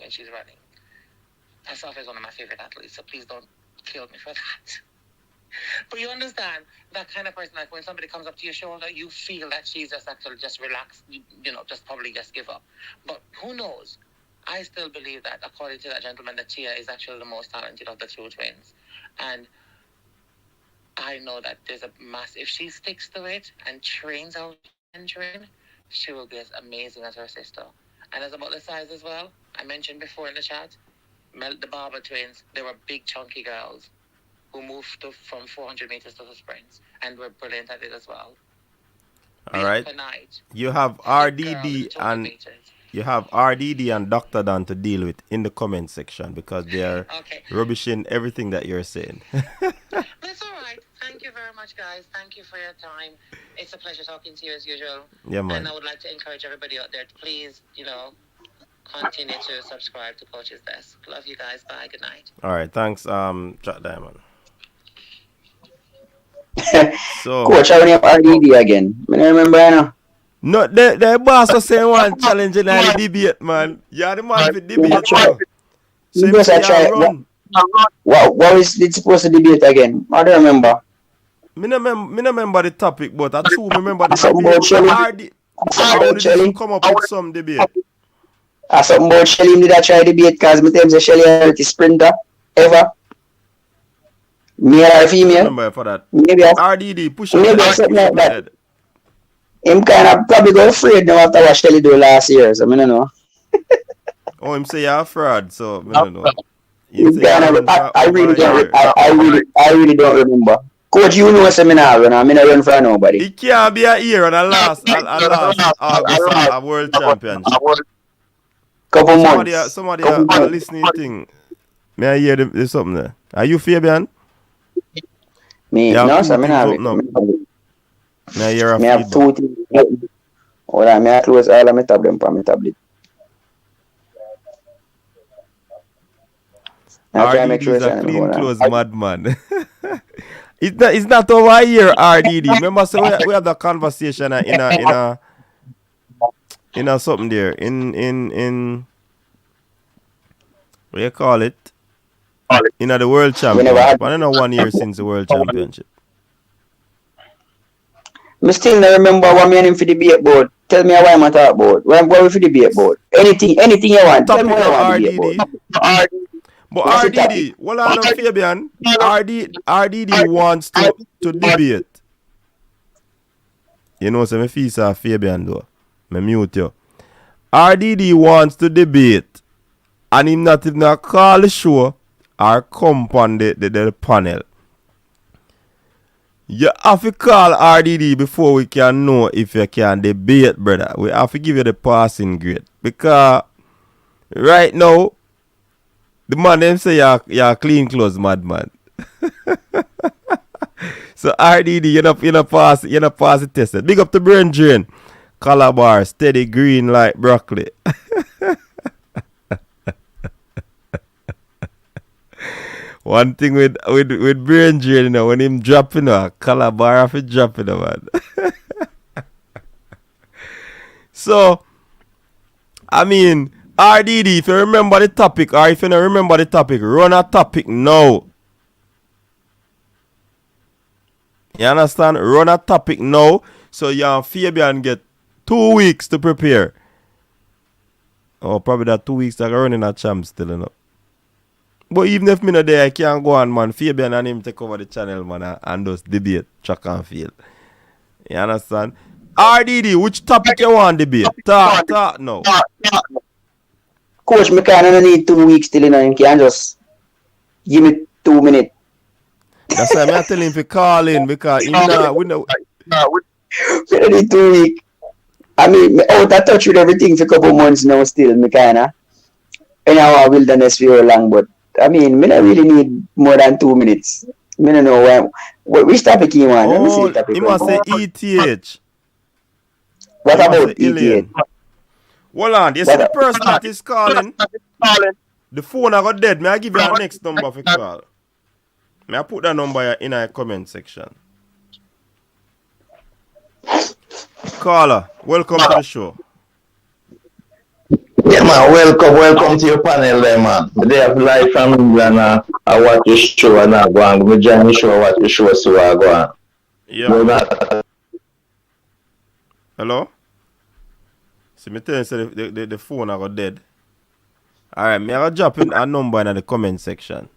Asafa is one of my favorite athletes, so please don't kill me for that. But you understand that kind of person, like when somebody comes up to your shoulder, you feel that she's just actually just relaxed, just probably just give up. But who knows? I still believe that, according to that gentleman, that Tia is actually the most talented of the two twins. And I know that there's a if she sticks to it and trains out and train, she will be as amazing as her sister. And as about the size as well, I mentioned before in the chat, the Barber twins, they were big, chunky girls who moved from 400 meters to the sprints and were brilliant at it as well. All right. You have RDD and Dr. Dan to deal with in the comment section because they are rubbishing everything that you're saying. That's all right. Thank you very much, guys. Thank you for your time. It's a pleasure talking to you as usual. Yeah, man. And I would like to encourage everybody out there to please, continue to subscribe to Coach's Desk. Love you guys. Bye. Good night. All right. Thanks, Jack Diamond. So, Coach, how many RDD again? I don't remember, No, the boss was saying one challenge in the debate, man. Yeah, the man for debate. So you try run. What is it supposed to debate again? I don't remember. Me no remember the topic, but I do remember the debate. How did you come up with some debate? Something about Shelly did I try debate because me tell say Shelly is the sprinter ever. Male or female? I remember for that. Maybe RDD push up. Maybe something like that. Him kind of probably go afraid now after what Shelly do last year, so I don't know. Oh, him say you're a fraud, so I don't know. I really don't remember. Coach, you know seminar when I'm in a run for nobody. He can't be a year and a last a world championship. Couple months. Somebody listening thing. May I hear there's something there? Are you Fabian? Me, no, seminar. May I hear a feedback? I have 2 things. Hold on, may I close all of my tablet on my tablet. RDD is a clean clothes madman. It's not over here, RDD. Remember, so we had the conversation in a something there. In what you call it? In the World Championship. I don't know 1 year since the World Championship. I still don't remember what me and him for the debate board. Tell me why I'm talk about. What we for the debate board? Anything you want. Tell me what I want debate board. But RDD, well, I know Fabian. RDD wants to debate. You know, so my face are Fabian though. I mute you. RDD wants to debate, and him not even call the show or come on the panel. You have to call RDD before we can know if you can debate, brother. We have to give you the passing grade. Because right now, the man them say you're clean clothes madman. So RDD, you not pass the test. Big up the brain drain. Calabar, steady green like broccoli. One thing with brain drain, when him dropping Calabar have to drop man. So I mean, RDD, if you remember the topic, or if you don't remember the topic, run a topic now. You understand? Run a topic now, so you and Fabian get 2 weeks to prepare. Oh, probably that 2 weeks that are running a champ still enough. But even if me not there, I can't go on, man. Fabian and him take over the channel, man, and just debate track and field. You understand? RDD, which topic you want debate? Talk now. Coach, me kind of need 2 weeks till you can just give me 2 minutes. That's why I'm telling him to call in because we know. We need 2 weeks. I mean, me out of touch with everything for a couple months now still, me kind of in our wilderness for long, but I mean, me not really need more than 2 minutes. Me don't know which topic you want. Let me see the topic. He must say ETH. What about ETH? Hold on, you see the person that is calling. The phone I got dead. May I give you our next number for call? May I put that number in our comment section? Caller, welcome to the show. Yeah, man, welcome to your panel there, man. They have live from England, I watch your show and I go on. We join the show, watch the show, so I go on. Yeah. Hello? See, me tell you, say the phone I got dead. Alright, me I got drop in a number in the comment section.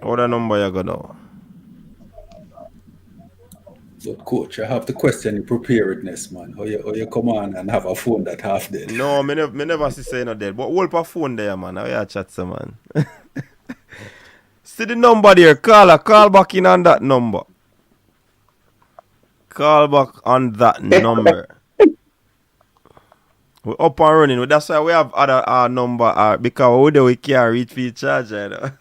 What the number you got now? So, coach, I have to question your preparedness, man. How you come on and have a phone that half dead? No, me never see say no dead. But hold a phone there, man. How you chat, some man? See the number there, caller. Call back in on that number. Call back on that number. We're up and running. That's why we have other number because we can't reach for the charger, you know?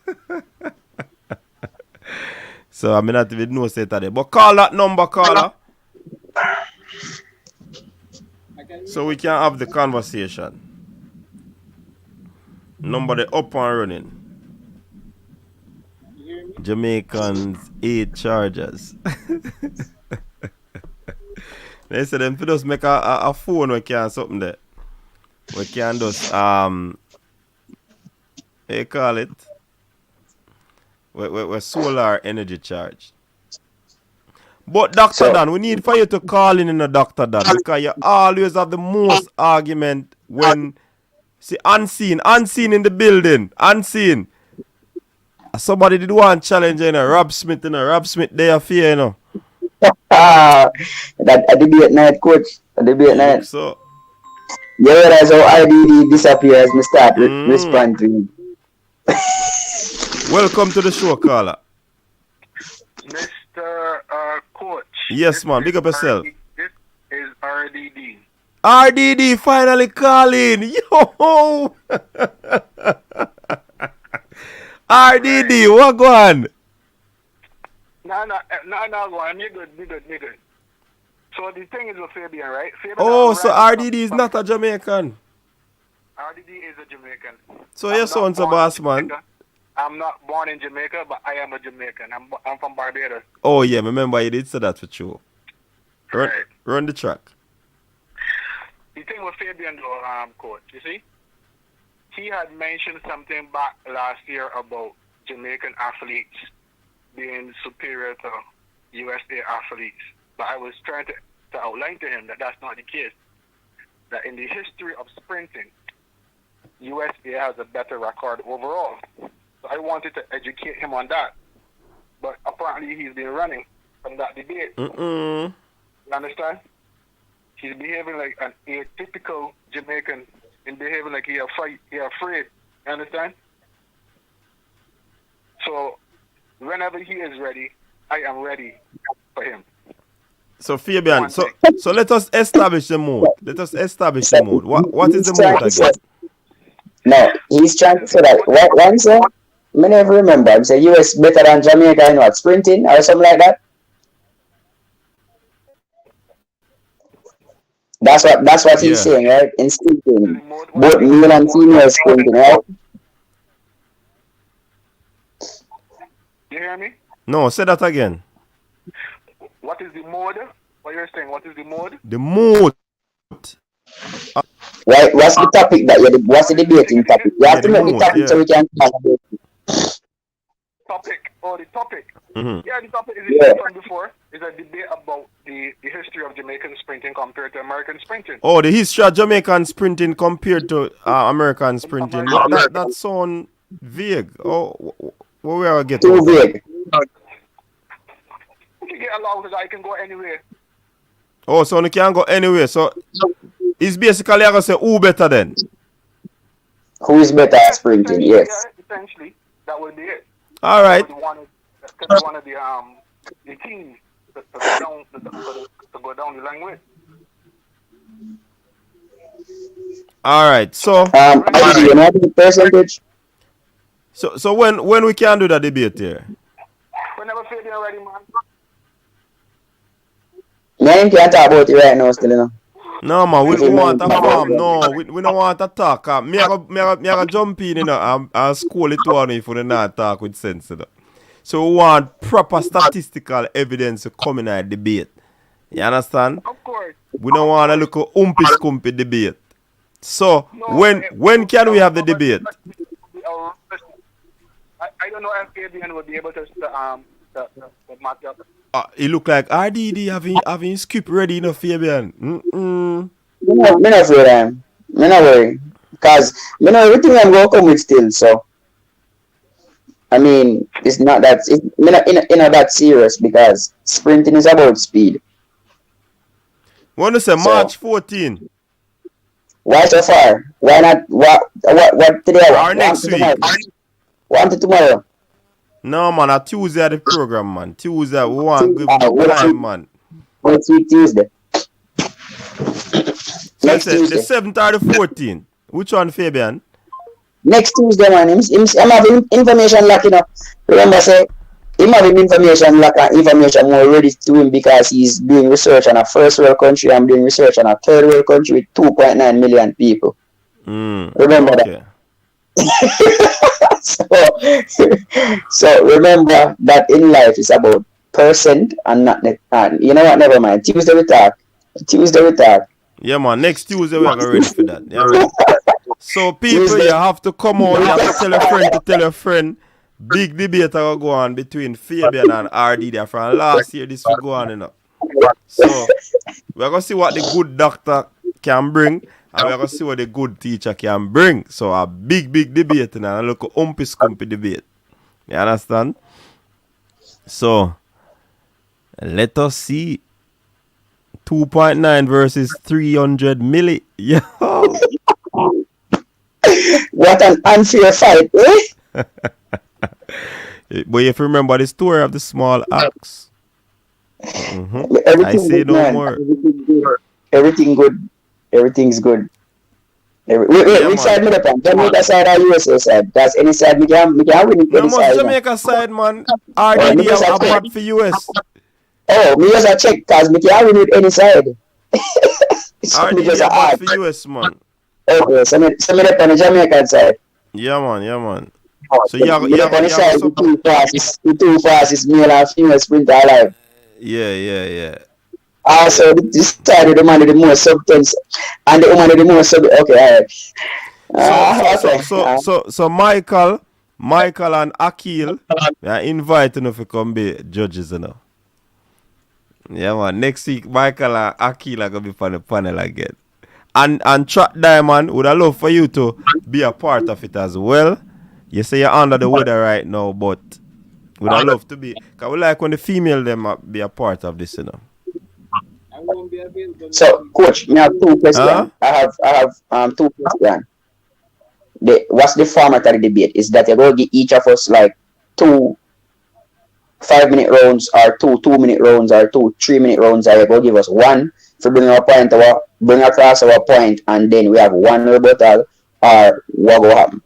So I mean not even know say today. But call that number, caller. So we can have the conversation. Number the up and running. Jamaicans 8 chargers. They said them to just make a phone we can something there. We can just they call it we're solar energy charge. But Dr. Dan, we need for you to call in a Dr. Dan because you always have the most argument when see unseen in the building, unseen. Somebody did one challenge in a Rob Smith they are fear, you know. That a debate night, coach. A debate night. So you realize how RDD disappears, me start respond to him. welcome to the show, caller. Mr. Coach. Yes, man. Big up yourself. This is RDD. RDD finally calling. Yo! RDD, what go on? No, go on. Me good. So the thing is with Fabian, right? Fabian So RDD is not a Jamaican. RDD is a Jamaican. So your son's a boss, man. I'm not born in Jamaica, but I am a Jamaican. I'm from Barbados. Oh, yeah. Remember, you did say that for sure. Right. Run the track. The thing with Fabian, though, Coach, you see? He had mentioned something back last year about Jamaican athletes being superior to USA athletes. But I was trying to outline to him that that's not the case. That in the history of sprinting, USA has a better record overall. So I wanted to educate him on that. But apparently he's been running from that debate. You understand? He's behaving like an atypical Jamaican and behaving like he afraid. You understand? So whenever he is ready, I am ready for him. So Fabian, so let us establish the mode. What is the mode again? No, he's trying to say that one sir, I never remember. He said US better than Jamaica in what, sprinting or something like that. That's what he's saying, right? In sprinting, both male and female sprinting, right? You hear me? No, say that again. What is the mode? What you're saying? What is the mode? The mode. Right, what's the topic what's the debating topic? You have to make the topic so we can talk about it. topic. Mm-hmm. Yeah, the topic is discussed before. Is a debate about the history of Jamaican sprinting compared to American sprinting. Oh, the history of Jamaican sprinting compared to American sprinting. But that sound vague. Oh, what we are getting? Too vague. You can get along because I can go anywhere. Oh, so you can go anywhere. So it's basically I gonna say who better then? Who is better at sprinting? Yes. Yeah, essentially, that would be it. All right. One of the teams to go down the line with. All right. So you know the percentage? So when we can do that debate here? Whenever Fabian ready, man. Man, can't talk about it right now still, you know. No, man, we want to farm. No, we don't want to talk. Me I go jump in, you know, and school it to one if we not talk with sense, you know. So we want proper statistical evidence to come in our debate. You understand? Of course. We don't want a little umpy-scumpy debate. So, when can we have the debate? I don't know if Fabian will be able to match up. It look like RDD having script ready enough, Fabian. Me not afraid of him. Me not worry. Because me know everything I'm going to come with still, so. I mean, it's not that, that serious because sprinting is about speed. Want to say March 14? Why so far? Why not? What today? Or next week? One to tomorrow. No, man, a Tuesday at the program, man. Tuesday, we want to give you time, man. Next week, Tuesday. So next Tuesday. The 7th or the 14th? Which one, Fabian? Next Tuesday, man. I'm having information lacking up. Remember, say, I'm having information lack and information more ready to him because he's doing research on a first world country. I'm doing research on a third world country with 2.9 million people. Remember that. So remember that in life is about percent and not net. You know what? Never mind. Tuesday we talk. Yeah, man. Next Tuesday we are ready for that. Yeah, right. So people, you have to come out. You have to tell a friend. Big debate will go on between Fabian and RD from last year. This will go on, you know. So we're gonna see what the good doctor can bring. And we're going to see what the good teacher can bring. So a big debate and a look umpy-scumpy debate. You understand? So, let us see. 2.9 versus 300 milli. Yo! What an unfair fight, eh? But if you remember the story of the small axe. I say no more. Everything good. Everything's good. Which side me on? Jamaica side or USA side? That's any side me can win it. No, must Jamaica side, man. RDD have a bad for US. Oh, me just a check because me can win it any side. RDD have bad for US, man. Okay, so me on the Jamaican side. Yeah, man. So you have the two fastest male and female sprinter alive. Yeah. So this side of the man with the most substance and the woman with the most okay, alright. So Michael and Akil are inviting us to come be judges, you know. Yeah, man. Next week Michael and Akil are gonna be on the panel again. And Track Diamond would I love for you to be a part of it as well. You say you're under the weather right now, but would I love to be, because we like when the female them be a part of this, you know. So, coach, I have two questions. I have two questions. What's the format of the debate? Is that you're going to give each of us like 2 5-minute rounds, or 2 2-minute rounds, or 2 3-minute rounds, or you're going to give us one to bring across our point, and then we have one rebuttal, or what will happen?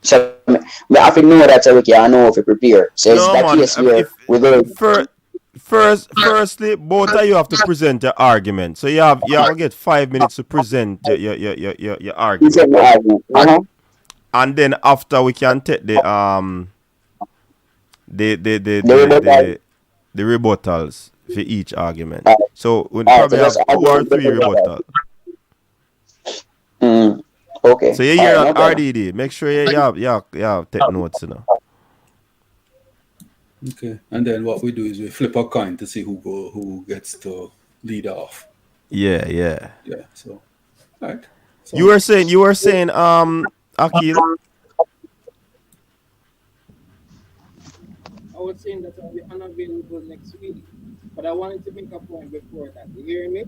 So, I have to know that so we can know if we prepare. So, no, it's that case where we're going Firstly, both of you have to present your argument. So you have to get 5 minutes to present your argument. And then after we can take the rebuttals for each argument. So we probably have 2 or 3 rebuttals. Okay. So you hear that RDD. Make sure you have take notes, you know. Okay. And then what we do is we flip a coin to see who gets to lead off. Yeah, yeah. Yeah. So, all right. You So, were saying, Akil. I was saying that I'll be unavailable next week, but I wanted to make a point before that. You hear me?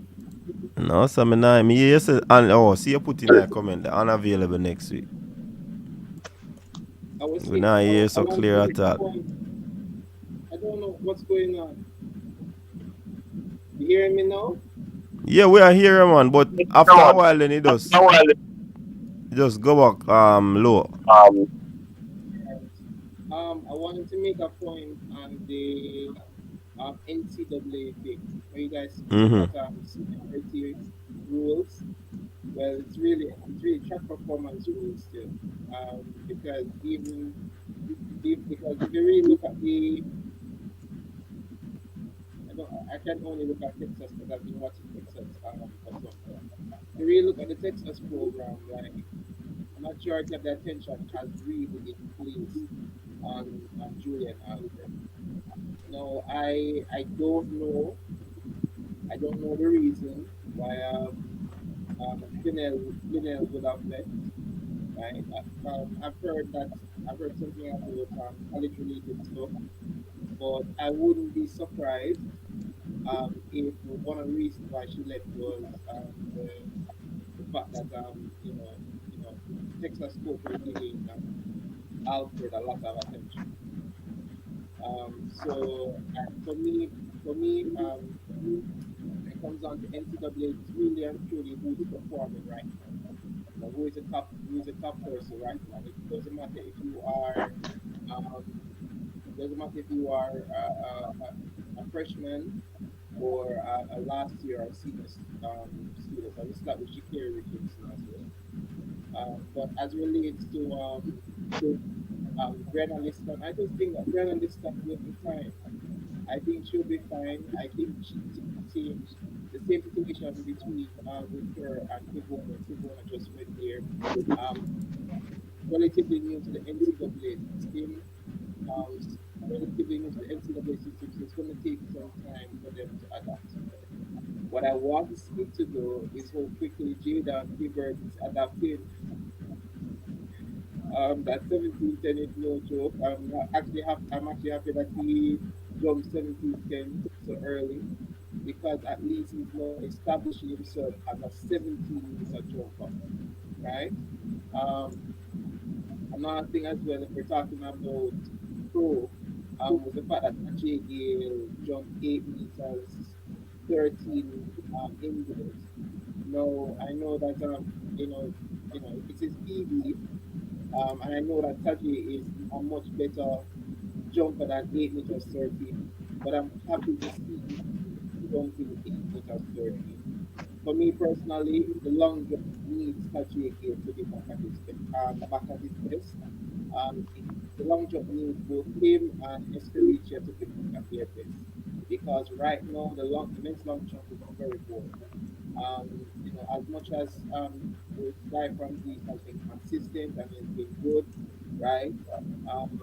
No, so me hear you say, and oh, see you put in a comment, the unavailable next week. I was We saying not hear I so wanted clear to at make a all. point. I don't know what's going on. You hearing me now? Yeah, we are here, man, but after a while then it just go back low. I wanted to make a point on the NCAA thing, where you guys speak Mm-hmm. about seniority rules. Well, it's really track performance rules still, because because if you really look at the I can only look at Texas because I've been watching Texas for some time. If you really look at the Texas program, like a majority of the attention has really been placed on Julian Alder. No, I don't know the reason why Linnell would have left. Right? I've heard something about college related stuff, but I wouldn't be surprised if one of the reasons why she left was the fact that you know Texas coach was giving Alfred a lot of attention. For me, when it comes down to NCAA, it's really and truly who's performing right now. You know, who is a top person right now. It doesn't matter if you are um, it doesn't matter if you are a freshman or a last year or senior student. I just like with Shakira Richardson as well. But as relates to Brenna Liston, I just think that Brenna Liston will be fine. I think she'll be fine. I think the same situation between with her and Tivona. Tivona just went there. Um, Relatively new to the NCAA system. Um, Relatively new to the NCAA system, so it's going to take some time for them to adapt. What I want to speak to though is how quickly Jaydon Hibbert is adapting. That 17-10 is no joke. I'm actually happy that he jumped 17-10 so early because at least he's now establishing himself as a 17-meter jumper, right? Um, Another thing as well, if we're talking about pro, was the fact that Jay Gale jumped 8 meters, 13 indoors. No, I know that it is PB, and I know that Tajay is a much better jumper than 8 meters 13, but I'm happy to see him jumping 8 meters 13. For me personally, the long jump needs Tajay Gale to be back at his best. The long jump needs both him and Escalicia to be back at their best. Because right now the men's long jump is very poor. As much as the guy from Greece has been consistent and has been good, right? Um,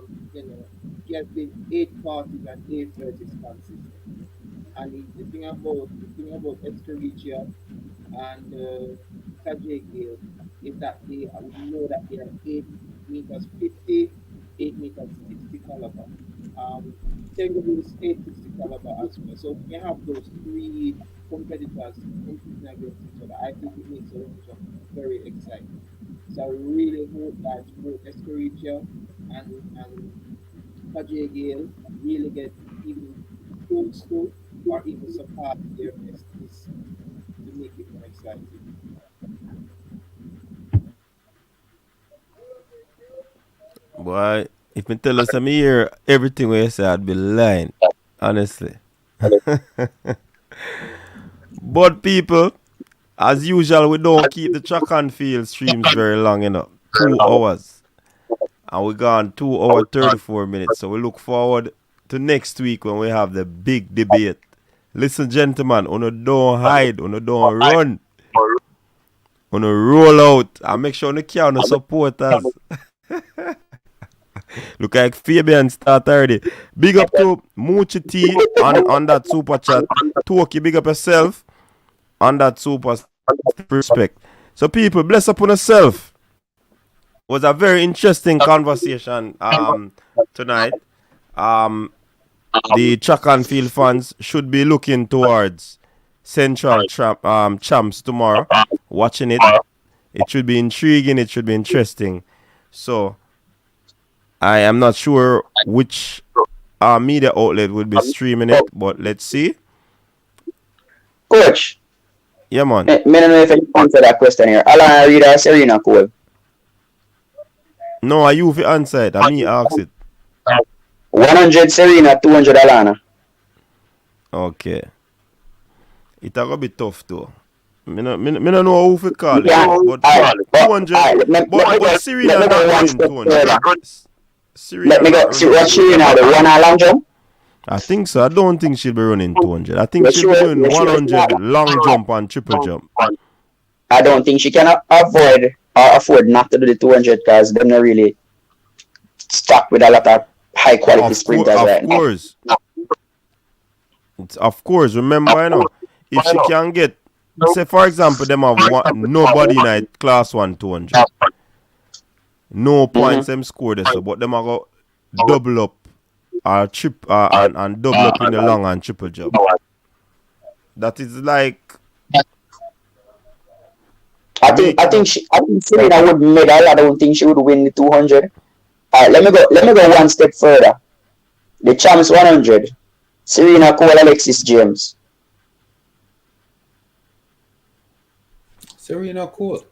he has been 840s and 830s consistent. And the thing about Escalicia and Tajay Gale is that we know that they are 8 meters 50, 8 meters 60 caliber. Tengu is 860 caliber as well. So we have those three competitors competing against each other. I think it makes the long jump very exciting. So I really hope that both Escoricia and Tajay Gale really get even close to or even surpass their best this season to make it more exciting. Boy, if me tell us I'm here, everything we say I'd be lying. Honestly. But people, as usual, we don't keep the track and field streams very long enough. 2 hours. And we gone 2 hours 34 minutes. So we look forward to next week when we have the big debate. Listen, gentlemen, uno don't hide, uno don't run. Uno roll out and make sure uno can support us. Look like Fabian start already. Big up to Moochie T on that super chat. Toki, big up yourself on that super respect. So people, bless upon yourself. Was a very interesting conversation tonight. The track and field fans should be looking towards Central Champs tomorrow. Watching it. It should be intriguing. It should be interesting. So, I am not sure which media outlet will be streaming it, but let's see. Coach. Yeah, man. I don't know if you answer that question here. Alana read or Serena Cole? No, are you for answer it? I mean, ask it. 100 Serena, 200 Alana. Okay. It's going to be tough, though. I don't know who to call it. But 200. But Serena not running 200. Let me go. See what Serena, the one long jump? I think so. I don't think she'll be running 200. I think she'll be doing 100 long jump and triple jump. I don't think she can avoid or afford not to do the 200 because they're not really stuck with a lot of high quality sprinters right now. Of course. Remember, you know, if she can get, say for example, them have nobody in a class 1 200. No points them score this, but them are go double up or and double up in the long and triple jump. That is like. I think Serena would medal. I don't think she would win the 200. Let me go one step further. The champs 100. Serena Cole, Alexis James. Serena Cole.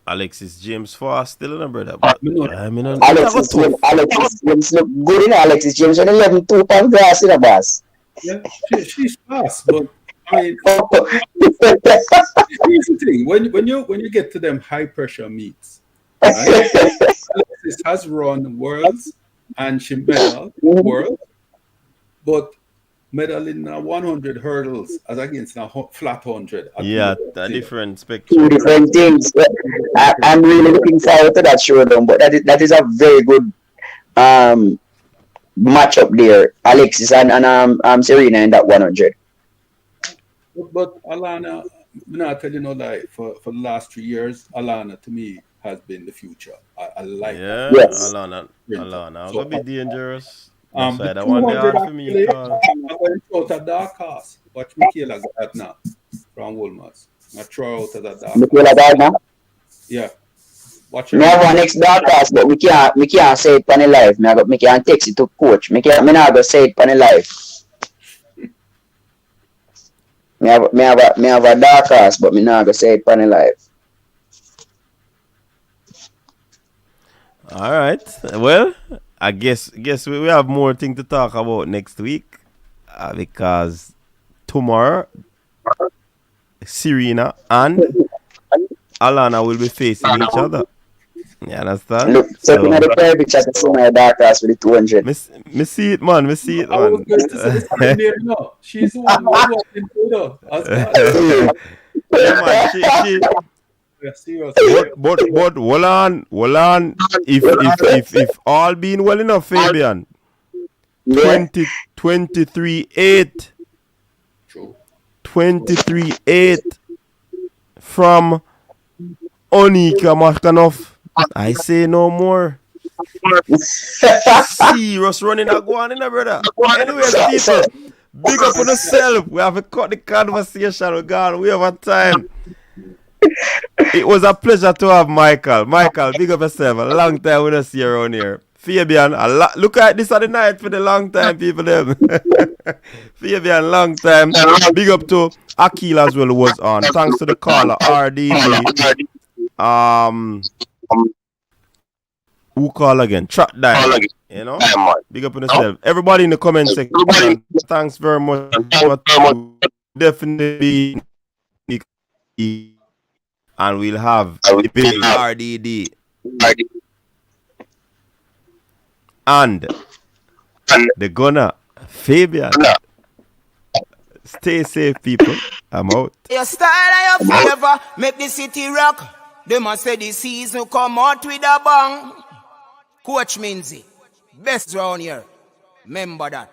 Alexis James fast still in a brother. But Alexis James look good in Alexis James on 11 2-pound grass in a boss. Yeah, she's fast, but I mean, here's the thing: when you get to them high pressure meets, right? Alexis has run worlds and she medaled worlds, but medaling 100 hurdles as against a flat 100. Yeah, a different spectrum. Two different things. I'm really looking forward to that showdown, but that is a very good matchup there. Alexis and Serena in that 100. But Alana, I tell you no lie, for the last 3 years, Alana to me has been the future. I like that. Yes. Alana, gonna be dangerous. The I want 200 for me. I'm going to throw out a dark horse. Watch Michaela Gardner from Wolmer's. I throw out as a dark Michaela Gardner? Yeah. Watch her. Me have one next dark horse, but we can't say it on the live. Me can't text it to coach. Me not go say it on the live. Me have a dark horse, but me not go say it on the live. All right. Well, I guess we have more thing to talk about next week because tomorrow Serena and Alana will be facing each other. You understand? Look, so in the prayer picture to see my dark horse with the 200. Me see it, man. Me see it, I was man. going to say something there, no. She's the one who was walking through though. Yeah, man, she Yeah, seriously. but hold on. If all being well enough, Fabian, 23-8. True. 23-8 from Onika Markanov. I say no more. Serious running a go on in there, brother. Anyway, people, big up on yourself. We have to cut the conversation. We're gone. We have a time. It was a pleasure to have Michael. Michael, big up yourself. A long time we don't see you around here. Fabian, look at this at the night for the long time, people. Them. Fabian, long time. Big up to Akil as well, who was on. Thanks to the caller, RDB. Who call again? Track Dive. You know? Big up on yourself. Everybody in the comment section, thanks very much. Definitely. And we'll have the big RDD. And the gunner, Fabian. Stay safe, people. I'm out. Your style and your flavor make the city rock. They must say the season come out with a bang. Coach Minzy, Best round here. Remember that.